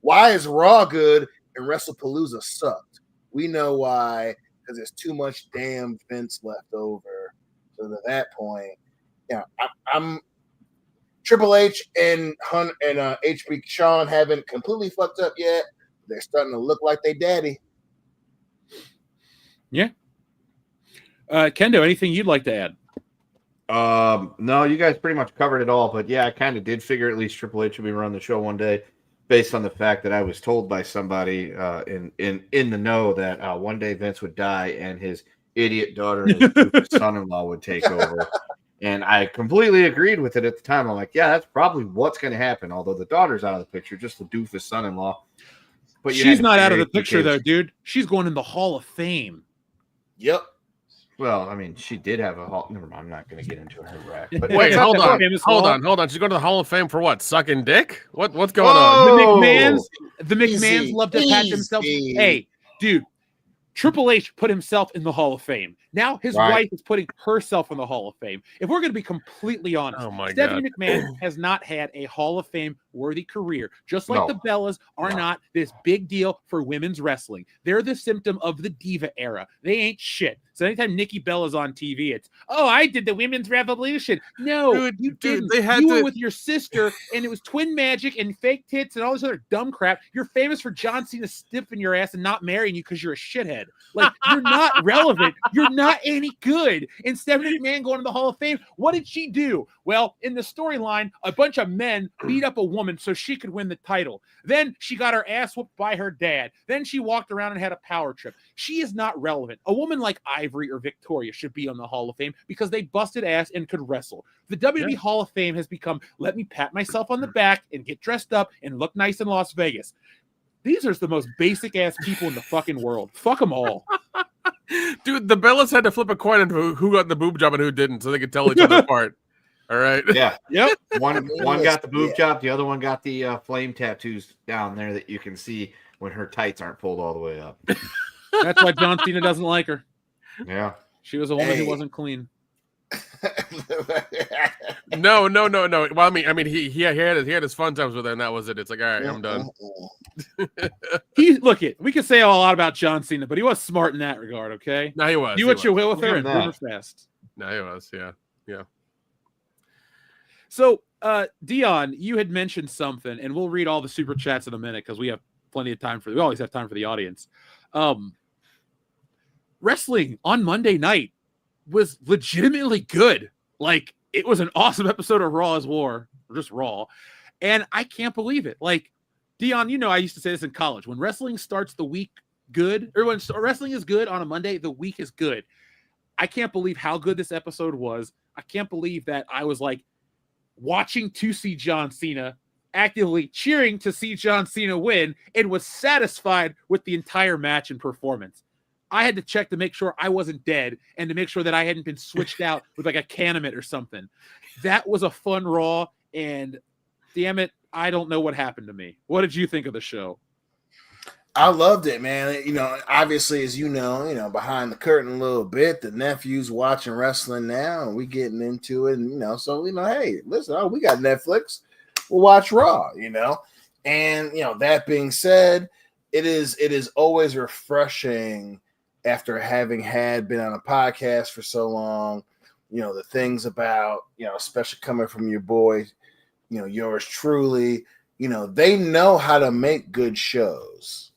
Why is Raw good and WrestlePalooza sucked? We know why, because there's too much damn Vince left over. So to that point, I'm Triple H and HB Sean haven't completely fucked up yet. They're starting to look like they daddy. Yeah. Kendo, anything you'd like to add? No, you guys pretty much covered it all. But yeah, I kind of did figure at least Triple H would be running the show one day, based on the fact that I was told by somebody in the know that one day Vince would die and his idiot daughter and his son-in-law would take over. And I completely agreed with it at the time. I'm like, yeah, that's probably what's going to happen. Although the daughter's out of the picture, just the doofus son-in-law. But she's not out of the picture, though, dude. She's going in the Hall of Fame. Yep. Well, I mean, she did have a hall. Never mind. I'm not going to get into her rack. But wait, hold on. She's going to the Hall of Fame for what? Sucking dick? What's going on? The McMahons love to pat themselves. Hey, dude. Triple H put himself in the Hall of Fame. Now his wife is putting herself in the Hall of Fame. If we're going to be completely honest, Stephanie McMahon has not had a Hall of Fame worthy career. Just like the Bellas are not this big deal for women's wrestling. They're the symptom of the diva era. They ain't shit. So anytime Nikki Bella's on TV, it's, oh, I did the women's revolution. No, you didn't. You were with your sister, and it was twin magic and fake tits and all this other dumb crap. You're famous for John Cena stiffing your ass and not marrying you because you're a shithead. Like, you're not relevant. You're not any good. And Stephanie McMahon going to the Hall of Fame, what did she do? Well, in the storyline, a bunch of men beat up a woman so she could win the title. Then she got her ass whooped by her dad. Then she walked around and had a power trip. She is not relevant. A woman like Ivory or Victoria should be on the Hall of Fame because they busted ass and could wrestle. The WWE Hall of Fame has become, let me pat myself on the back and get dressed up and look nice in Las Vegas. These are the most basic ass people in the fucking world. Fuck them all. Dude, the Bellas had to flip a coin into who got the boob job and who didn't so they could tell each other apart. All right. Yeah. Yep. One got the boob job. The other one got the flame tattoos down there that you can see when her tights aren't pulled all the way up. That's why John Cena doesn't like her. Yeah. She was a woman who wasn't clean. No. Well, I mean, he had his fun times with her, and that was it. It's like, all right, I'm done. We could say a lot about John Cena, but he was smart in that regard. Okay, no, he was. Do what you will with her and move her fast. No, he was. Yeah. So, Dion, you had mentioned something, and we'll read all the super chats in a minute because we have plenty of time we always have time for the audience. Wrestling on Monday night was legitimately good. Like, it was an awesome episode of Raw as War, or just Raw. And I can't believe it. Like, Dion, I used to say this in college. When wrestling starts the week good, or when wrestling is good on a Monday, the week is good. I can't believe how good this episode was. I can't believe that I was like watching to see John Cena, actively cheering to see John Cena win, and was satisfied with the entire match and performance. I had to check to make sure I wasn't dead and to make sure that I hadn't been switched out with like a Canamit or something. That was a fun Raw, and damn it, I don't know what happened to me. What did you think of the show? I loved it, man. Obviously, as behind the curtain a little bit, the nephew's watching wrestling now, and we getting into it, and hey, listen, we got Netflix, we'll watch Raw, and that being said, it is always refreshing after having been on a podcast for so long, the things about, especially coming from your boy, yours truly, they know how to make good shows.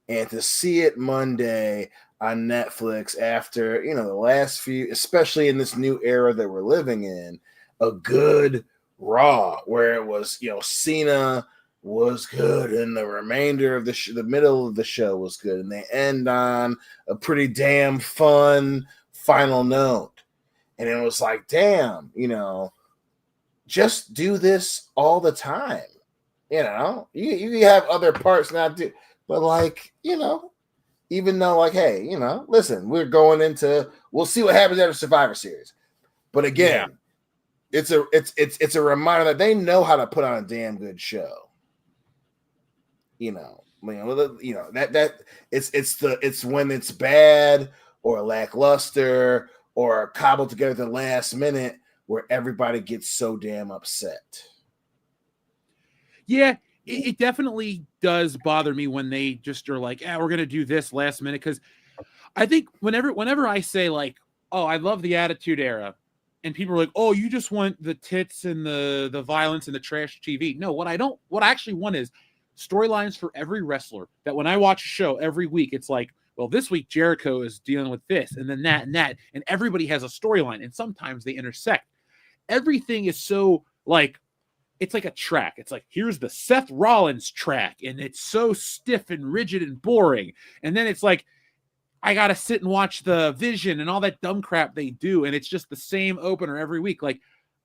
And to see it Monday on Netflix after, the last few, especially in this new era that we're living in, a good Raw where it was, Cena was good and the remainder of the middle of the show was good. And they end on a pretty damn fun final note. And it was like, damn, just do this all the time. You know, you have other parts not do, but like, you know, even though like, hey, you know, listen, we'll see what happens after Survivor Series. But again, it's a reminder that they know how to put on a damn good show. You know, that it's when it's bad or lackluster or cobbled together at the last minute where everybody gets so damn upset. Yeah, it definitely does bother me when they just are like, "Yeah, we're gonna do this last minute." Because I think whenever I say like, "Oh, I love the Attitude Era," and people are like, "Oh, you just want the tits and the violence and the trash TV." No, what I actually want is storylines for every wrestler. That when I watch a show every week, it's like, well, this week Jericho is dealing with this, and then that, and everybody has a storyline, and sometimes they intersect. Everything is so like it's like a track. It's like, here's the Seth Rollins track, and it's so stiff and rigid and boring. And then it's like, I got to sit and watch the Vision and all that dumb crap they do. And it's just the same opener every week. Like,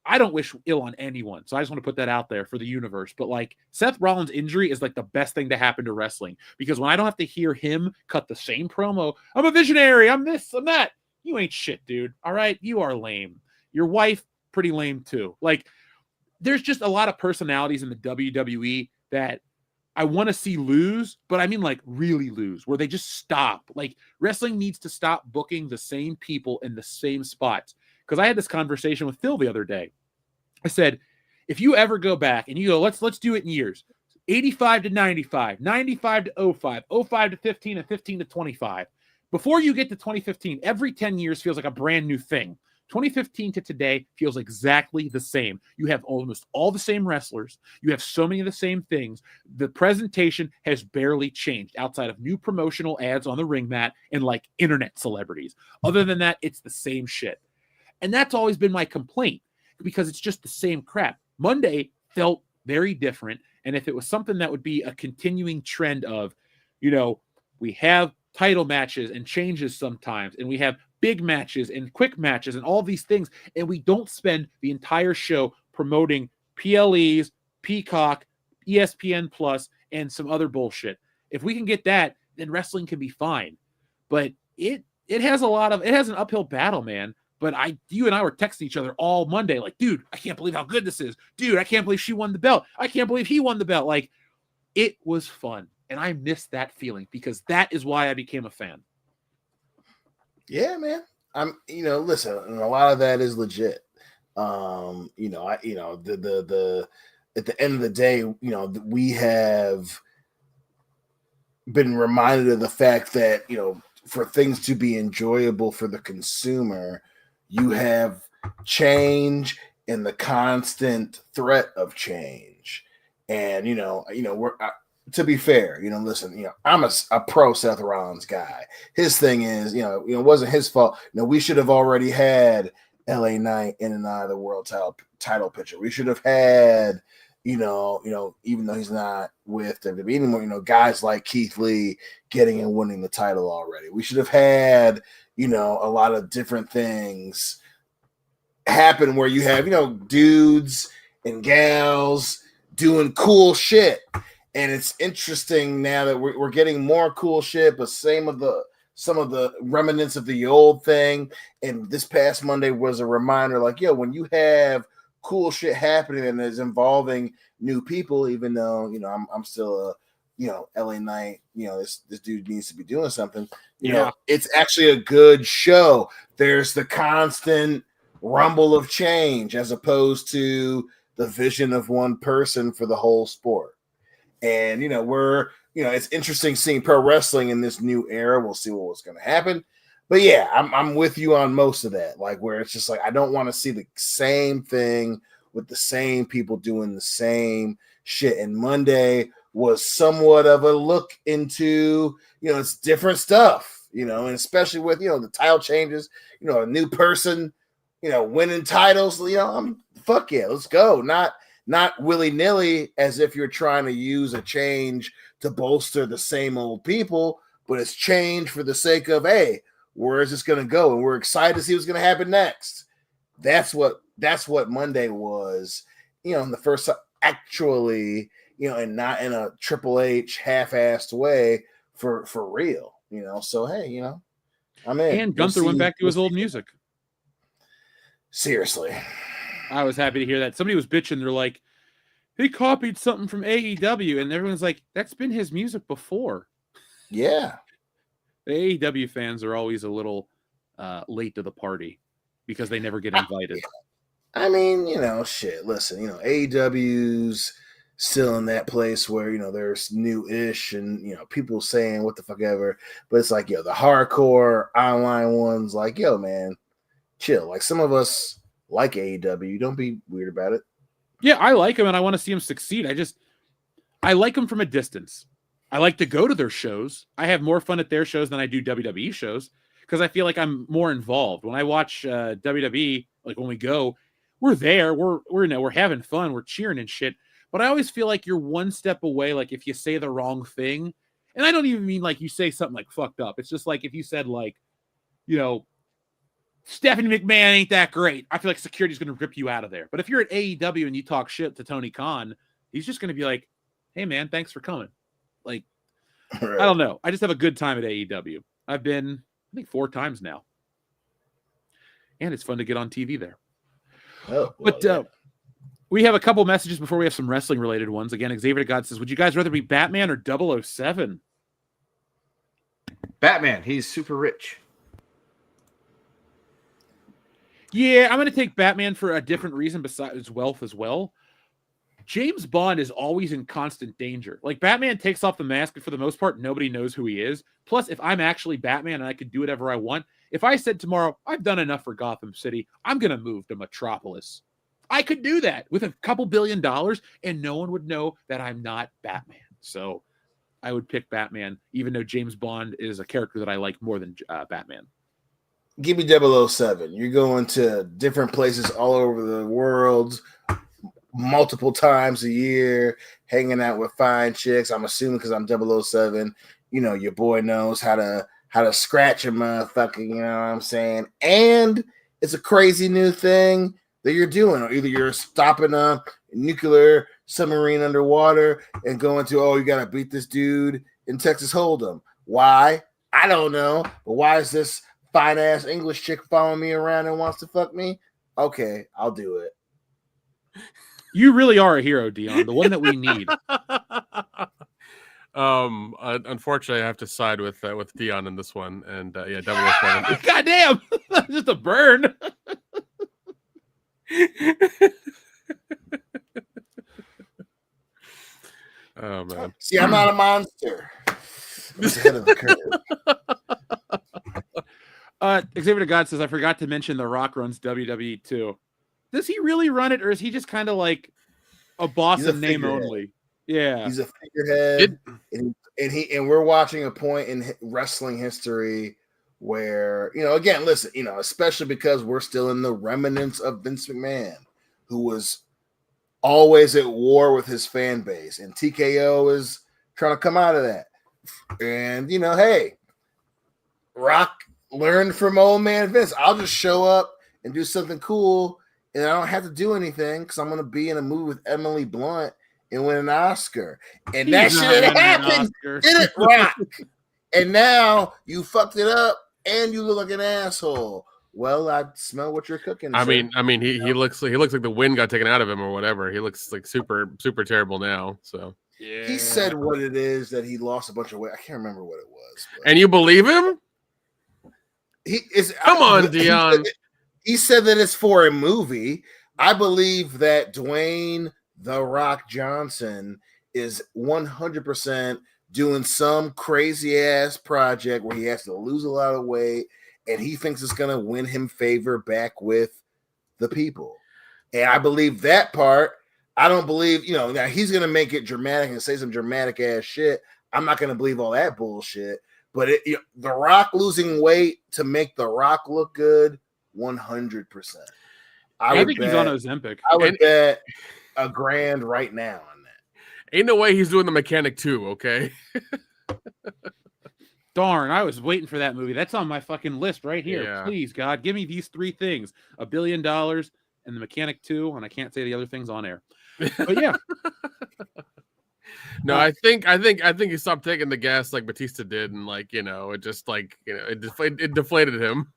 I don't wish ill on anyone. So I just want to put that out there for the universe. But like, Seth Rollins' injury is like the best thing to happen to wrestling, because when I don't have to hear him cut the same promo, I'm a visionary, I'm this, I'm that. You ain't shit, dude. All right. You are lame. Your wife, pretty lame too. Like, there's just a lot of personalities in the WWE that I want to see lose, but I mean like really lose, where they just stop. Like, wrestling needs to stop booking the same people in the same spots. Because I had this conversation with Phil the other day. I said, if you ever go back and you go, let's do it in years, 85 to 95, 95 to 05, 05 to 15, and 15 to 25. Before you get to 2015, every 10 years feels like a brand new thing. 2015 to today feels exactly the same. You have almost all the same wrestlers. You have so many of the same things. The presentation has barely changed outside of new promotional ads on the ring mat and like internet celebrities. Other than that, it's the same shit. And that's always been my complaint, because it's just the same crap. Monday felt very different. And if it was something that would be a continuing trend of, you know, we have title matches and changes sometimes, and we have big matches and quick matches and all these things, and we don't spend the entire show promoting PLEs, Peacock, ESPN Plus, and some other bullshit. If we can get that, then wrestling can be fine. But it has an uphill battle, man. But you and I were texting each other all Monday, like, dude, I can't believe how good this is. Dude, I can't believe she won the belt. I can't believe he won the belt. Like, it was fun. And I miss that feeling, because that is why I became a fan. Yeah, man. Listen, and a lot of that is legit. The at the end of the day, we have been reminded of the fact that, for things to be enjoyable for the consumer, you have change and the constant threat of change. And, to be fair, listen, I'm a pro Seth Rollins guy. His thing is, it wasn't his fault. We should have already had LA Knight in and out of the world title picture. We should have had, even though he's not with WWE anymore, guys like Keith Lee getting and winning the title already. We should have had, a lot of different things happen where you have, dudes and gals doing cool shit. And it's interesting now that we're getting more cool shit, but some of the remnants of the old thing. And this past Monday was a reminder, like, when you have cool shit happening and it's involving new people, even though, I'm still a, LA Knight, this dude needs to be doing something. It's actually a good show. There's the constant rumble of change as opposed to the vision of one person for the whole sport. And, it's interesting seeing pro wrestling in this new era. We'll see what's going to happen. But yeah, I'm with you on most of that. Like, where it's just like, I don't want to see the same thing with the same people doing the same shit. And Monday was somewhat of a look into, it's different stuff, and especially with, the title changes, a new person, winning titles, fuck yeah, let's go. Not willy-nilly as if you're trying to use a change to bolster the same old people, but it's change for the sake of, hey, where is this going to go? And we're excited to see what's going to happen next. That's what Monday was, in the first, actually, and not in a Triple H half-assed way for real, So hey, I'm in. And Gunther went back to his old music. Seriously, I was happy to hear that. Somebody was bitching. They're like, he copied something from AEW, and everyone's like, that's been his music before. Yeah. The AEW fans are always a little late to the party because they never get invited. I mean, shit. Listen, AEW's still in that place where, there's new-ish and, people saying what the fuck ever. But it's like, the hardcore online ones, like, yo, man, chill. Like, some of us like AEW. Don't be weird about it. Yeah, I like him and I want to see him succeed. I like him from a distance. I like to go to their shows. I have more fun at their shows than I do WWE shows because I feel like I'm more involved. When I watch WWE, like when we go, we're there, we're having fun, we're cheering and shit. But I always feel like you're one step away. Like if you say the wrong thing, and I don't even mean like you say something like fucked up. It's just like if you said like, Stephanie McMahon ain't that great, I feel like security's going to rip you out of there. But if you're at AEW and you talk shit to Tony Khan, he's just going to be like, hey man, thanks for coming. Like, right. I don't know. I just have a good time at AEW. I've been, I think 4 times now. And it's fun to get on TV there. Oh, well, but we have a couple messages before we have some wrestling related ones. Again, Xavier God says, would you guys rather be Batman or 007? Batman. He's super rich. Yeah, I'm going to take Batman for a different reason besides wealth as well. James Bond is always in constant danger. Like, Batman takes off the mask, and for the most part, nobody knows who he is. Plus, if I'm actually Batman and I could do whatever I want, if I said tomorrow, I've done enough for Gotham City, I'm going to move to Metropolis. I could do that with a couple $1 billion, and no one would know that I'm not Batman. So I would pick Batman, even though James Bond is a character that I like more than Batman. Give me 007. You're going to different places all over the world multiple times a year, hanging out with fine chicks. I'm assuming because I'm 007, your boy knows how to scratch a motherfucker, you know what I'm saying? And it's a crazy new thing that you're doing. Or either you're stopping a nuclear submarine underwater and going to, you got to beat this dude in Texas Hold'em. Why? I don't know. But why is this fine-ass English chick following me around and wants to fuck me? Okay, I'll do it. You really are a hero, Dion, the one that we need. Unfortunately, I have to side with Dion in this one, and 007. Goddamn, just a burn. Oh man! See, I'm not a monster. I'm ahead of the curve. Xavier God says, I forgot to mention The Rock runs WWE too. Does he really run it, or is he just kind of like a boss in name only? Yeah, he's a figurehead, and we're watching a point in wrestling history where again, listen, especially because we're still in the remnants of Vince McMahon, who was always at war with his fan base, and TKO is trying to come out of that. And hey, Rock learned from old man Vince. I'll just show up and do something cool, and I don't have to do anything because I'm going to be in a movie with Emily Blunt and win an Oscar. And that shit happened, did it, Rock? And now you fucked it up, and you look like an asshole. Well, I smell what you're cooking. I mean, he looks like the wind got taken out of him or whatever. He looks like super terrible now. So yeah, he said what it is that he lost a bunch of weight. I can't remember what it was. And you believe him? Come on, Dion. He said that it's for a movie. I believe that Dwayne The Rock Johnson is 100% doing some crazy ass project where he has to lose a lot of weight, and he thinks it's going to win him favor back with the people. And I believe that part. I don't believe, now he's going to make it dramatic and say some dramatic ass shit. I'm not going to believe all that bullshit. But The Rock losing weight to make The Rock look good, 100%. I think he's on Ozempic. I would bet $1,000 right now on that. Ain't no way he's doing The Mechanic too, okay? Darn, I was waiting for that movie. That's on my fucking list right here. Yeah. Please, God, give me these 3 things: $1 billion and The Mechanic 2, and I can't say the other things on air. But yeah. No, I think he stopped taking the gas like Batista did, and like it just like it deflated him.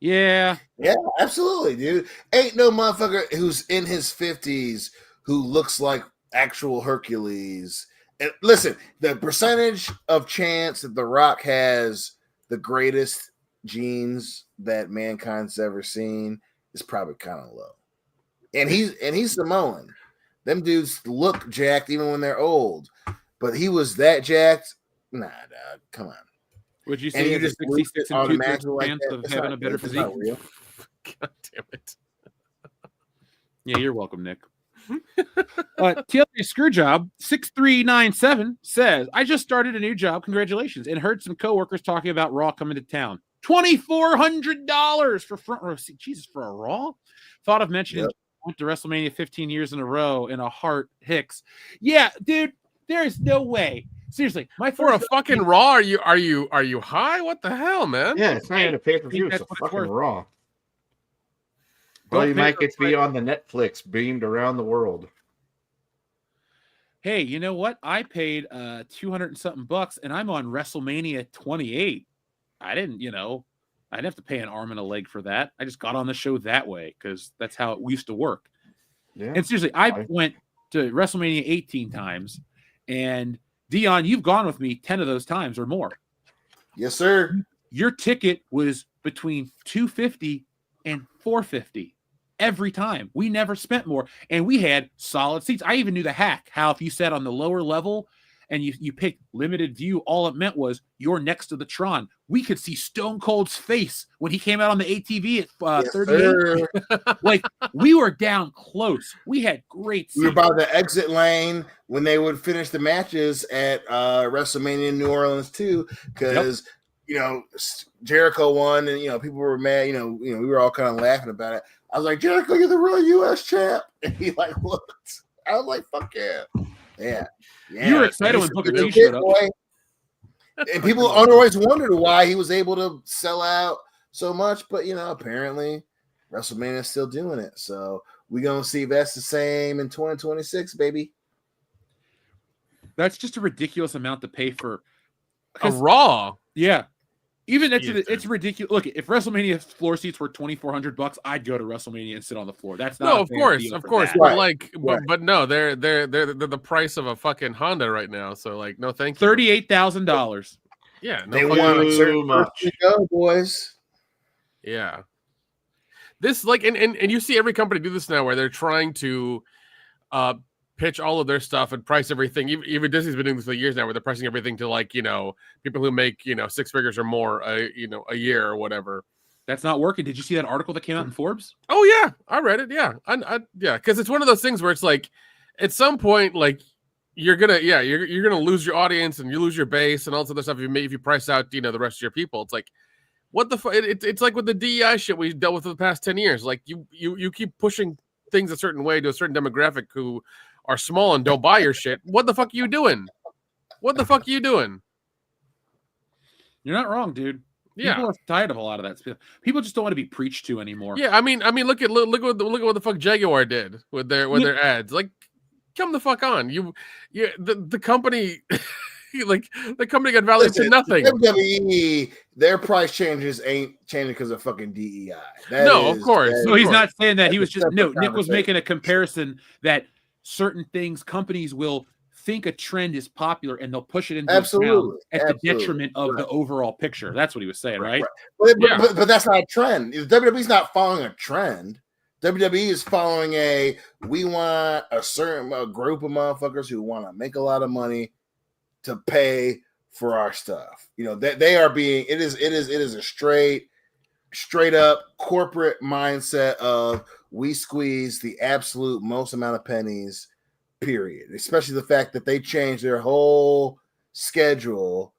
Yeah, Yeah, absolutely, dude. Ain't no motherfucker who's in his 50s who looks like actual Hercules. And listen, the percentage of chance that The Rock has the greatest genes that mankind's ever seen is probably kind of low. And he's Samoan. Them dudes look jacked even when they're old. But he was that jacked. Nah, dog. Come on. would you And say you he has just a lose 66 it and 2/3 automatically like chance that? of It's having not a better good. It's physique? not real. God damn it. Yeah, you're welcome, Nick. TLC Screwjob 6397 says, I just started a new job. Congratulations. And heard some coworkers talking about Raw coming to town. $2,400 for front row seat. Jesus, for a Raw? Thought of mentioning went to WrestleMania 15 years in a row in a heart Hicks. Yeah, dude, there is no way. Seriously, my For a first fucking Raw, are you high? What the hell, man? Yeah, it's not even a pay-per-view. It's that's a what it's fucking worth. Raw. Well, you pay might for get to be on the Netflix beamed around the world. Hey, you know what? I paid 200 and something bucks, and I'm on WrestleMania 28. I didn't have to pay an arm and a leg for that. I just got on the show that way because that's how it used to work. Yeah. And seriously, I went to WrestleMania 18 times, and Dion, you've gone with me 10 of those times or more. Yes, sir. Your ticket was between $250 and $450 every time. We never spent more, and we had solid seats. I even knew the hack, how if you sat on the lower level and you picked limited view, all it meant was you're next to the Tron. We could see Stone Cold's face when he came out on the ATV at 38. Like, we were down close. We had great seats. We were by the exit lane when they would finish the matches at WrestleMania in New Orleans too, because Jericho won, and people were mad. We were all kind of laughing about it. I was like, Jericho, you're the real U.S. champ, and he like looked. I was like, fuck yeah, yeah. You were excited when Booker T showed up. And people always wondered why he was able to sell out so much, but apparently WrestleMania is still doing it. So we're gonna see if that's the same in 2026, baby. That's just a ridiculous amount to pay for a Raw. Yeah. Even it's ridiculous. Look, if WrestleMania floor seats were $2,400, I'd go to WrestleMania and sit on the floor. That's not of course. But but no, they're the price of a fucking Honda right now. So like, no, thank you. $38,000. Yeah, no, they want a certain person to go, boys. Yeah, this and you see every company do this now, where they're trying to pitch all of their stuff and price everything. Even Disney's been doing this for years now, where they're pricing everything to people who make 6 figures or more a year or whatever. That's not working. Did you see that article that came out in Forbes? Oh yeah, I read it. Yeah, yeah, because it's one of those things where it's like, at some point, like you're gonna lose your audience and you lose your base and all this other stuff if you price out the rest of your people. It's like, what the fuck? It's like with the DEI shit we dealt with for the past 10 years. Like you keep pushing things a certain way to a certain demographic who are small and don't buy your shit. What the fuck are you doing? What the fuck are you doing? You're not wrong, dude. Yeah. People are tired of a lot of that stuff. People just don't want to be preached to anymore. Yeah, I mean, look at what the fuck Jaguar did with their ads. Like, come the fuck on. The company like the company got valued to nothing. WWE, their price changes ain't changing because of fucking DEI. Of course. No, he's not saying that. He was just Nick was making a comparison that certain things companies will think a trend is popular and they'll push it into the detriment of the overall picture. That's what he was saying, right? But that's not a trend. WWE's not following a trend. WWE is following we want a certain group of motherfuckers who want to make a lot of money to pay for our stuff. They are being it is a straight up corporate mindset of we squeeze the absolute most amount of pennies, period. Especially the fact that they changed their whole schedule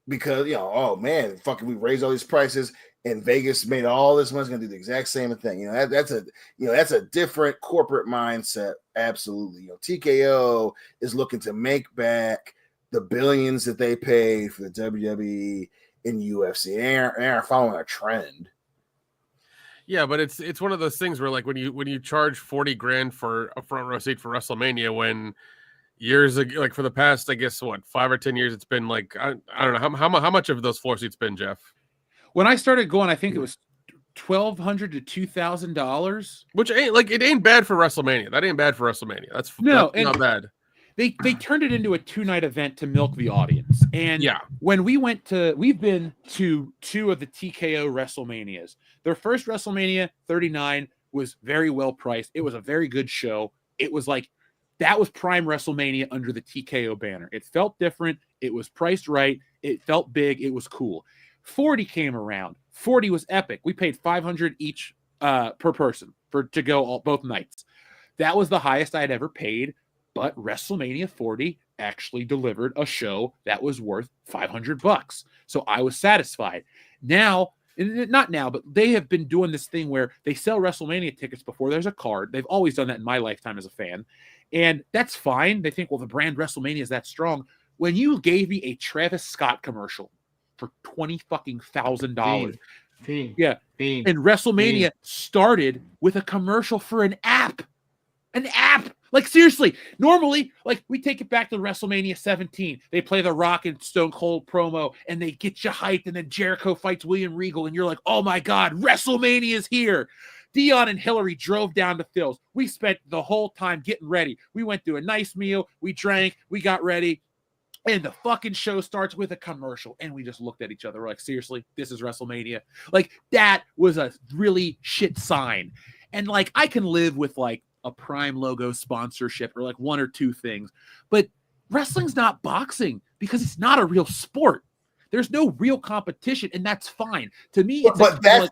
because oh man, fucking we raised all these prices and Vegas made all this money. It's gonna do the exact same thing. That's a different corporate mindset. Absolutely. TKO is looking to make back the billions that they paid for the WWE and UFC. They aren't following a trend. Yeah, but it's one of those things where like when you charge $40,000 for a front row seat for WrestleMania, when years ago, like for the past, I guess, what, 5 or 10 years, it's been like I don't know how much of those floor seats been, Jeff? When I started going, I think it was $1,200 to $2,000, which ain't like it ain't bad for WrestleMania. That ain't bad for WrestleMania. That's not bad. They turned it into a 2-night event to milk the audience. And when we've been to 2 of the TKO WrestleManias. Their first WrestleMania 39 was very well priced. It was a very good show. It was like that was prime WrestleMania under the TKO banner. It felt different. It was priced right. It felt big. It was cool. 40 came around. 40 was epic. We paid $500 each per person to go both nights. That was the highest I had ever paid. But WrestleMania 40 actually delivered a show that was worth $500. So I was satisfied. Now, not now, but they have been doing this thing where they sell WrestleMania tickets before there's a card. They've always done that in my lifetime as a fan. And that's fine. They think, well, the brand WrestleMania is that strong. When you gave me a Travis Scott commercial for $20,000. Yeah. And WrestleMania started with a commercial for an app. An app. Like, seriously, normally, like, we take it back to WrestleMania 17. They play the Rock and Stone Cold promo, and they get you hyped, and then Jericho fights William Regal, and you're like, oh, my God, WrestleMania is here. Dion and Hillary drove down to Phil's. We spent the whole time getting ready. We went through a nice meal. We drank. We got ready. And the fucking show starts with a commercial, and we just looked at each other. We're like, seriously, this is WrestleMania? Like, that was a really shit sign. And, like, I can live with, like, a Prime logo sponsorship or like 1 or 2 things, but wrestling's not boxing because it's not a real sport. There's no real competition, and that's fine. To me, it's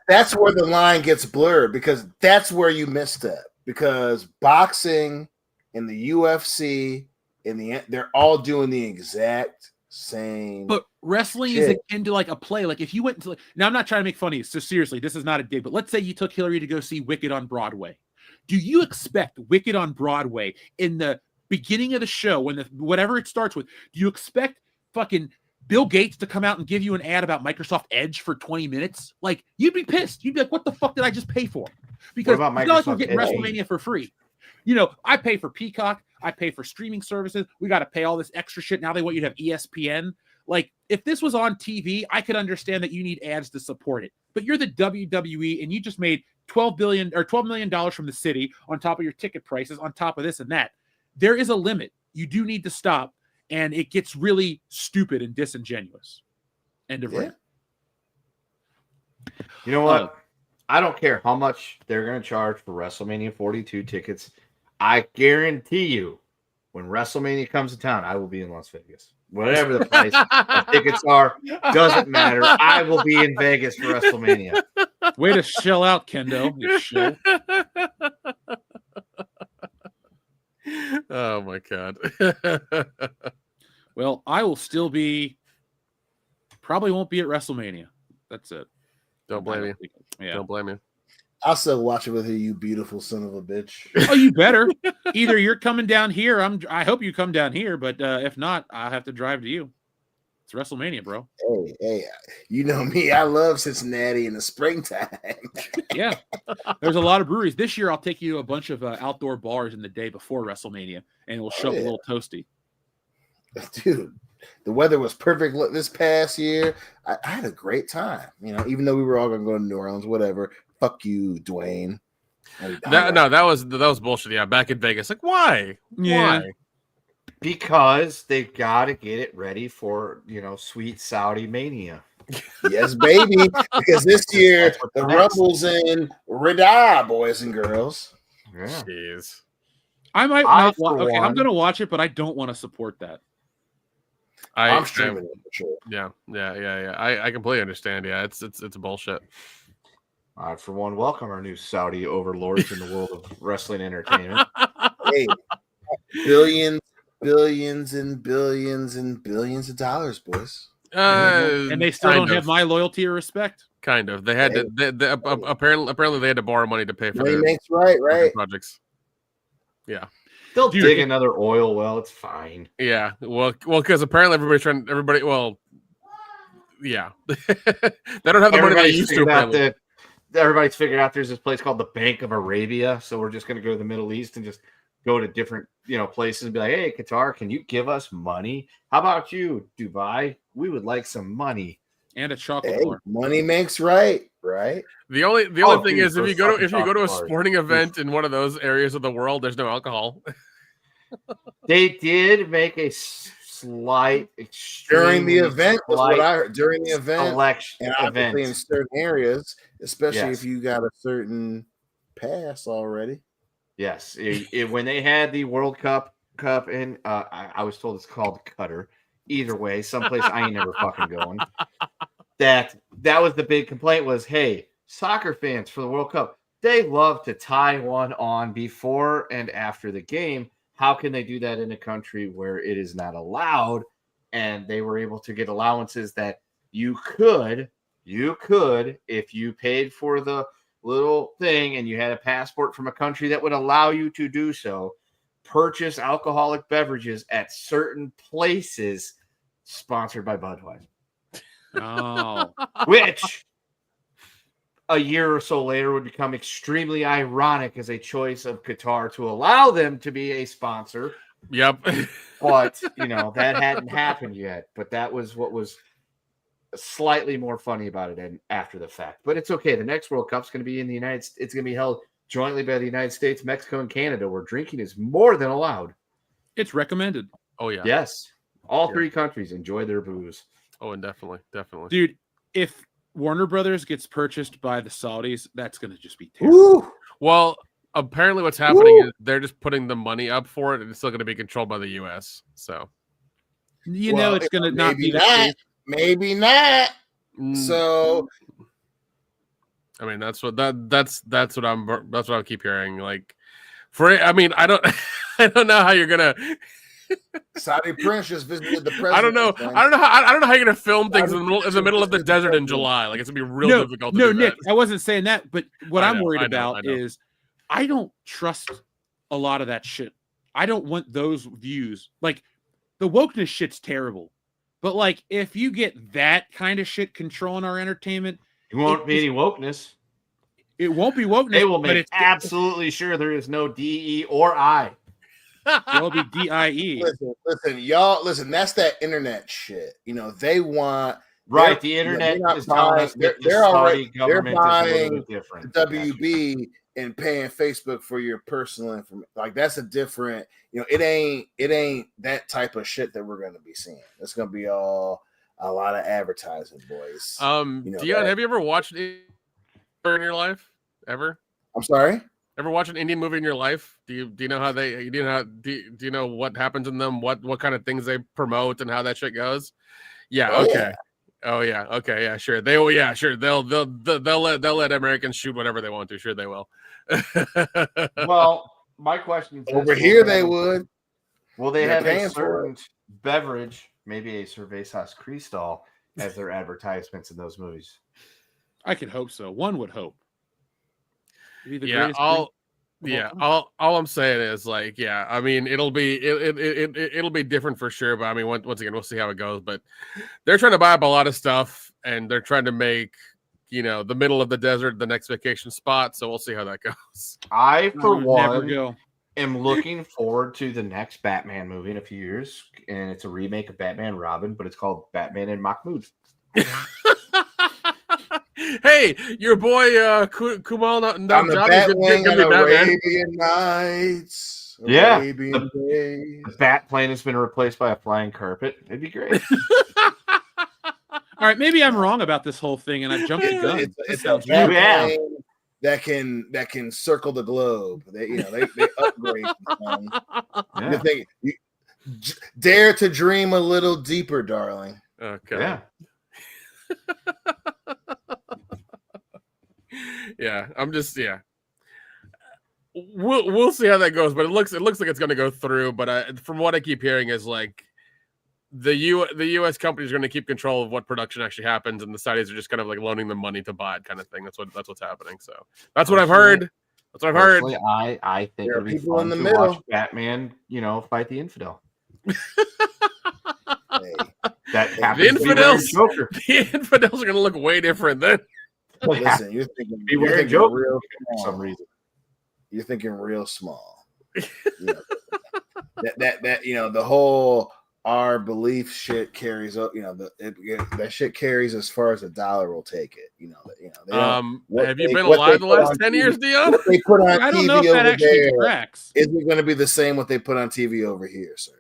that's where the line gets blurred, because that's where you missed it. Because boxing and the UFC they're all doing the exact same. But wrestling is akin to like a play. Like if you went to now, I'm not trying to make fun of you, so seriously, this is not a dig. But let's say you took Hillary to go see Wicked on Broadway. Do you expect Wicked on Broadway in the beginning of the show, when whatever it starts with, do you expect fucking Bill Gates to come out and give you an ad about Microsoft Edge for 20 minutes? Like, you'd be pissed. You'd be like, what the fuck did I just pay for? Because it's not like we're getting WrestleMania for free. You know, I pay for Peacock. I pay for streaming services. We got to pay all this extra shit. Now they want you to have ESPN. Like, if this was on TV, I could understand that you need ads to support it. But you're the WWE, and you just made $12 million from the city on top of your ticket prices, on top of this and that. There is a limit. You do need to stop, and it gets really stupid and disingenuous. End of rant. You know what? I don't care how much they're going to charge for WrestleMania 42 tickets. I guarantee you, when WrestleMania comes to town, I will be in Las Vegas. Whatever the price of tickets are, doesn't matter. I will be in Vegas for WrestleMania. Way to shell out, Kendo. You shill. Oh my God. Well, I will still be. Probably won't be at WrestleMania. That's it. Don't blame you. Yeah. Don't blame you. I'll still watch it with you, you beautiful son of a bitch. Oh, you better. Either you're coming down here. I hope you come down here, but if not, I'll have to drive to you. It's WrestleMania, bro. Hey, you know me. I love Cincinnati in the springtime. Yeah. There's a lot of breweries. This year, I'll take you to a bunch of outdoor bars in the day before WrestleMania, and we'll show up a little toasty. Dude, the weather was perfect this past year. I had a great time. You know, even though we were all going to go to New Orleans, whatever. Fuck you, Dwayne. That was bullshit. Yeah, back in Vegas. Like, why? Yeah. Why? Because they've got to get it ready for, sweet Saudi mania. Yes, baby. Because this year the Rumble's in Riyadh, boys and girls. Yeah. Jeez. I might not watch. Okay, I'm going to watch it, but I don't want to support that. I'm streaming it for sure. Yeah. I completely understand. Yeah, it's bullshit. For one, welcome our new Saudi overlords in the world of wrestling entertainment. Hey, billions and billions and billions of dollars, boys. And they still don't have my loyalty or respect. Kind of. They had to. Apparently, they had to borrow money to pay for their right projects. Yeah. They'll dig another oil well. It's fine. Yeah. Well, because apparently everybody. Well, yeah. They don't have the money they used to. Everybody's figured out there's this place called the Bank of Arabia, so we're just going to go to the Middle East and just go to different, places and be like, hey, Qatar, can you give us money? How about you, Dubai? We would like some money. And a chocolate Hey, bar. money makes right. The only thing dude, is if you go to a chocolate sporting bars. event in one of those areas of the world, there's no alcohol. They did make a slight During the event was what I heard. During the event, selection and obviously in certain areas, especially Yes. if you got a certain pass already. Yes, when they had the World Cup in, I was told it's called Qatar. Either way, someplace I ain't never fucking going. That was the big complaint was, hey, soccer fans for the World Cup, they love to tie one on before and after the game. How can they do that in a country where it is not allowed? And they were able to get allowances that you could, if you paid for the little thing and you had a passport from a country that would allow you to do so, purchase alcoholic beverages at certain places sponsored by Budweiser. Oh. Which a year or so later would become extremely ironic as a choice of Qatar to allow them to be a sponsor. Yep. But, that hadn't happened yet. But that was what was slightly more funny about it and after the fact. But it's okay. The next World Cup's going to be in the United States. It's going to be held jointly by the United States, Mexico, and Canada, where drinking is more than allowed. It's recommended. Oh, yeah. Yes. All three countries enjoy their booze. Oh, and definitely. Dude, if Warner Brothers gets purchased by the Saudis, that's going to just be terrible. Woo! Well, apparently what's happening is they're just putting the money up for it, and it's still going to be controlled by the U.S. So, It's going to not be the case. Maybe not. So, I mean, that's what I keep hearing. Like, I don't know how you're gonna. Saudi Prince just visited the president. I don't know how you're gonna film things in the middle of the desert in July. Like, it's gonna be real difficult. To do Nick, that. I wasn't saying that, but what I'm worried I know. about is I don't trust a lot of that shit. I don't want those views. Like, the wokeness shit's terrible, but like, if you get that kind of shit controlling our entertainment, it won't be any wokeness. It won't be wokeness. They will make absolutely sure there is no DE or I. There'll be DIE. Listen, y'all. Listen, that's that internet shit. They want the internet is telling us that they're buying the WB and paying Facebook for your personal information. Like, that's a different. It ain't that type of shit that we're going to be seeing. It's going to be all a lot of advertising, boys. Dion, have you ever watched it in your life? Ever? I'm sorry. Ever watch an Indian movie in your life? Do you know how do you know what happens in them? What kind of things they promote and how that shit goes? Yeah. Okay. Yeah. Oh yeah. Okay. Yeah. Sure. They'll let Americans shoot whatever they want to. Sure they will. Well, my question is over here they would. Will they have a certain beverage, maybe a Cervezas Cristal, as their advertisements in those movies? I could hope so. One would hope. All I'm saying is, like, I mean, it'll be different for sure, but I mean, once again, we'll see how it goes. But they're trying to buy up a lot of stuff, and they're trying to make the middle of the desert the next vacation spot. So we'll see how that goes. I, for one, am looking forward to the next Batman movie in a few years, and it's a remake of Batman and Robin, but it's called Batman and Mahmoud. Hey, your boy Kumal on the Batwing and Arabian Nights. Yeah, Arabian the bat plane has been replaced by a flying carpet. It'd be great. All right, maybe I'm wrong about this whole thing, and I've jumped the gun. It's a bat plane that can circle the globe. They upgrade. Dare to dream a little deeper, darling. Okay. Yeah. Yeah, I'm just We'll see how that goes, but it looks like it's going to go through. But from what I keep hearing is, like, the U.S. companies are going to keep control of what production actually happens, and the Saudis are just kind of like loaning them money to buy it, kind of thing. That's what's happening. So that's what I've heard. That's what I've heard. I think there are people in the middle. Watch Batman, fight the infidel. That the infidels are going to look way different then. Listen, you're thinking real for some reason. You're thinking real small. You know, that the whole our belief shit carries up. That shit carries as far as the dollar will take it. Have you been alive the last 10 years, Dion? What they put on I don't TV know if that over actually there, tracks. is it going to be the same what they put on TV over here, sir?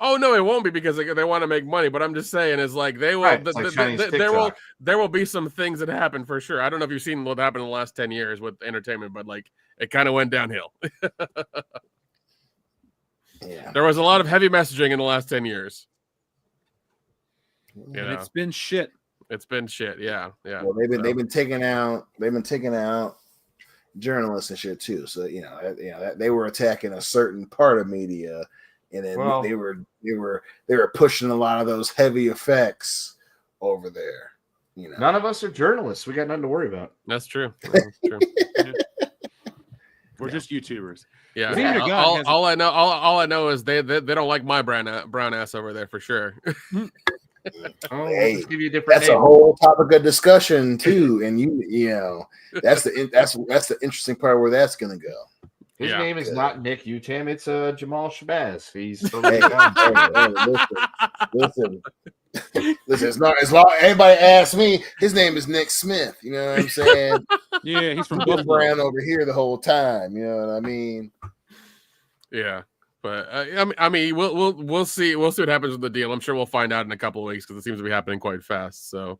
Oh no, it won't be because they want to make money. But I'm just saying, it's like they will. Right, it's like Chinese TikTok. There will be some things that happen for sure. I don't know if you've seen what happened in the last 10 years with entertainment, but like it kind of went downhill. Yeah, there was a lot of heavy messaging in the last 10 years. And it's been shit. It's been shit. Yeah. Well, they've been taking out journalists and shit too. So they were attacking a certain part of media, and then they were pushing a lot of those heavy effects over there. None of us are journalists. We got nothing to worry about. That's true. That's true. We're just YouTubers. Yeah. All I know is they don't like my brown ass over there for sure. Hey, let's give you a different name. A whole topic of discussion too, and that's the interesting part where that's gonna go. His name is not Nick Utam, it's Jamal Shabazz. He's listen. It's not as long. Anybody asks me, his name is Nick Smith. You know what I'm saying? Yeah, he's from Buffalo. Brown over here the whole time. You know what I mean? Yeah. But I mean, we'll see what happens with the deal. I'm sure we'll find out in a couple of weeks because it seems to be happening quite fast. So,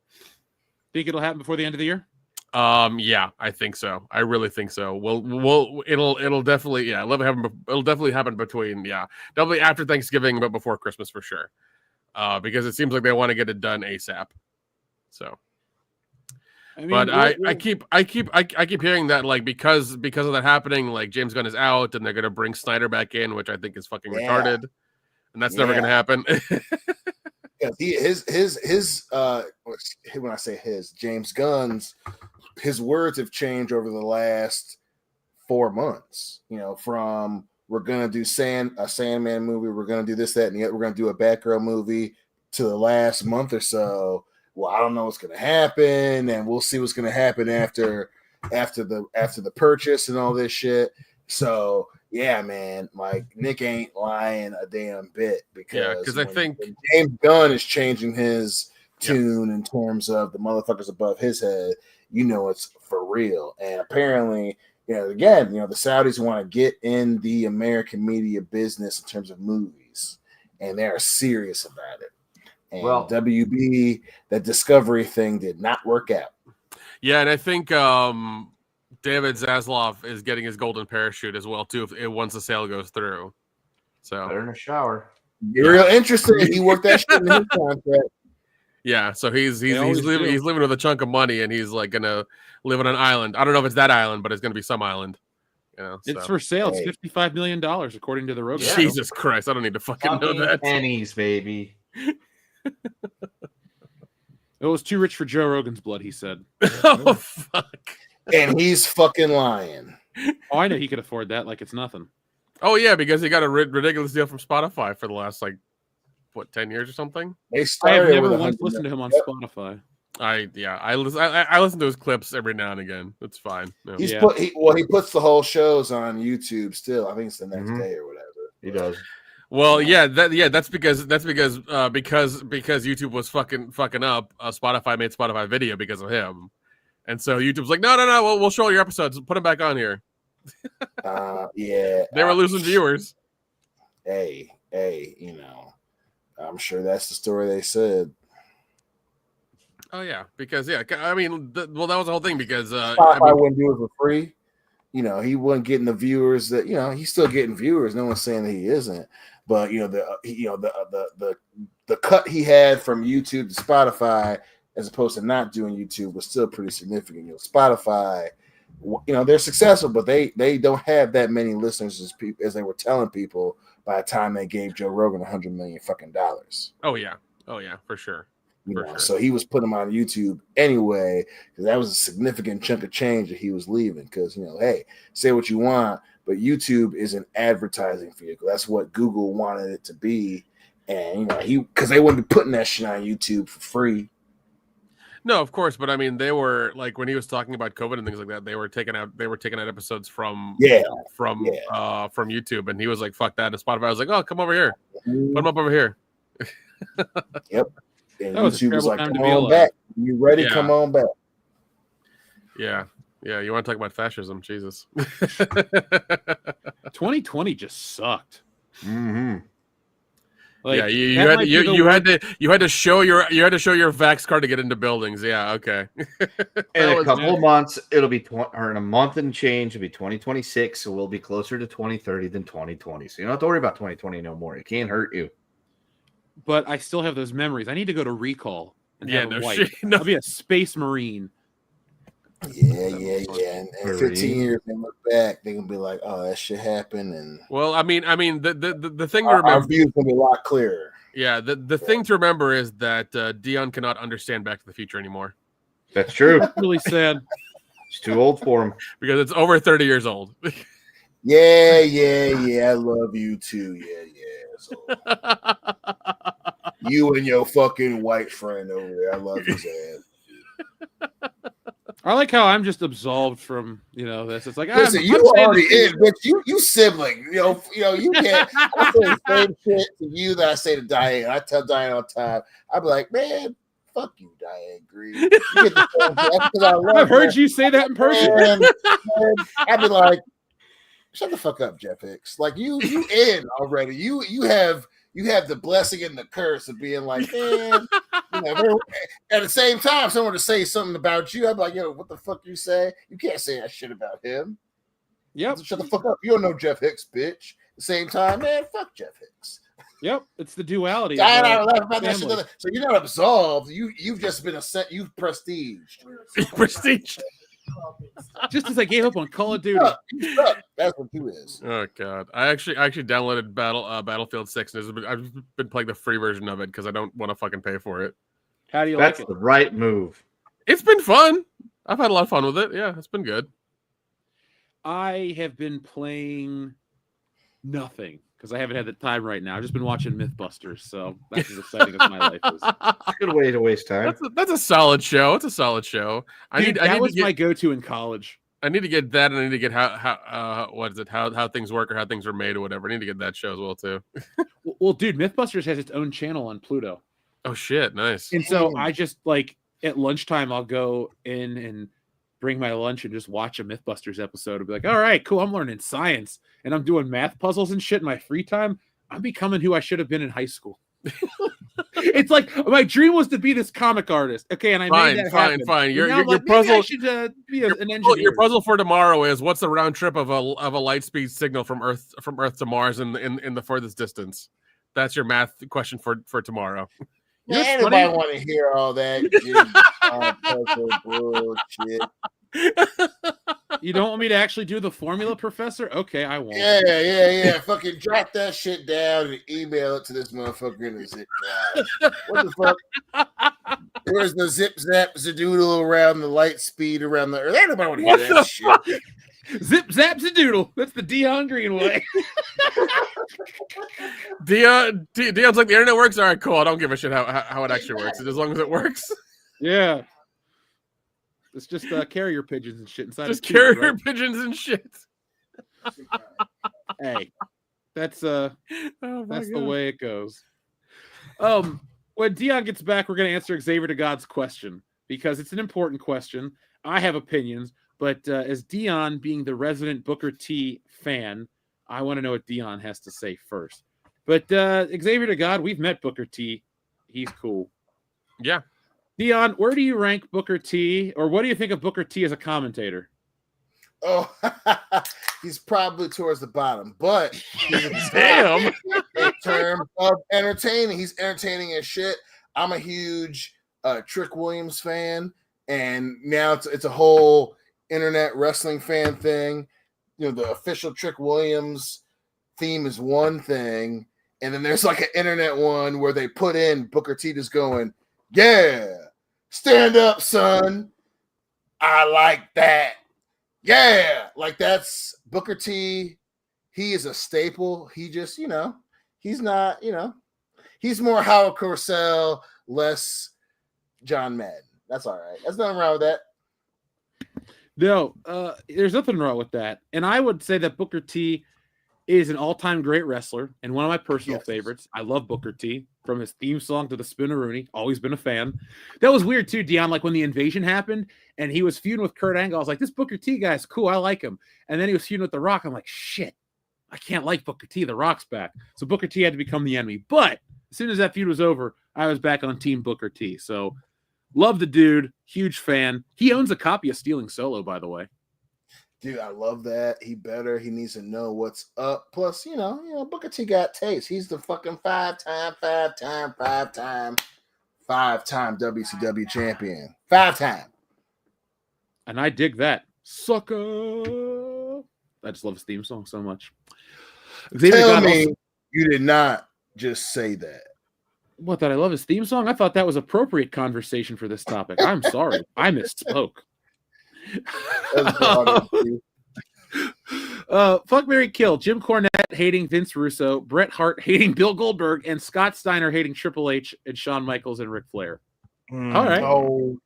think it'll happen before the end of the year? Yeah, I think so. I really think so. It'll definitely it'll definitely happen between definitely after Thanksgiving, but before Christmas for sure. Because it seems like they want to get it done ASAP. So. I mean, but I keep hearing that like because of that happening, like James Gunn is out and they're gonna bring Snyder back in, which I think is fucking retarded, and that's never gonna happen. His when I say James Gunn's words have changed over the last 4 months. From we're gonna do a Sandman movie, we're gonna do this, that, and the other, we're gonna do a Batgirl movie to the last month or so. Well, I don't know what's going to happen, and we'll see what's going to happen after the purchase and all this shit. So, yeah, man, like Nick ain't lying a damn bit because I think when James Gunn is changing his tune in terms of the motherfuckers above his head, it's for real. And apparently, again, the Saudis want to get in the American media business in terms of movies, and they are serious about it. And WB, that Discovery thing did not work out. Yeah, and I think David Zaslav is getting his golden parachute as well too. Once the sale goes through, so better in a shower. You're real interested. He worked that shit in his contract. Yeah, so he's living with a chunk of money, and he's like gonna live on an island. I don't know if it's that island, but it's gonna be some island. It's for sale. It's $55 million according to the Rogan. Jesus Christ, I don't need to fucking know that. Pennies, baby. It was too rich for Joe Rogan's blood, he said. Oh, fuck. And he's fucking lying. Oh, I know he could afford that like it's nothing. Oh, yeah, because he got a ridiculous deal from Spotify for the last, 10 years or something? I have never once listened to him on Spotify. I listen to his clips every now and again. It's fine. No. He puts the whole shows on YouTube still. I think it's the next day or whatever. He does. Well, that's because YouTube was fucking up. Spotify made Spotify Video because of him, and so YouTube's like, no, we'll show all your episodes, put them back on here. They were losing viewers. Hey, I'm sure that's the story they said. Oh yeah, because I mean, that was the whole thing because Spotify wouldn't do it for free. He wasn't getting the viewers that he's still getting viewers. No one's saying that he isn't. But the cut he had from YouTube to Spotify, as opposed to not doing YouTube, was still pretty significant. Spotify, they're successful, but they don't have that many listeners as they were telling people by the time they gave Joe Rogan $100 million fucking dollars. Oh yeah, for sure. So he was putting them on YouTube anyway, because that was a significant chunk of change that he was leaving. Because hey, say what you want, but YouTube is an advertising vehicle. That's what Google wanted it to be, and because they wouldn't be putting that shit on YouTube for free. No, of course, but I mean, they were like when he was talking about COVID and things like that. They were taking out episodes from YouTube, and he was like, "Fuck that." And Spotify was like, "Oh, come over here, put them up over here." Yep. And That was a YouTube was terrible like, time to "Come be on alive." back. You ready? Yeah. Come on back." Yeah. You want to talk about fascism? Jesus. 2020 just sucked. Mm-hmm. Like, yeah, you that had might you, be the you had worst- to you had to show your vax card to get into buildings. Yeah, okay. In a was- couple of months, it'll be or in a month and change, it'll be 2026. So we'll be closer to 2030 than 2020. So you don't have to worry about 2020 no more. It can't hurt you. But I still have those memories. I need to go to recall and Yeah, have a no wipe. shit, no. I'll be a space marine. Yeah. And in 15 years, they look back, they're gonna be like, "Oh, that shit happened," and Well, I mean, the thing to our remember, view's gonna be a lot clearer. yeah, the thing to remember is that Dion cannot understand Back to the Future anymore That's true. Really sad. It's too old for him. because it's over 30 years old. Yeah. I love you too. Yeah. So you and your fucking white friend over there, I love his ass. I like how I'm just absolved from this. It's like Listen, you I'm saying already this- in, bitch. You sibling. You can't. I say the same shit to you that I say to Diane. I tell Diane all the time. I be like, man, fuck you, Diane Green. You get the phone back 'cause I love I've heard her. you say that in person. Man, I'd be like, shut the fuck up, Jeff Hicks. Like you in already. You have the blessing and the curse of being like, man. At the same time, someone to say something about you, I'm like, what the fuck you say? You can't say that shit about him. Yep. Shut the fuck up. You don't know Jeff Hicks, bitch. At the same time, man, fuck Jeff Hicks. Yep. It's the duality. I of, laugh about that family. shit. So you're not absolved. You've just been you've prestiged. Prestige. Just as I gave up on Call of Duty. You suck. That's what you is. Oh god, I actually downloaded Battlefield 6. And I've been playing the free version of it because I don't want to fucking pay for it. How do you That's like the it? right move. It's been fun. I've had a lot of fun with it. Yeah, it's been good. I have been playing nothing because I haven't had the time right now. I've just been watching Mythbusters, so that's as exciting as my life is. Good way to waste time. That's a solid show. It's a solid show. That was my go-to in college. I need to get that, and I need to get how things work or how things are made or whatever. I need to get that show as well too. Well, dude, Mythbusters has its own channel on Pluto. Oh shit, nice. And so I just at lunchtime, I'll go in and bring my lunch and just watch a Mythbusters episode and be like, all right, cool. I'm learning science and I'm doing math puzzles and shit in my free time. I'm becoming who I should have been in high school. It's like my dream was to be this comic artist. Okay. And I made that happen. Fine. Your maybe puzzle, I should be an engineer. your puzzle for tomorrow is what's the round trip of a light speed signal from Earth to Mars in the furthest distance. That's your math question for tomorrow. Man, anybody want to hear all that bullshit? You don't want me to actually do the formula, Professor? Okay, I won't. Yeah. Fucking drop that shit down and email it to this motherfucker in a zip drive. What the fuck? Where's the zip zap zadoodle around the light speed around the earth? Anybody want to hear that shit? Zip zap zadoodle. That's the Dion Greenway. Dion's like, the internet works. All right, cool. I don't give a shit how it actually works, as long as it works. Yeah. It's just carrier pigeons and shit inside. Just of tubes, carrier right? pigeons and shit. Hey, that's Oh the way it goes. When Dion gets back, we're going to answer Xavier to God's question because it's an important question. I have opinions, but as Dion being the resident Booker T fan, I want to know what Dion has to say first. But Xavier to God, we've met Booker T. He's cool. Yeah. Dion, where do you rank Booker T, or what do you think of Booker T as a commentator? Oh, he's probably towards the bottom, but Damn. in terms of entertaining, he's entertaining as shit. I'm a huge Trick Williams fan, and now it's a whole internet wrestling fan thing. The official Trick Williams theme is one thing, and then there's like an internet one where they put in Booker T just going, yeah, stand up, son. I like that. Yeah, like that's Booker T. He is a staple. He just, he's not, he's more Howard Cosell, less John Madden. That's all right. There's nothing wrong with that. No, there's nothing wrong with that. And I would say that Booker T is an all-time great wrestler and one of my personal favorites. I love Booker T, from his theme song to the Spinneroonie. Always been a fan. That was weird too, Dion. Like when the invasion happened and he was feuding with Kurt Angle, I was like, this Booker T guy's cool. I like him. And then he was feuding with The Rock. I'm like, shit, I can't like Booker T. The Rock's back. So Booker T had to become the enemy. But as soon as that feud was over, I was back on Team Booker T. So love the dude. Huge fan. He owns a copy of Stealing Solo, by the way. Dude, I love that. He needs to know what's up. Plus, you know, Booker T got taste. He's the fucking five-time WCW champion. 5-time. And I dig that. Sucker. I just love his theme song so much. Tell me you did not just say that. What, that I love his theme song? I thought that was appropriate conversation for this topic. I'm sorry. I misspoke. Fuck, Marry, Kill. Jim Cornette hating Vince Russo, Bret Hart hating Bill Goldberg, and Scott Steiner hating Triple H and Shawn Michaels and Ric Flair. All right. Oh,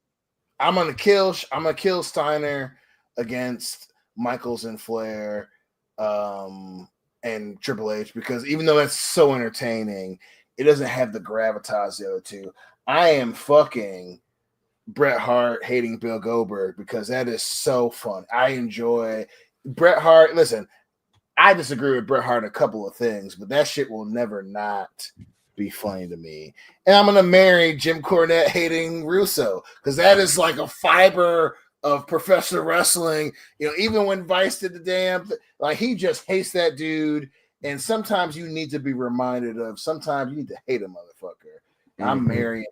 I'm gonna kill Steiner against Michaels and Flair, and Triple H, because even though that's so entertaining, it doesn't have the gravitas the other two. I am fucking Bret Hart hating Bill Goldberg because that is so fun. I enjoy Bret Hart. Listen, I disagree with Bret Hart in a couple of things, but that shit will never not be funny to me. And I'm gonna marry Jim Cornette hating Russo because that is like a fiber of professional wrestling. You know, even when Vice did the damn, like he just hates that dude. And sometimes you need to be reminded of. Sometimes you need to hate a motherfucker. I'm marrying.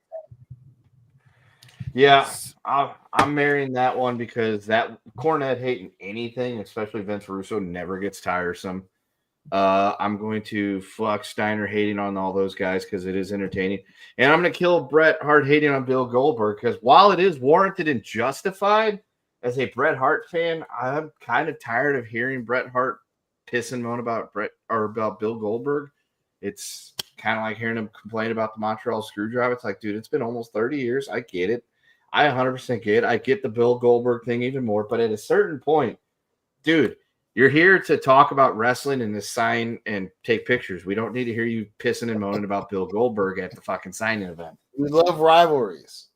Yeah, I'm marrying that one because that Cornette hating anything, especially Vince Russo, never gets tiresome. I'm going to fuck Steiner hating on all those guys because it is entertaining. And I'm going to kill Bret Hart hating on Bill Goldberg because while it is warranted and justified, as a Bret Hart fan, I'm kind of tired of hearing Bret Hart piss and moan about Bill Goldberg. It's kind of like hearing him complain about the Montreal Screwdriver. It's like, dude, it's been almost 30 years. I get it. I 100% get it. I get the Bill Goldberg thing even more. But at a certain point, dude, you're here to talk about wrestling and to sign and take pictures. We don't need to hear you pissing and moaning about Bill Goldberg at the fucking signing event. We love rivalries.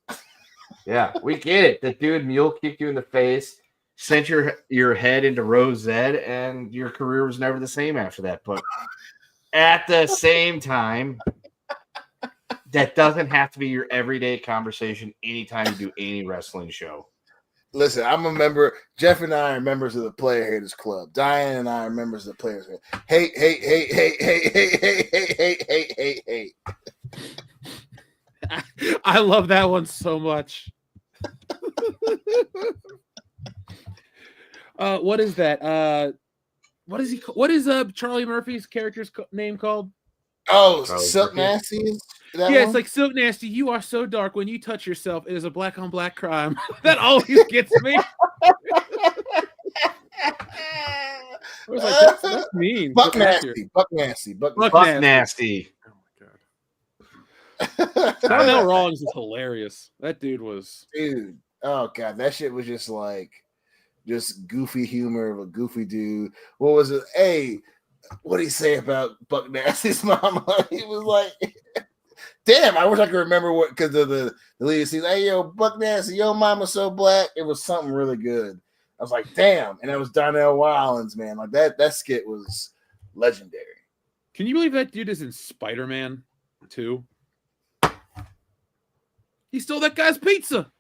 Yeah, we get it. The dude mule kicked you in the face, sent your head into Rosette, and your career was never the same after that. But at the same time, that doesn't have to be your everyday conversation anytime you do any wrestling show. Listen, I'm a member. Jeff and I are members of the Player Haters Club. Diane and I are members of the Players. Hate. I love that one so much. What is that? What is he? What is Charlie Murphy's character's name called? Oh, Silk Nasty. Yeah, it's like Silk Nasty. You are so dark when you touch yourself. It is a black on black crime. That always gets me. I was like, that's mean. Buck Nasty. Nasty. Darnell Rawlings is hilarious. That dude was. Dude, oh god, that shit was just like, just goofy humor of a goofy dude. What was it? Hey, what did he say about Buck Nasty's mama? He was like, damn, I wish I could remember what, because of the lead scene. Hey, yo, Buck Nasty, yo, mama's so black. It was something really good. I was like, damn. And that was Darnell Rawlings, man. Like that skit was legendary. Can you believe that dude is in Spider-Man 2? He stole that guy's pizza.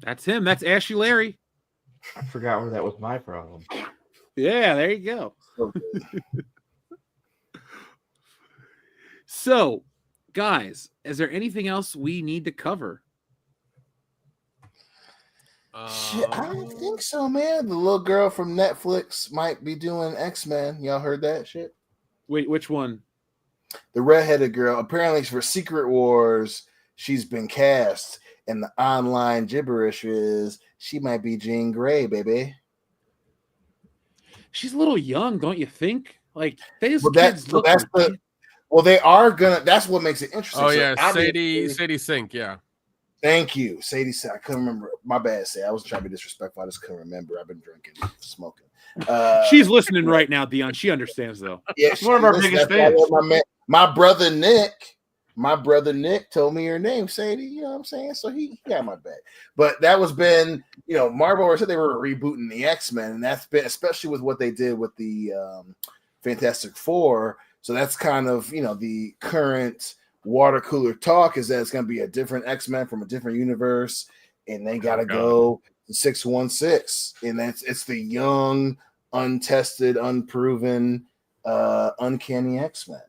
That's him. That's Ashy Larry. I forgot where that was my problem. Yeah, there you go. So, guys, is there anything else we need to cover? Shit, I don't think so, man. The little girl from Netflix might be doing X-Men. Y'all heard that shit? Wait, which one? The redheaded girl. Apparently for Secret Wars, she's been cast, and the online gibberish is she might be Jean Grey, baby. She's a little young, don't you think? Like, they well, they are gonna. That's what makes it interesting. Oh So yeah, Sadie Sink, yeah. Thank you. Sadie said I couldn't remember. My bad, Sadie. I was trying to be disrespectful. I just couldn't remember. I've been drinking, smoking. She's listening right now, Dion. She understands though. Yeah, She's one of our biggest fans. My brother Nick told me your name, Sadie. You know what I'm saying? So he got my back. But that was been, Marvel said they were rebooting the X-Men, and that's been especially with what they did with the Fantastic Four. So that's kind of the current water cooler talk is that it's going to be a different X-Men from a different universe, and they got to go to 616, and it's the young, untested, unproven, uncanny X-Men.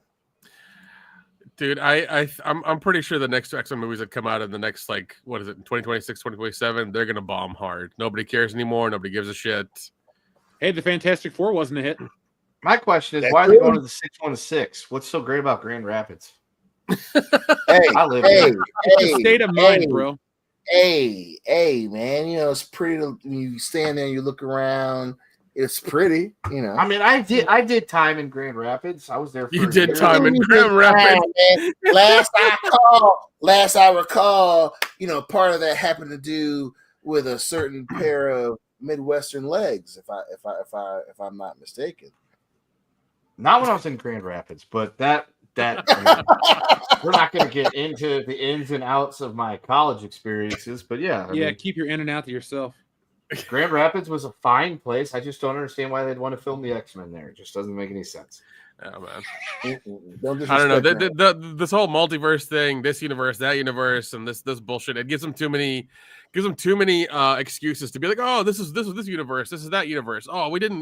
Dude, I'm pretty sure the next X-Men movies that come out in the next 2026, 2027, they're gonna bomb hard. Nobody cares anymore. Nobody gives a shit. Hey, the Fantastic Four wasn't a hit. My question is, why are they going to the 616? What's so great about Grand Rapids? I live there. It's a state of mind, bro. Hey, man, it's pretty. You stand there, and you look around. It's pretty, I mean, I did time in Grand Rapids. I was there. You did time in Grand Rapids. Last I recall, part of that happened to do with a certain pair of Midwestern legs, if I'm not mistaken. Not when I was in Grand Rapids, but that we're not going to get into the ins and outs of my college experiences. But yeah, keep your in and out to yourself. Grand Rapids was a fine place. I just don't understand why they'd want to film the X-Men there. It just doesn't make any sense. Oh, man. I don't know. This whole multiverse thing, this universe, that universe, and this bullshit, it gives them too many excuses to be like, oh, this is this universe, this is that universe. Oh, we didn't,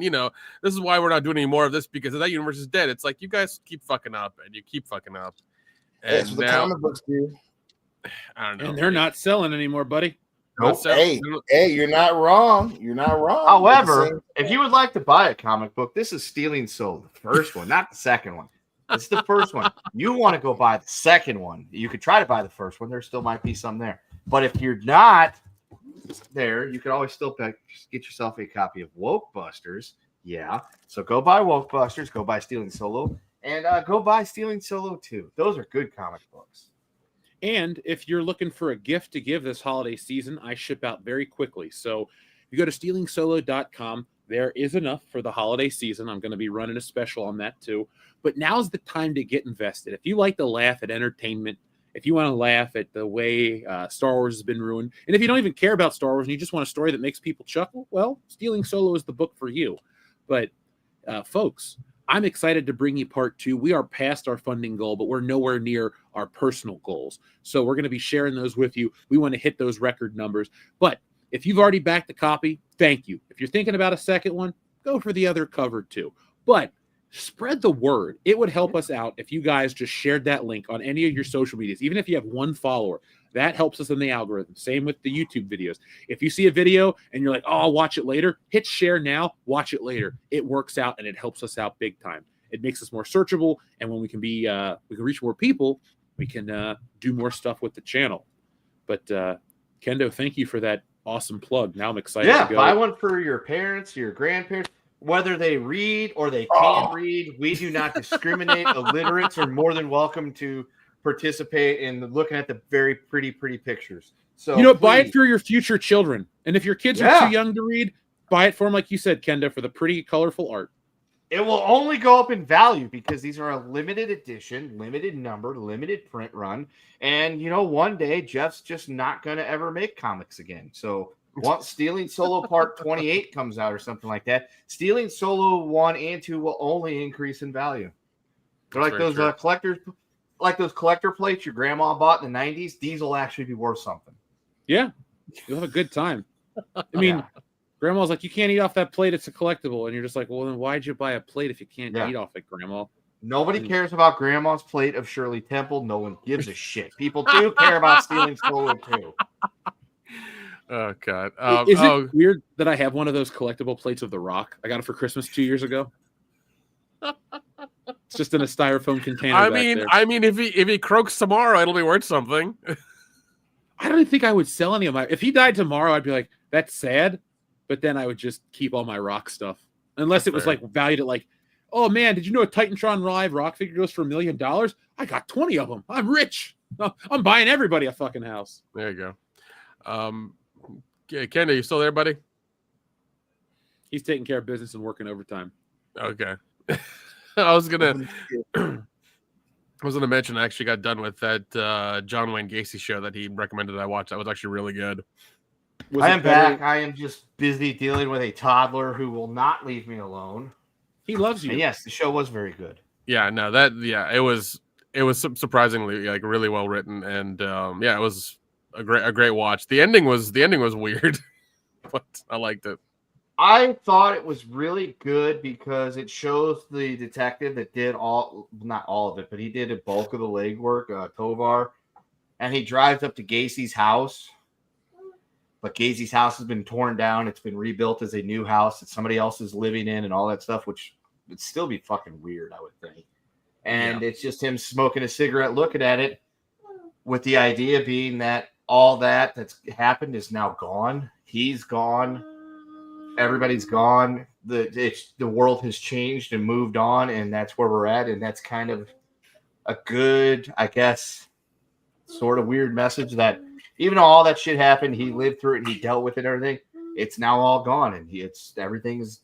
this is why we're not doing any more of this because that universe is dead. It's like you guys keep fucking up and you keep fucking up. And that's what the comic books do. I don't know. And they're not selling anymore, buddy. Nope. Hey, you're not wrong. You're not wrong. However, if you would like to buy a comic book, this is Stealing Soul, the first one, not the second one. This is the first one. You want to go buy the second one. You could try to buy the first one. There still might be some there. But if you're not there, you can always still get yourself a copy of Woke Busters. Yeah. So go buy Woke Busters, go buy Stealing Solo, and go buy Stealing Solo 2. Those are good comic books. And if you're looking for a gift to give this holiday season, I ship out very quickly. So if you go to stealingsolo.com, there is enough for the holiday season. I'm going to be running a special on that too. But now's the time to get invested. If you like to laugh at entertainment, if you want to laugh at the way Star Wars has been ruined, and if you don't even care about Star Wars and you just want a story that makes people chuckle, well, Stealing Solo is the book for you. But folks, I'm excited to bring you part 2. We are past our funding goal, but we're nowhere near our personal goals. So we're going to be sharing those with you. We want to hit those record numbers. But if you've already backed a copy, thank you. If you're thinking about a second one, go for the other cover too. But spread the word. It would help us out if you guys just shared that link on any of your social medias, even if you have one follower. That helps us in the algorithm. Same with the YouTube videos. If you see a video and you're like, oh, I'll watch it later, hit share now, watch it later. It works out and it helps us out big time. It makes us more searchable. And when we can reach more people, we can do more stuff with the channel. But Kendo, thank you for that awesome plug. Now I'm excited to go. Buy one for your parents, your grandparents, whether they read or they can't read. We do not discriminate. Illiterates are more than welcome to participate in looking at the very pretty pictures. So buy it for your future children. And if your kids are too young to read, buy it for them, like you said, Kenda, for the pretty, colorful art. It will only go up in value because these are a limited edition, limited number, limited print run. And, one day Jeff's just not going to ever make comics again. So once Stealing Solo Part 28 comes out or something like that, Stealing Solo 1 and 2 will only increase in value. They're like those collectors. Like those collector plates your grandma bought in the 90s, these will actually be worth something. Yeah. You'll have a good time. I mean, Grandma's like, you can't eat off that plate. It's a collectible. And you're just like, well, then why'd you buy a plate if you can't eat off it, Grandma? Nobody cares about Grandma's plate of Shirley Temple. No one gives a shit. People do care about Stealing Solo too. Oh, God. Is it weird that I have one of those collectible plates of The Rock? I got it for Christmas 2 years ago. It's just in a styrofoam container. I mean, if he croaks tomorrow, it'll be worth something. I don't think I would sell any of my. If he died tomorrow, I'd be like, that's sad. But then I would just keep all my Rock stuff, unless it was like valued at like, oh man, did you know a Titantron Live Rock figure goes for $1 million? I got 20 of them. I'm rich. I'm buying everybody a fucking house. There you go. Ken, are you still there, buddy? He's taking care of business and working overtime. Okay. I was gonna mention I actually got done with that John Wayne Gacy show that he recommended I watch. That was actually really good. I am back. I am just busy dealing with a toddler who will not leave me alone. He loves you. And yes, the show was very good. Yeah, no, it was surprisingly like really well written, and it was a great watch. The ending was weird, but I liked it. I thought it was really good because it shows the detective that did not all of it, but he did a bulk of the legwork, Tovar, and he drives up to Gacy's house. But Gacy's house has been torn down. It's been rebuilt as a new house that somebody else is living in and all that stuff, which would still be fucking weird, I would think. And It's just him smoking a cigarette, looking at it, with the idea being that all that's happened is now gone. He's gone. Everybody's gone. The world has changed and moved on, and that's where we're at. And that's kind of a good, I guess, sort of weird message that even though all that shit happened, he lived through it and he dealt with it and everything. It's now all gone, and everything's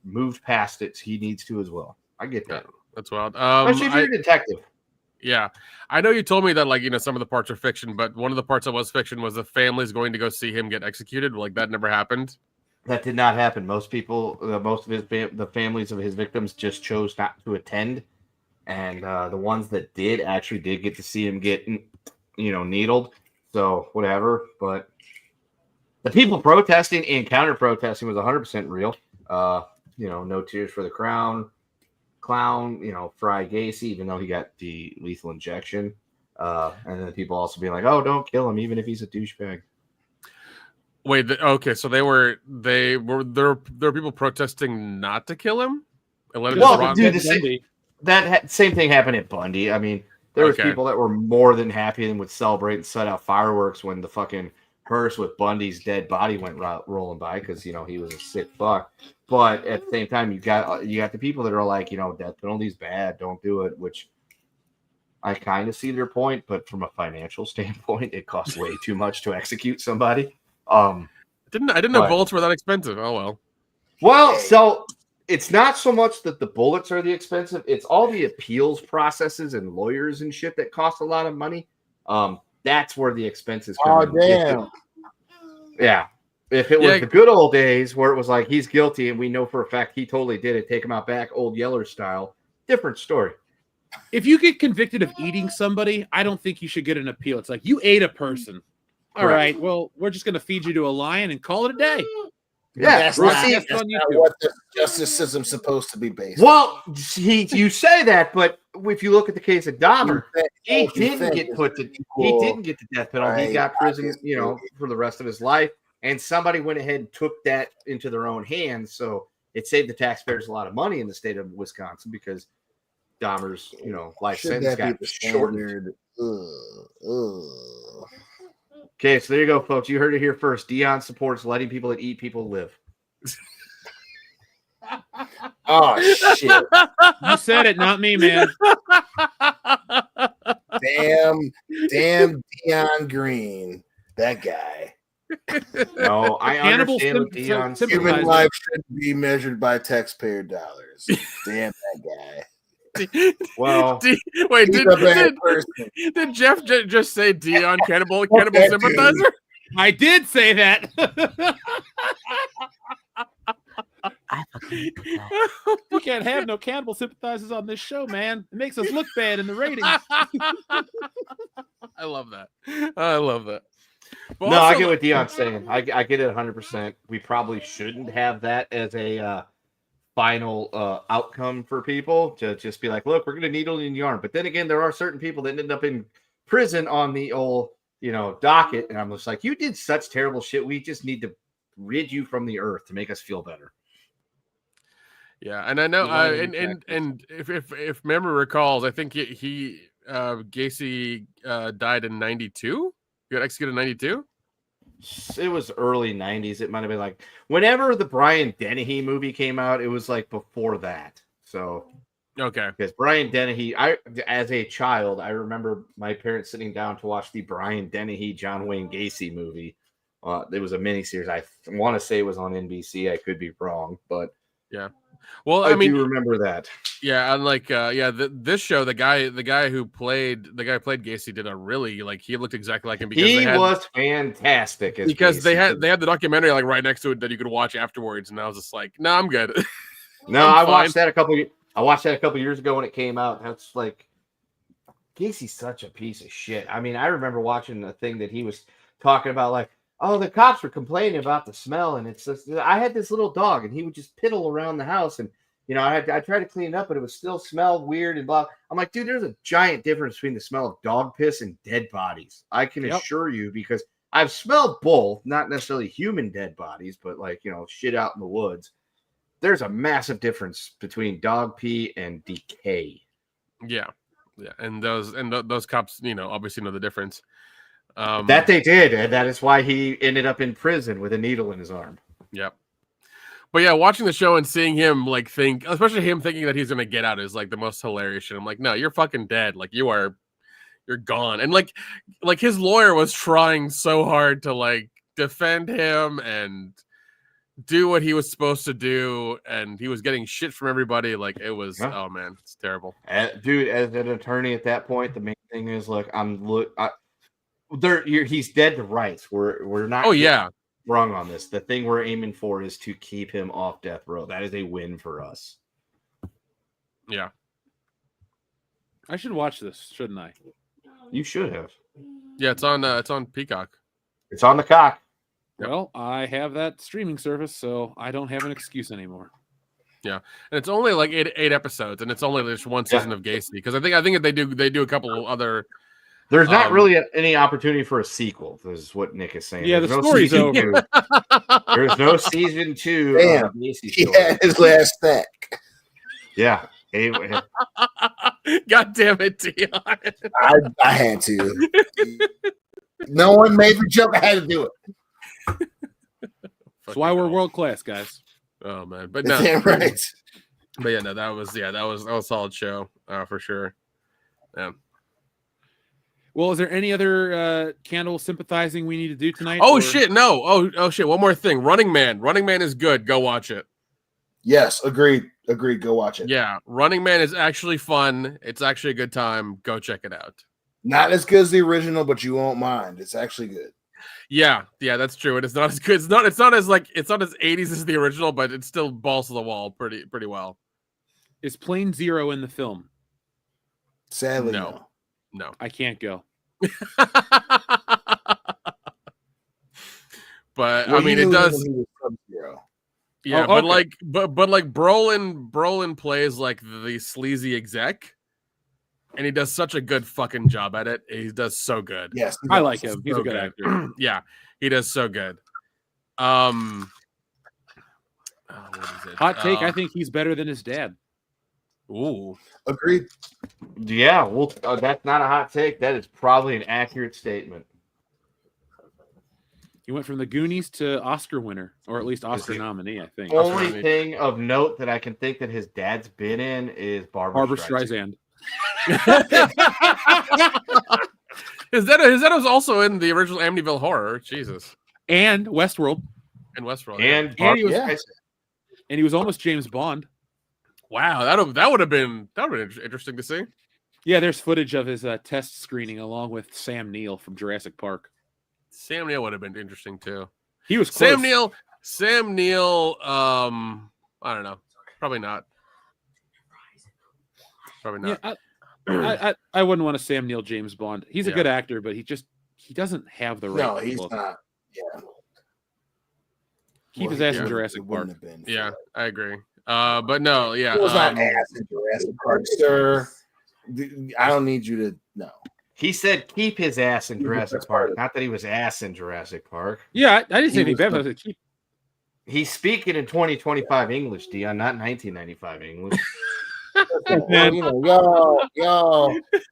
moved past it. So he needs to as well. I get that. That's wild. Especially if you're a detective. Yeah, I know you told me that some of the parts are fiction, but one of the parts that was fiction was the family's going to go see him get executed. Like that never happened. That did not happen. Most people, most of the families of his victims just chose not to attend, and the ones that did actually did get to see him get, needled. So whatever, but the people protesting and counter protesting was 100% real. No tears for the clown, Fry Gacy, even though he got the lethal injection. And then the people also being like, "Oh, don't kill him, even if he's a douchebag." Wait, okay, so there were people protesting not to kill him and let him Well, dude, same thing happened at Bundy. I mean, there was people that were more than happy and would celebrate and set out fireworks when the fucking hearse with Bundy's dead body went rolling by because he was a sick fuck. But at the same time, you got the people that are like, death penalty's bad, don't do it. Which I kind of see their point, but from a financial standpoint, it costs way too much to execute somebody. I didn't know bullets were that expensive. Oh well. Well, so it's not so much that the bullets are the expensive; it's all the appeals processes and lawyers and shit that cost a lot of money. That's where the expenses come. Oh damn! If it was the good old days where it was like he's guilty and we know for a fact he totally did it, take him out back, old Yeller style, different story. If you get convicted of eating somebody, I don't think you should get an appeal. It's like you ate a person. All right, well, we're just going to feed you to a lion and call it a day. Yeah, that's not what the justice system's supposed to be based. Well, you say that, but if you look at the case of Dahmer, he didn't get the death penalty. Right. He got prison, for the rest of his life. And somebody went ahead and took that into their own hands. So it saved the taxpayers a lot of money in the state of Wisconsin because Dahmer's, life sentence got shortened. Okay, so there you go, folks. You heard it here first. Dion supports letting people that eat people live. Oh, shit. You said it, not me, man. Damn Dion Green. That guy. No, I understand what Dion's human life should be measured by taxpayer dollars. Damn that guy. Well, did Jeff just say Dion cannibal sympathizer? I did say that. We can't have no cannibal sympathizers on this show, man. It makes us look bad in the ratings. I love that. But no, I get what Dion's saying. I get it 100%. We probably shouldn't have that as a final outcome for people to just be like, look, we're going to needle in yarn. But then again, there are certain people that end up in prison on the old, docket. And I'm just like, you did such terrible shit. We just need to rid you from the earth to make us feel better. Yeah. And I know, and if memory recalls, I think he Gacy died in 92. You got executed in 92? It was early 90s. It might have been like whenever the Brian Dennehy movie came out, it was like before that. So Okay. Because Brian Dennehy, as a child, I remember my parents sitting down to watch the Brian Dennehy John Wayne Gacy movie. It was a miniseries. I want to say it was on NBC. I could be wrong, but yeah. Well, I mean, do remember that. Yeah, and like this show, the guy who played Gacy did a really he looked exactly like him because he was fantastic because Gacy. they had the documentary like right next to it that you could watch afterwards, and I was just like, no, I'm good. No, I watched that a couple years ago when it came out. That's like Gacy's such a piece of shit. I mean, I remember watching the thing that he was talking about, like, oh, the cops were complaining about the smell, and it's just, I had this little dog, and he would just piddle around the house, and I tried to clean it up, but it was still smelled weird and blah. I'm like, dude, there's a giant difference between the smell of dog piss and dead bodies. I can assure you, because I've smelled both, not necessarily human dead bodies, but like, shit out in the woods. There's a massive difference between dog pee and decay. Yeah, and those cops, obviously know the difference. That they did, and that is why he ended up in prison with a needle in his arm. Yep. But yeah, watching the show and seeing him especially him thinking that he's gonna get out is like the most hilarious shit. I'm like, no, you're fucking dead. Like you're gone. And like his lawyer was trying so hard to like defend him and do what he was supposed to do, and he was getting shit from everybody. Like it was, oh man, it's terrible. Dude, as an attorney at that point, the main thing is, look, he's dead to rights. We're not. Oh yeah. Wrong on this. The thing we're aiming for is to keep him off death row. That is a win for us. Yeah. I should watch this, shouldn't I? You should have. Yeah, it's on Peacock. It's on the cock. Well, I have that streaming service, so I don't have an excuse anymore. Yeah, and it's only like eight episodes, and it's only just one season of Gacy, because I think that they do a couple of other. There's not really any opportunity for a sequel. This is what Nick is saying. Yeah, the story's over. There's no season 2. Damn, he had his last stack. Yeah. God damn it, Dion. I had to. No one made the joke. I had to do it. That's why we're world class, guys. Oh man, but no, right. But yeah, no, that was a solid show for sure. Yeah. Well, is there any other candle sympathizing we need to do tonight? Oh shit, no. Oh shit. One more thing. Running Man. Running Man is good. Go watch it. Yes, agreed. Go watch it. Yeah, Running Man is actually fun. It's actually a good time. Go check it out. Not as good as the original, but you won't mind. It's actually good. Yeah, that's true. And it's not as good. It's not as 80s as the original, but it's still balls to the wall pretty well. Is Plane Zero in the film? Sadly, no. I can't go. But I mean, it does. Yeah, but like Brolin plays like the sleazy exec, and he does such a good fucking job at it. He does so good. Yes, I like him. He's a good actor. Yeah, he does so good. Hot take: I think he's better than his dad. Ooh, agreed. Yeah, well, that's not a hot take. That is probably an accurate statement. He went from the Goonies to Oscar winner, or at least Oscar nominee, I think. Only thing of note that I can think that his dad's been in is Barbra Streisand. His dad was also in the original Amityville Horror. Jesus. And Westworld. And he was almost James Bond. Wow, that would have been interesting to see. Yeah, there's footage of his test screening along with Sam Neill from Jurassic Park. Sam Neill would have been interesting too. He was close. Sam Neill. I don't know. Probably not. Yeah, I wouldn't want to Sam Neill James Bond. He's a good actor, but he doesn't have the right. No, he's look. not. Yeah. Keep his ass in Jurassic Park. Yeah, I agree. But no, yeah. He was not ass in Jurassic Park, sir. I don't need you to know. He said keep his ass in Jurassic Park, not that he was ass in Jurassic Park. Yeah, I didn't say anything bad, but I said keep. He's speaking in 2025 English, Dion, not 1995 English.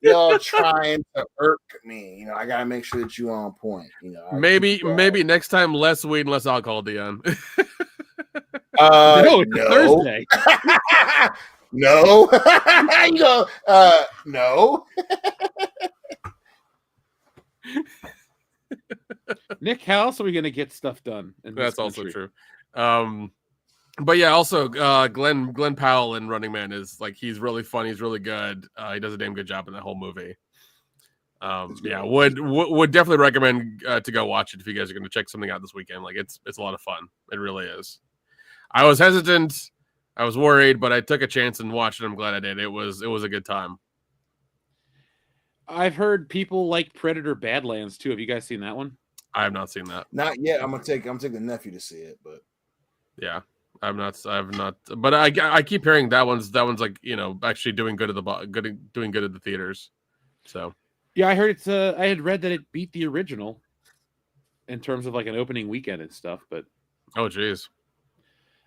Y'all trying to irk me. I gotta make sure that you on point. Maybe next time less weed and less alcohol, Dion. No, Thursday. No. You go, no. Nick, how else are we going to get stuff done in this That's also country? true. But yeah, also Glenn Powell in Running Man is like he's really funny, he's really good. He does a damn good job in that whole movie. Yeah, would definitely recommend to go watch it if you guys are going to check something out this weekend. Like it's a lot of fun. It really is. I was hesitant, I was worried, but I took a chance and watched it. I'm glad I did. It was a good time. I've heard people like Predator Badlands too. Have you guys seen that one? I have not seen that. Not yet. I'm gonna take the nephew to see it, but Yeah, I've not. But I keep hearing that one's like actually doing good at doing good at the theaters. So yeah, I heard it's. I had read that it beat the original in terms of like an opening weekend and stuff. But oh geez,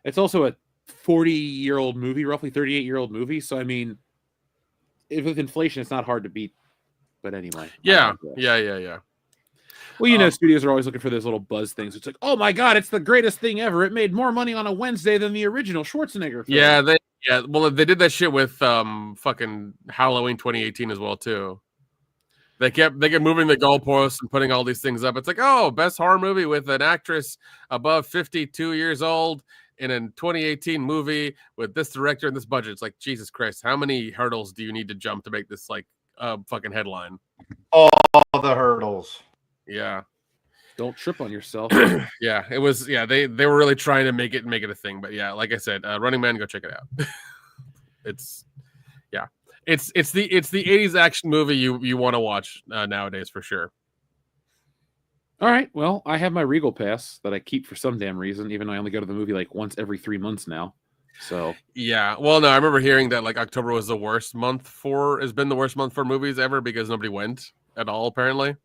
it's also a 40-year-old movie, roughly 38-year-old movie. So I mean, with inflation, it's not hard to beat. But anyway, yeah. Well, studios are always looking for those little buzz things. It's like, oh my god, it's the greatest thing ever. It made more money on a Wednesday than the original Schwarzenegger film. Yeah, well, they did that shit with fucking Halloween 2018 as well too. They kept moving the goalposts and putting all these things up. It's like, oh, best horror movie with an actress above 52 years old in a 2018 movie with this director and this budget. It's like, Jesus Christ, how many hurdles do you need to jump to make this like fucking headline? All the hurdles. Yeah. Don't trip on yourself. Yeah, it was. Yeah, they were really trying to make it a thing. But yeah, like I said, Running Man, go check it out. It's the 80s action movie you want to watch nowadays for sure. All right. Well, I have my Regal pass that I keep for some damn reason, even though I only go to the movie like once every 3 months now. So yeah. Well, no, I remember hearing that like October was the worst month has been the worst month for movies ever because nobody went at all apparently.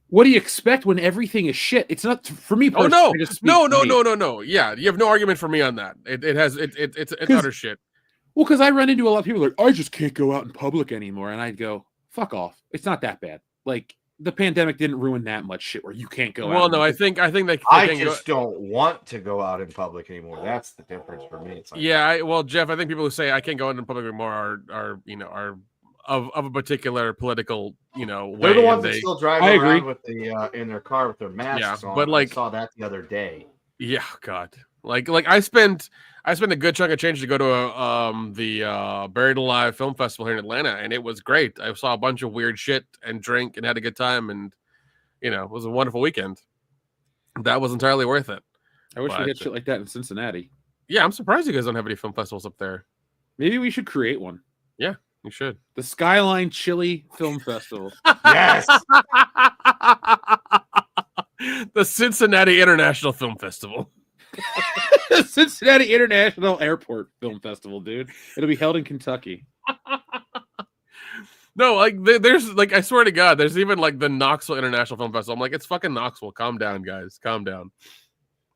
What do you expect when everything is shit? It's not for me. Oh no. Yeah, you have no argument for me on that. It's utter shit. Well, because I run into a lot of people like, I just can't go out in public anymore, and I'd go, fuck off. It's not that bad. Like the pandemic didn't ruin that much shit where you can't go out. Well, no, I think they I just don't want to go out in public anymore. That's the difference for me. It's like, yeah, well, Jeff, I think people who say I can't go out in public anymore are of a particular political, way. They're the ones that still drive around with the in their car with their masks on. But like, I saw that the other day. Yeah, God. Like I spent a good chunk of change to go to the Buried Alive Film Festival here in Atlanta, and it was great. I saw a bunch of weird shit and drank and had a good time, and it was a wonderful weekend. That was entirely worth it. I wish we had shit like that in Cincinnati. Yeah, I'm surprised you guys don't have any film festivals up there. Maybe we should create one. Yeah, you should. The Skyline Chili Film Festival. Yes. The Cincinnati International Film Festival. Cincinnati International Airport Film Festival, dude. It'll be held in Kentucky. No, like there's like I swear to God, there's even like the Knoxville International Film Festival. I'm like, it's fucking Knoxville. Calm down, guys. Calm down.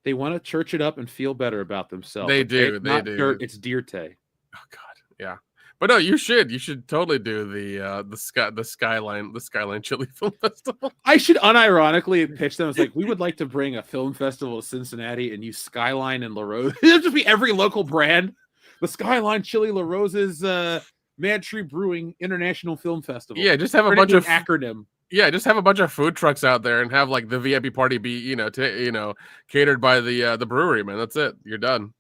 They want to church it up and feel better about themselves. They do. It's not dirt, it's Deerte. Oh God, yeah. But no, you should totally do the Skyline Chili Film Festival. I should unironically pitch them. It's like, we would like to bring a film festival to Cincinnati and use Skyline and La Rose. It'll just be every local brand. The Skyline Chili La Rose's Mad Tree Brewing International Film Festival. Yeah, just have a bunch of acronym. Yeah, just have a bunch of food trucks out there and have like the VIP party be catered by the brewery, man. That's it. You're done.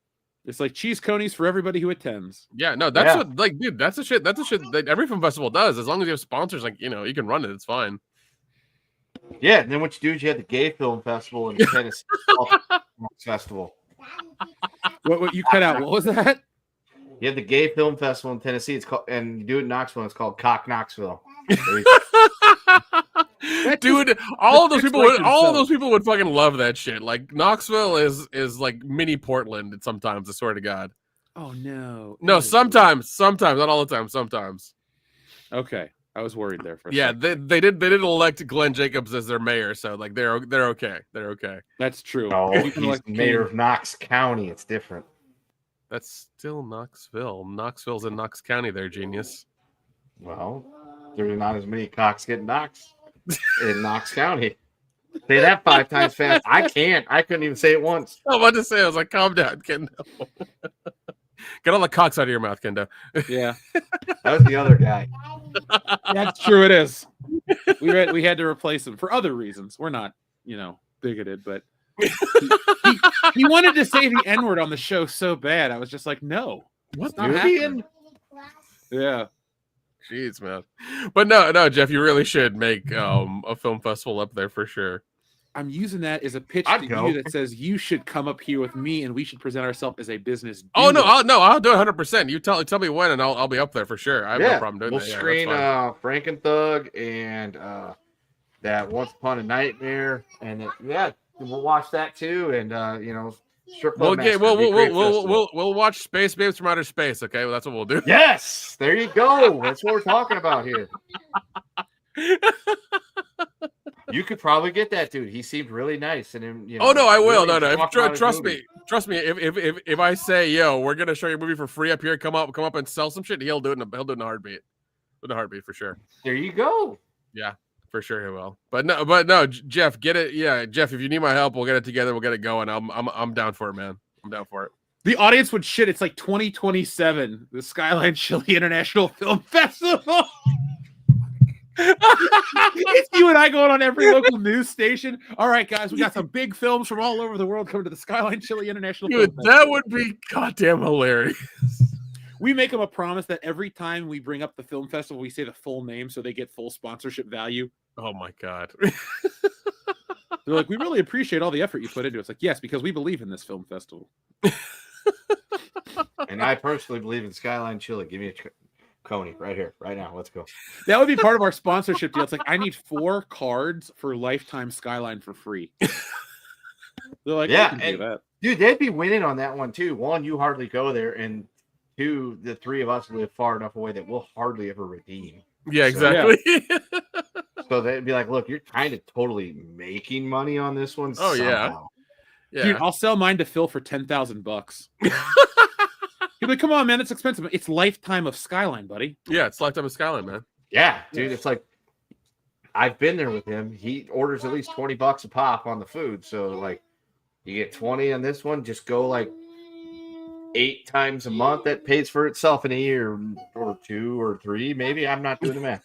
It's like cheese conies for everybody who attends. Yeah, no, that's what, like, dude, that's the shit that every film festival does. As long as you have sponsors, like, you can run it. It's fine. Yeah, and then what you do is you have the Gay Film Festival in Tennessee. Festival. What you cut out? What was that? You have the Gay Film Festival in Tennessee. It's called, and you do it in Knoxville. It's called Cock Knoxville. Dude, all of those people would fucking love that shit. Like Knoxville is like mini Portland sometimes, I swear to God. Oh no. No, sometimes, not all the time, sometimes. Okay. I was worried there for a second. They did elect Glenn Jacobs as their mayor, so like they're okay. They're okay. That's true. Oh, he's mayor of Knox County. It's different. That's still Knoxville. Knoxville's in Knox County there, genius. Well, there's not as many cocks getting Knox in Knox County. Say that 5 times fast. I can't. I couldn't even say it once. I was about to say, I was like, calm down, Ken. Get all the cocks out of your mouth, Kendo. Yeah, That was the other guy. that's true. It is. We had to replace him for other reasons. We're not, bigoted, but he wanted to say the N-word on the show so bad. I was just like, no, What's not happening. Yeah. Jeez, man. But no, Jeff, you really should make a film festival up there for sure. I'm using that as a pitch I'd to go. you that says you should come up here with me and we should present ourselves as a business. Oh duo. I'll do it 100%. You tell me when, and I'll be up there for sure. I have no problem doing we'll that. screen Yeah, Frankenthug and that Once Upon a Nightmare, and we'll watch that too. And strip club master. We'll watch Space Babes from Outer Space. Okay, well, that's what we'll do. Yes, there you go. That's what we're talking about here. You could probably get that dude. He seemed really nice, and Oh no, I will. really No. talking about his Trust movie. me. If I say, yo, we're gonna show you a movie for free up here, come up and sell some shit, he'll do it in a heartbeat. In a heartbeat for sure. There you go. Yeah, for sure he will. But no, Jeff, get it. Yeah, Jeff, if you need my help, we'll get it together. We'll get it going. I'm down for it, man. I'm down for it. The audience would shit. It's like 2027, the Skyline Chili International Film Festival. It's you and I going on every local news station. All right, guys, we got some big films from all over the world coming to the Skyline Chili International Film Festival. That would be goddamn hilarious. We make them a promise that every time we bring up the film festival, we say the full name so they get full sponsorship value. Oh my god. They're like, we really appreciate all the effort you put into it. It's like, yes, because we believe in this film festival. And I personally believe in Skyline Chili. Give me a Coney right here, right now. Let's go. That would be part of our sponsorship deal. It's like, I need 4 cards for lifetime Skyline for free. They're like, Yeah, we can do that. Dude, they'd be winning on that one too. 1, you hardly go there, and 2, the 3 of us live far enough away that we'll hardly ever redeem. Yeah, exactly. So they'd be like, look, you're kind of totally making money on this one. Oh, yeah. somehow. Yeah. Dude, I'll sell mine to Phil for $10,000. He'd be like, come on, man, it's expensive. It's lifetime of Skyline, buddy. Yeah, it's Lifetime of Skyline, man. Yeah, dude, it's like I've been there with him. He orders at least $20 a pop on the food. So like you get 20 on this one, just go like 8 times a month. That pays for itself in a year or 2 or 3, maybe. I'm not doing the math.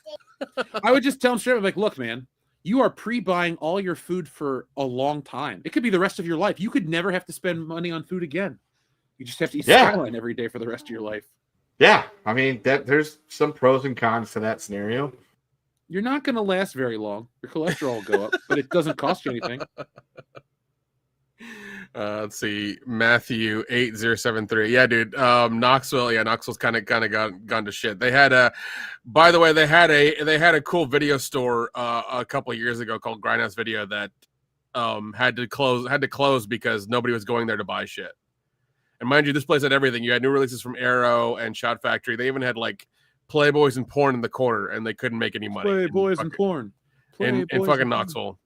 I would just tell him straight up, like, look, man, you are pre-buying all your food for a long time. It could be the rest of your life. You could never have to spend money on food again. You just have to eat Skyline every day for the rest of your life. Yeah, I mean there's some pros and cons to that scenario. You're not going to last very long. Your cholesterol will go up, but it doesn't cost you anything. Let's see, Matthew 8073. Yeah, dude. Knoxville. Yeah, Knoxville's kind of gone to shit. They had by the way, they had a cool video store a couple of years ago called Grindhouse Video that had to close because nobody was going there to buy shit. And mind you, this place had everything. You had new releases from Arrow and Shot Factory. They even had like Playboys and porn in the corner, and they couldn't make any money. Playboys and porn. In fucking Knoxville.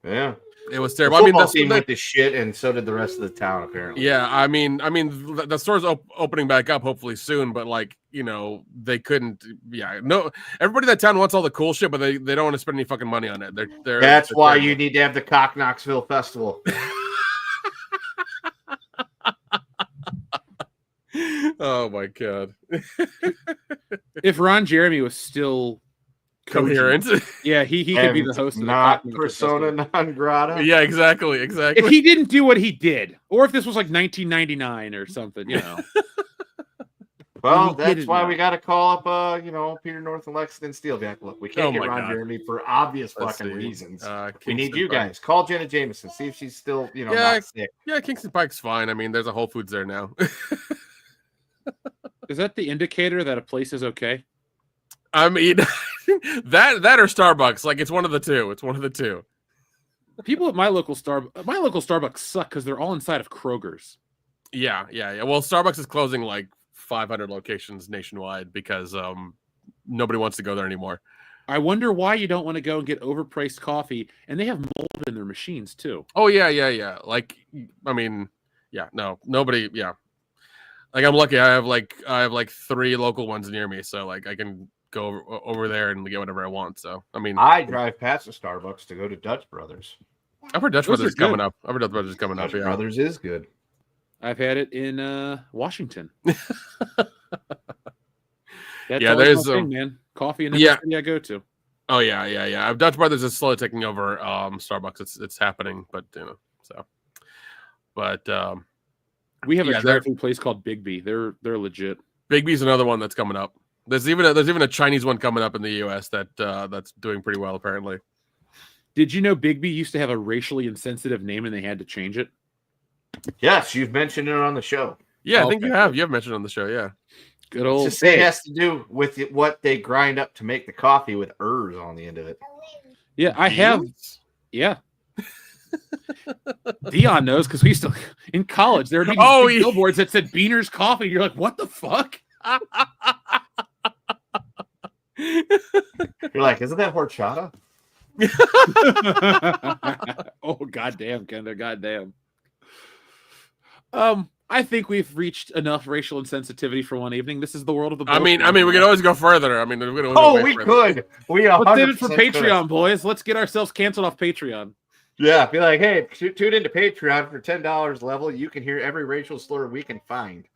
Yeah. It was terrible. The I mean, football team went to shit, and so did the rest of the town, apparently. Yeah, I mean, the store's opening back up hopefully soon, but like, they couldn't. Yeah, no, everybody in that town wants all the cool shit, but they don't want to spend any fucking money on it. That's why you need to have the Cock Knoxville Festival. Oh my god! If Ron Jeremy was still coherent, yeah, he could be the host of not the persona non grata. Yeah, exactly. If he didn't do what he did, or if this was like 1999 or something, Well, that's why we got to call up, Peter North and Lexington Steelback. Look, we can't get Ron Jeremy for obvious fucking reasons. We need you guys. Call Jenna Jameson. See if she's still, not sick. Yeah, Kingston Pike's fine. I mean, there's a Whole Foods there now. Is that the indicator that a place is okay? I mean, that or Starbucks. Like, it's one of the two. It's one of the two. People at my local Starbucks suck because they're all inside of Kroger's. Yeah. Well, Starbucks is closing like 500 locations nationwide because nobody wants to go there anymore. I wonder why you don't want to go and get overpriced coffee, and they have mold in their machines too. Oh yeah. Like, I mean, yeah, no, nobody, yeah. Like, I'm lucky. I have like 3 local ones near me, so like I can go over there and get whatever I want. So I mean, I drive past the Starbucks to go to Dutch Brothers. I've heard Dutch Brothers is coming up. Yeah. Brothers is good. I've had it in Washington. That's Yeah, always there's my thing, man. Coffee in every yeah. city I go to. Oh yeah. Dutch Brothers is slowly taking over Starbucks. It's happening, but we have yeah, a drive-through place called Big B. They're legit. Big B's another one that's coming up. There's even a Chinese one coming up in the US that's doing pretty well apparently. Did you know Big B used to have a racially insensitive name and they had to change it? Yes, you've mentioned it on the show. Yeah, I think Okay. you have. You have mentioned on the show, yeah. Good old. Just say it has to do with what they grind up to make the coffee with ers on the end of it. Yeah, I have. Yeah. Dion knows because we used to in college. There would be these big billboards that said Beaner's Coffee. You're like, what the fuck? You're like, isn't that horchata? Oh, goddamn, Kendra, goddamn. I think we've reached enough racial insensitivity for one evening. This is the world of the. I mean, we could always go further. I mean, we could. Let's save it for Patreon, boys. Let's get ourselves canceled off Patreon. Yeah, be like, hey, tune into Patreon for $10 level. You can hear every racial slur we can find.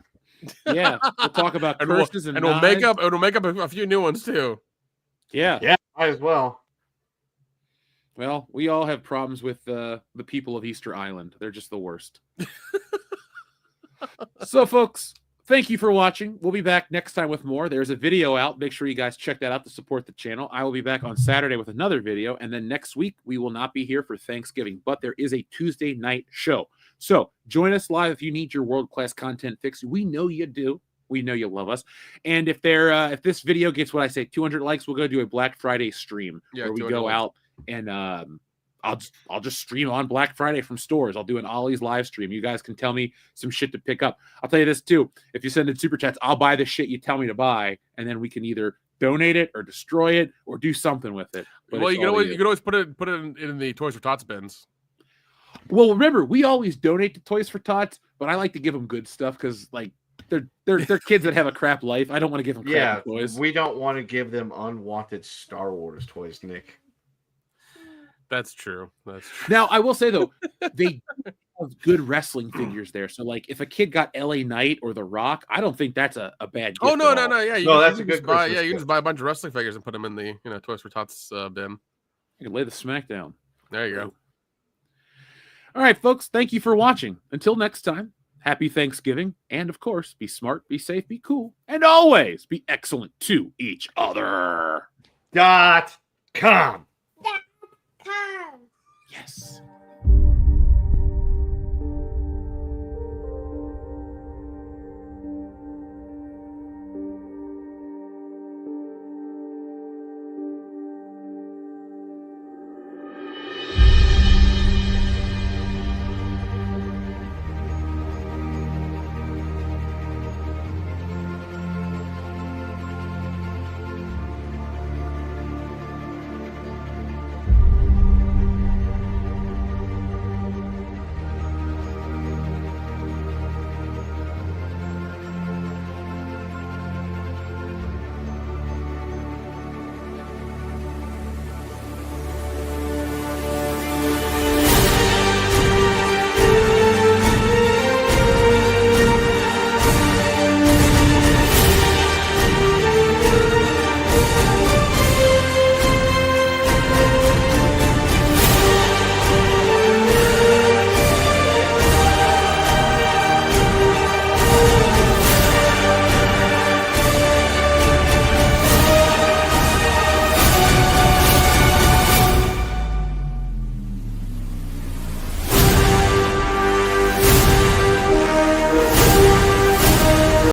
Yeah, we'll talk about curses and we'll make up a few new ones too. Yeah, might as well. Well, we all have problems with the people of Easter Island. They're just the worst. So, folks, thank you for watching. We'll be back next time with more. There's a video out. Make sure you guys check that out to support the channel. I will be back on Saturday with another video. And then next week, we will not be here for Thanksgiving, but there is a Tuesday night show. So join us live if you need your world-class content fix. We know you do. We know you love us. And if this video gets what I say, 200 likes, we'll go do a Black Friday stream where we go out and I'll just stream on Black Friday from stores. I'll do an Ollie's live stream. You guys can tell me some shit to pick up. I'll tell you this too. If you send in super chats, I'll buy the shit you tell me to buy, and then we can either donate it or destroy it or do something with it. But well, you can always put it in the Toys for Tots bins. Well, remember, we always donate to Toys for Tots, but I like to give them good stuff because like they're kids that have a crap life. I don't want to give them crap toys. We don't want to give them unwanted Star Wars toys, Nick. That's true. Now, I will say, though, they have good wrestling figures there. So, like, if a kid got LA Knight or The Rock, I don't think that's a bad gift. Oh, no. Yeah, that's a good buy. Yeah, you can just buy a bunch of wrestling figures and put them in the Toys for Tots bin. You can lay the smack down. There you go. All right, folks. Thank you for watching. Until next time, happy Thanksgiving. And, of course, be smart, be safe, be cool, and always be excellent to each other. .com. Yes.